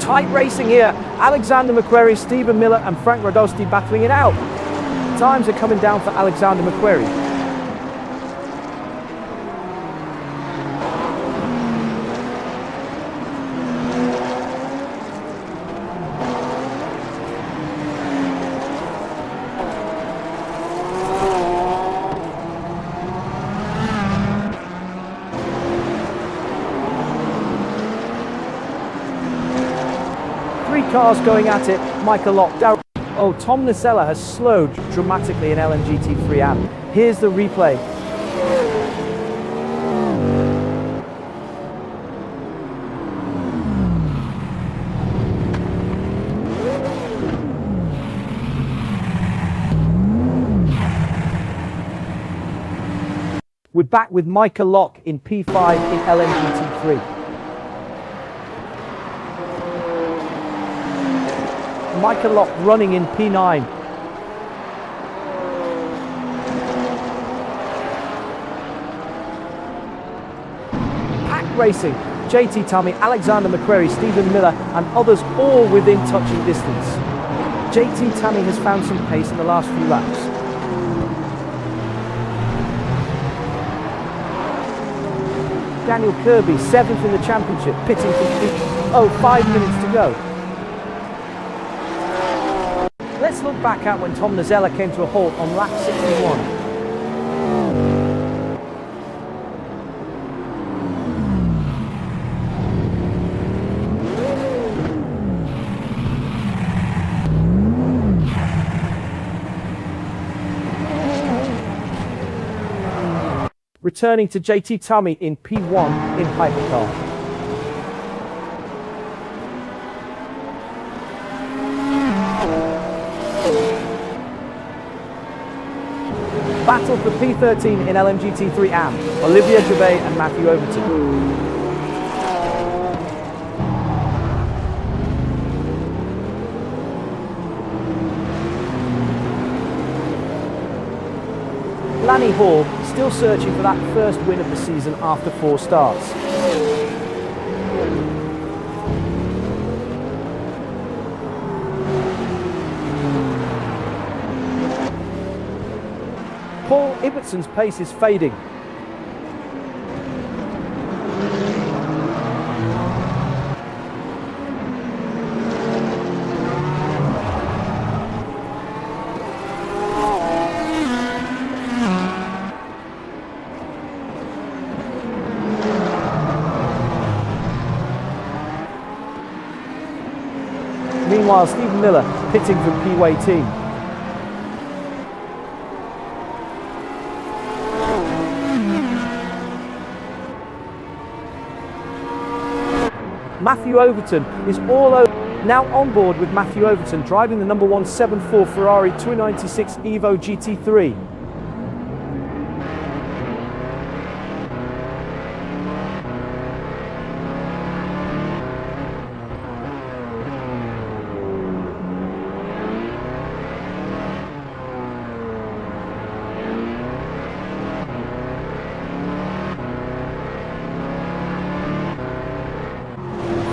Tight racing here. Alexander McQuarrie, Stephen Miller and Frank Radosti battling it out. Times are coming down for Alexander McQuarrie. cars going at it. Michael Lock, oh, Tom Nacella has slowed dramatically in LMGT3 AM. Here's the replay. We're back with Michael Lock in P5 in LMGT3. Michael Lock running in P9. Pack Racing, JT Tammy, Alexander McQuarrie, Stephen Miller and others all within touching distance. JT Tammy has found some pace in the last few laps. Daniel Kirby, 7th in the championship, pitting from P... 5 minutes to go. Let's look back at when Tom Nacella came to a halt on lap 61. Returning to JT Tammy in P1 in Hypercar. Battle for P13 in LMGT3 AM, Olivier Gervais and Matthew Overton. Lanny Hall still searching for that first win of the season after 4 starts. Paul Ibbetson's pace is fading. Meanwhile, Stephen Miller pitting from P18. Matthew Overton is all over. Now on board with Matthew Overton driving the number 174 Ferrari 296 Evo GT3.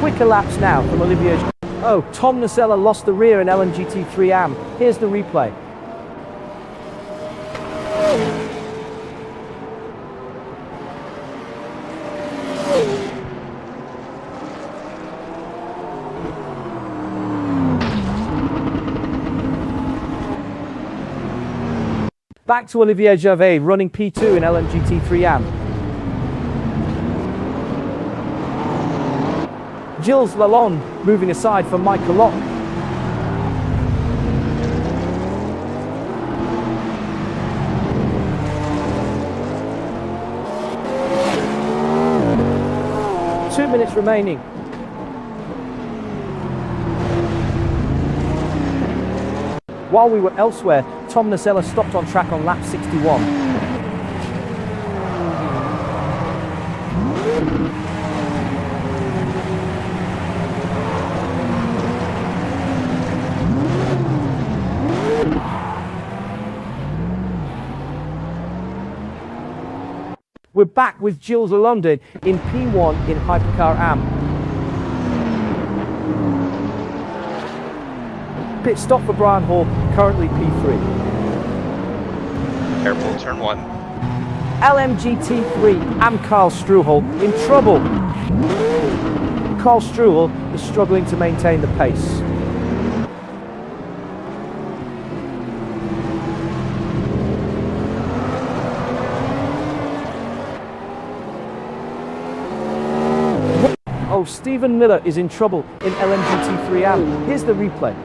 Quicker laps now from Olivier. Oh, Tom Nacella lost the rear in LMGT3 AM. Here's the replay. Back to Olivier Gervais running P2 in LMGT3 AM. Gilles Lalonde moving aside for Michael Lock. Two minutes remaining. While we were elsewhere, Tom Nacella stopped on track on lap 61. We're back with Gilles Lalonde in P1 in Hypercar AM. Pit stop for Brian Hall, currently P3. Careful, turn 1. LMGT3 and Karl Struhel in trouble. Karl Struhel is struggling to maintain the pace. Oh, Oh, Stephen Miller is in trouble in LMGT3 AM. Here's the replay.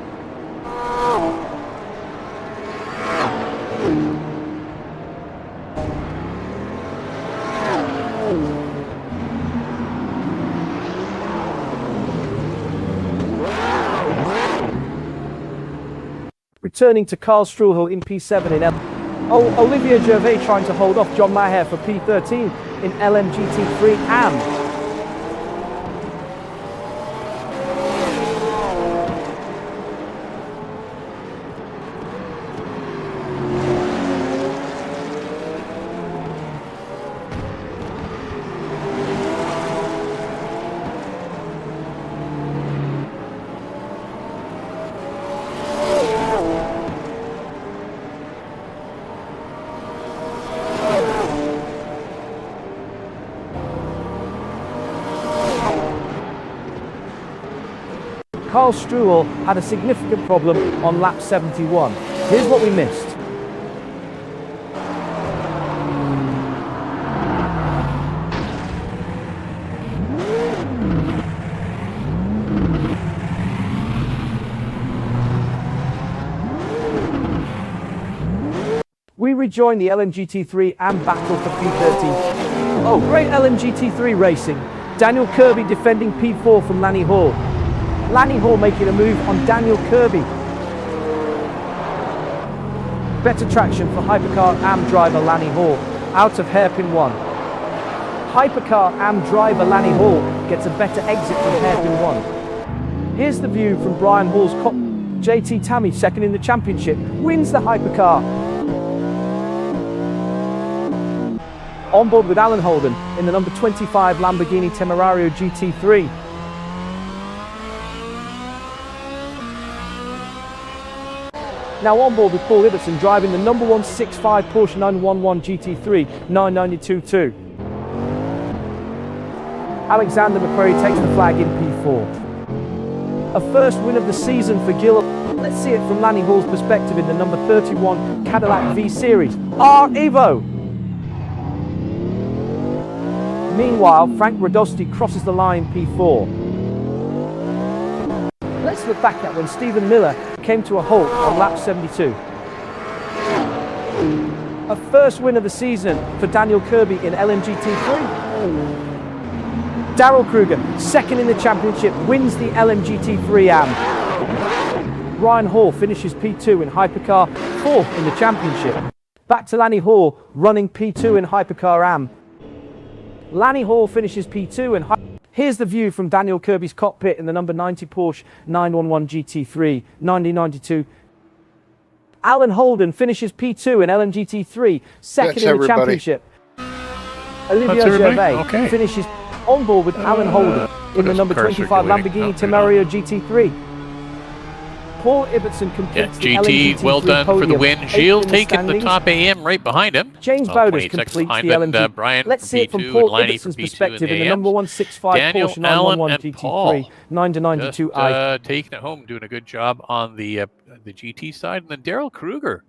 Returning to Carl Struhl in P7 in Olivier Gervais trying to hold off John Maher for P13 in LMGT3 AM. Carl Struhl had a significant problem on lap 71. Here's what we missed. We rejoin the LMGT3 and battle for P13. Oh, great LMGT3 racing. Daniel Kirby defending P4 from Lanny Hall. Lanny Hall making a move on Daniel Kirby. Better traction for Hypercar AM driver Lanny Hall, out of hairpin 1. Hypercar AM driver Lanny Hall gets a better exit from hairpin 1. Here's the view from Brian Hall's cop. JT Tammy, second in the championship, wins the Hypercar. On board with Alan Holden in the number 25 Lamborghini Temerario GT3. Now on board with Paul Ibbotson driving the number 165 Porsche 911 GT3 992.2. Alexander McQuarrie takes the flag in P4. A first win of the season for Gil. Let's see it from Lanny Hall's perspective in the number 31 Cadillac V Series R Evo. Meanwhile, Frank Radosti crosses the line P4. Let's look back at when Stephen Miller came to a halt on lap 72. A first win of the season for Daniel Kirby in LMGT3. Darrell Kruger, second in the championship, wins the LMGT3 AM. Ryan Hall finishes P2 in Hypercar, fourth in the championship. Back to Lanny Hall, running P2 in Hypercar AM. Lanny Hall finishes P2 in Hypercar. Here's the view from Daniel Kirby's cockpit in the number 90 Porsche 911 GT3 1992. Alan Holden finishes P2 in LMGT3 second in the championship. Olivier Gervais finishes on board with Alan Holden in the number 25 Lamborghini Temerario GT3. Paul Ibbotson completes the LMGT3 well done podium. for the win. Gilles taking the top AM right behind him. James Bowders completes the LMGT3. Brian Let's see it from Paul Ibbetson's perspective in the number 165 Daniel, Porsche 911 and GT3 Paul 992i. Taking it home, doing a good job on the GT side. And then Darrell Kruger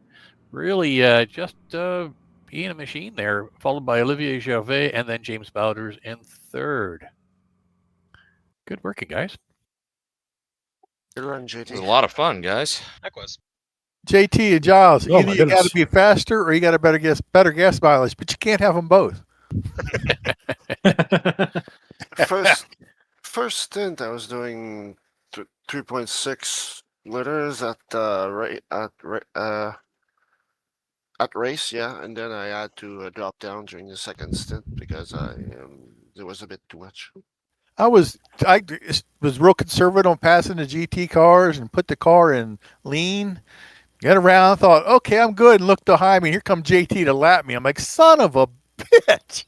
really just being a machine there, followed by Olivier Gervais and then James Bowders in third. Good working, guys. Good run, JT. It was a lot of fun, guys. Likewise. JT and Giles, Oh, either you got to be faster or you got to better gas mileage, but you can't have them both. First stint, I was doing 3.6 liters at race, yeah, and then I had to drop down during the second stint because there was a bit too much. I was real conservative on passing the GT cars and put the car in lean. Got around, thought, okay, I'm good, and looked behind me. Here comes JT to lap me. I'm like, son of a bitch.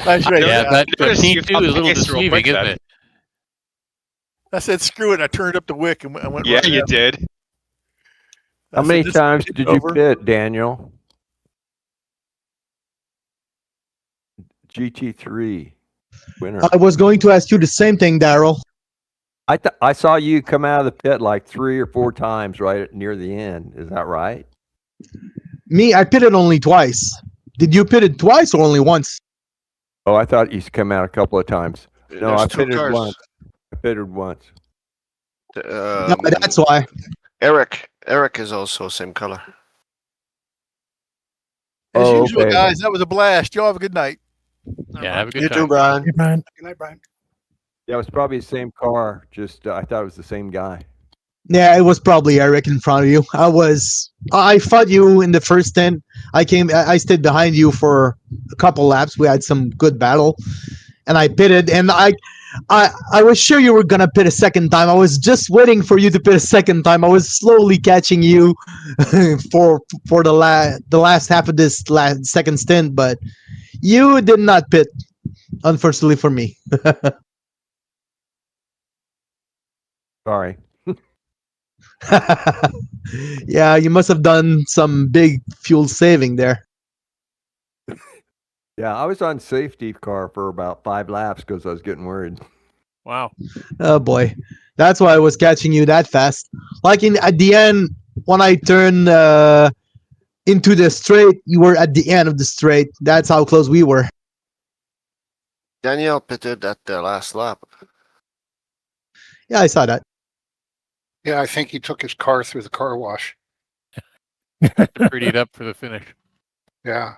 That's right. Yeah, that P2 is a little deceiving, isn't it? I said, screw it. I turned up the wick and went. Yeah, right you up. did. How many times did you pit, Daniel? GT3 winner. I was going to ask you the same thing, Darrell. I saw you come out of the pit like 3 or 4 times right near the end. Is that right? Me, I pitted only twice. Did you pit it twice or only once? Oh, I thought you come out a couple of times. No, There's I two pitted cars. once. I pitted once. No, that's why. Eric is also same color. As Oh, usual, okay. guys, that was a blast. Y'all have a good night. Yeah, have a good You time. too, Brian. Hey, Brian. Good night, Brian. Yeah, it was probably the same car. Just I thought it was the same guy. Yeah, it was probably Eric in front of you. I fought you in the first stint. I stayed behind you for a couple laps. We had some good battle, and I pitted, and I was sure you were gonna pit a second time. I was just waiting for you to pit a second time. I was slowly catching you for the last half of this second stint, but you did not pit, unfortunately for me. Sorry. Yeah, you must have done some big fuel saving there. Yeah, I was on safety car for about 5 laps because I was getting worried. Wow. Oh boy, that's why I was catching you that fast. Like at the end, when I turned into the straight, you were at the end of the straight. That's how close we were. Daniel pitted at the last lap. Yeah, I saw that. Yeah, I think he took his car through the car wash. Prettied up for the finish. Yeah.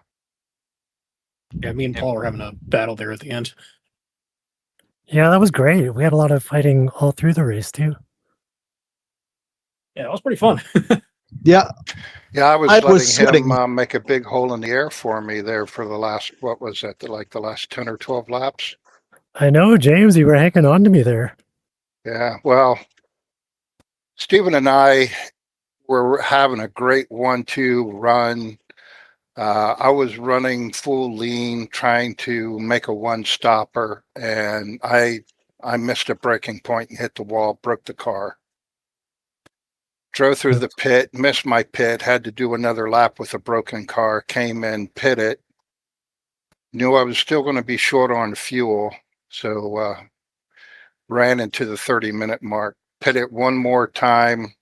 Yeah, me and Paul were having a battle there at the end. Yeah, that was great. We had a lot of fighting all through the race too. Yeah, it was pretty fun. Yeah. Yeah, I was I letting was sweating. him make a big hole in the air for me there for the last, what was that, the last 10 or 12 laps? I know, James, you were hanging on to me there. Yeah, well, Stephen and I were having a great 1-2 run. I was running full lean, trying to make a one-stopper, and I missed a braking point and hit the wall, broke the car. Drove through the pit, missed my pit, had to do another lap with a broken car, came in, pitted. Knew I was still going to be short on fuel, so ran into the 30-minute mark, pitted one more time,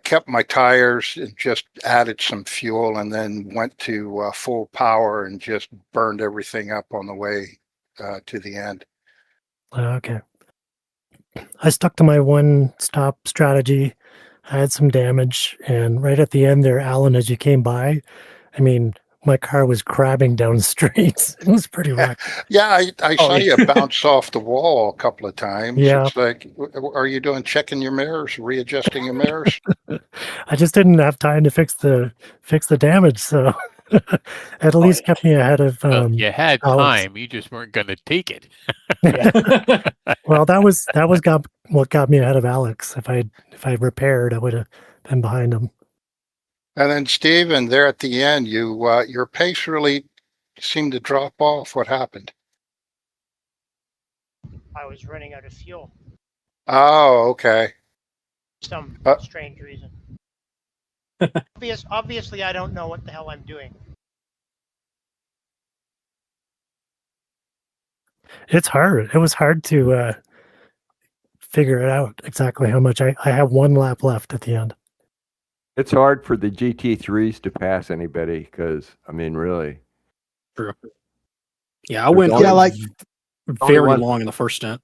kept my tires and just added some fuel, and then went to full power and just burned everything up on the way to the end. Okay. I stuck to my one-stop strategy. I had some damage, and right at the end there, Alan, as you came by, I mean, my car was crabbing down streets. It was pretty rough. Yeah, I saw you bounce off the wall a couple of times. Yeah. It's like, are you doing checking your mirrors, readjusting your mirrors? I just didn't have time to fix the damage, so at least kept me ahead of. You had Alex. time. You just weren't going to take it. Well, that was what got me ahead of Alex. If I repaired, I would have been behind him. And then Steven, there at the end, your pace really seemed to drop off. What happened? I was running out of fuel. Oh, okay. Some strange reason. Obviously, I don't know what the hell I'm doing. It's hard. It was hard to figure it out exactly how much. I have one lap left at the end. It's hard for the GT3s to pass anybody because, I mean, really. True. Yeah, I went very long in the first stint.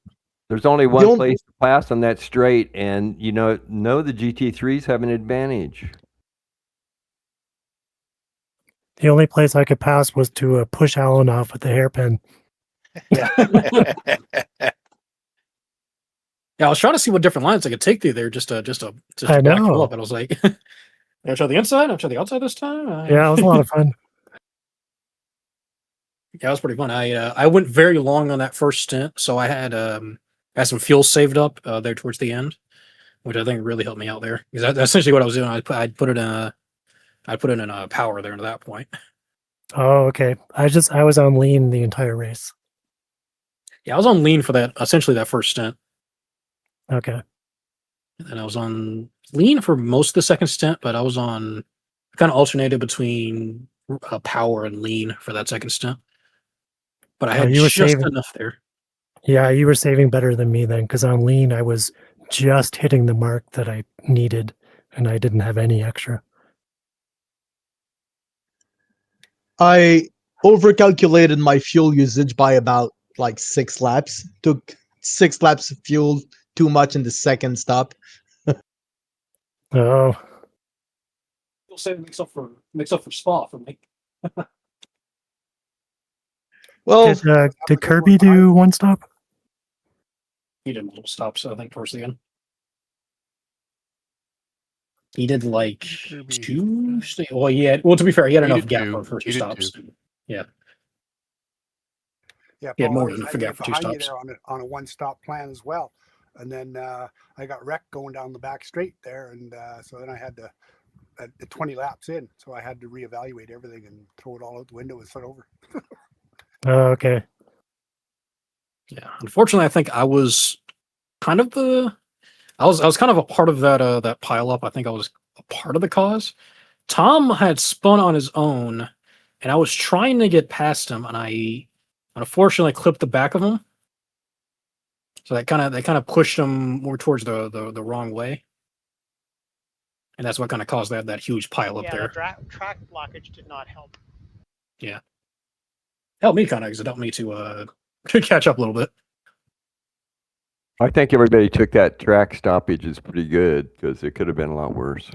There's only one place to pass on that straight, and the GT3s have an advantage. The only place I could pass was to push Alan off with the hairpin. Yeah. Yeah, I was trying to see what different lines I could take through there just to I back you know. up. And I was like, I'll try the inside, I'll try the outside this time. Yeah, it was a lot of fun. Yeah, it was pretty fun. I went very long on that first stint, so I had some fuel saved up there towards the end, which I think really helped me out there. Because that's essentially what I was doing. I put it in a power there to that point. Oh, okay. I was on lean the entire race. Yeah, I was on lean for essentially that first stint. Okay. And I was on lean for most of the second stint, but I kind of alternated between power and lean for that second stint. But I had just enough there. Yeah, you were saving better than me then, because on lean I was just hitting the mark that I needed, and I didn't have any extra. I overcalculated my fuel usage by about like 6 laps. Took 6 laps of fuel too much in the second stop. Oh, You'll say it makes up for Spa for me. Well, did Kirby do one stop? He did little stops, I think, towards the end. He did like two. Well, well, to be fair, he had enough gap for two stops. Yeah. Yeah, He had Paul, more I than was enough right gap for two behind you stops. there on a one-stop plan as well. And then I got wrecked going down the back straight there, and so then I had to 20 laps in, so I had to reevaluate everything and throw it all out the window and start over. Oh, okay. Yeah. Unfortunately, I think I was kind of I was kind of a part of that that pile up. I think I was a part of the cause. Tom had spun on his own, and I was trying to get past him, and I unfortunately clipped the back of him. So that kind of pushed him more towards the wrong way, and that's what kind of caused that huge pile up there. The track blockage did not help. Yeah, helped me kind of because it helped me to catch up a little bit. I think everybody took that track stoppage as pretty good because it could have been a lot worse.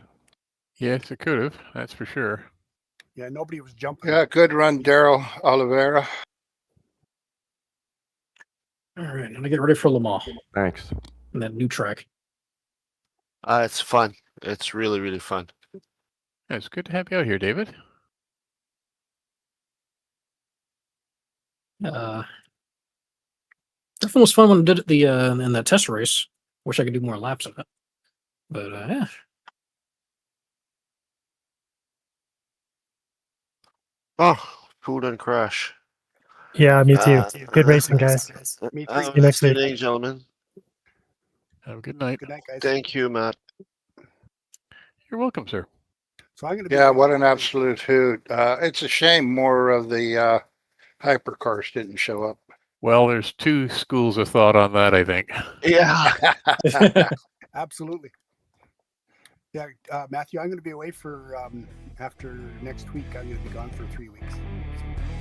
Yes, it could have. That's for sure. Yeah, nobody was jumping. Yeah, good run, Daryl Oliveira. All right, I'm gonna get ready for Le Mans. Thanks. And that new track. It's fun. It's really, really fun. Yeah, it's good to have you out here, David. Definitely was fun when I did it in that test race. Wish I could do more laps of it, but yeah. Oh, food and crash. Yeah, me too. Good racing, guys. Me See you next week. Evening, gentlemen. Have a good night. Good night, guys. Thank you, Matt. You're welcome, sir. So I'm going to. Yeah, what an absolute hoot! It's a shame more of the hypercars didn't show up. Well, there's two schools of thought on that, I think. Yeah. Absolutely. Yeah, Matthew, I'm going to be away for after next week. I'm going to be gone for 3 weeks.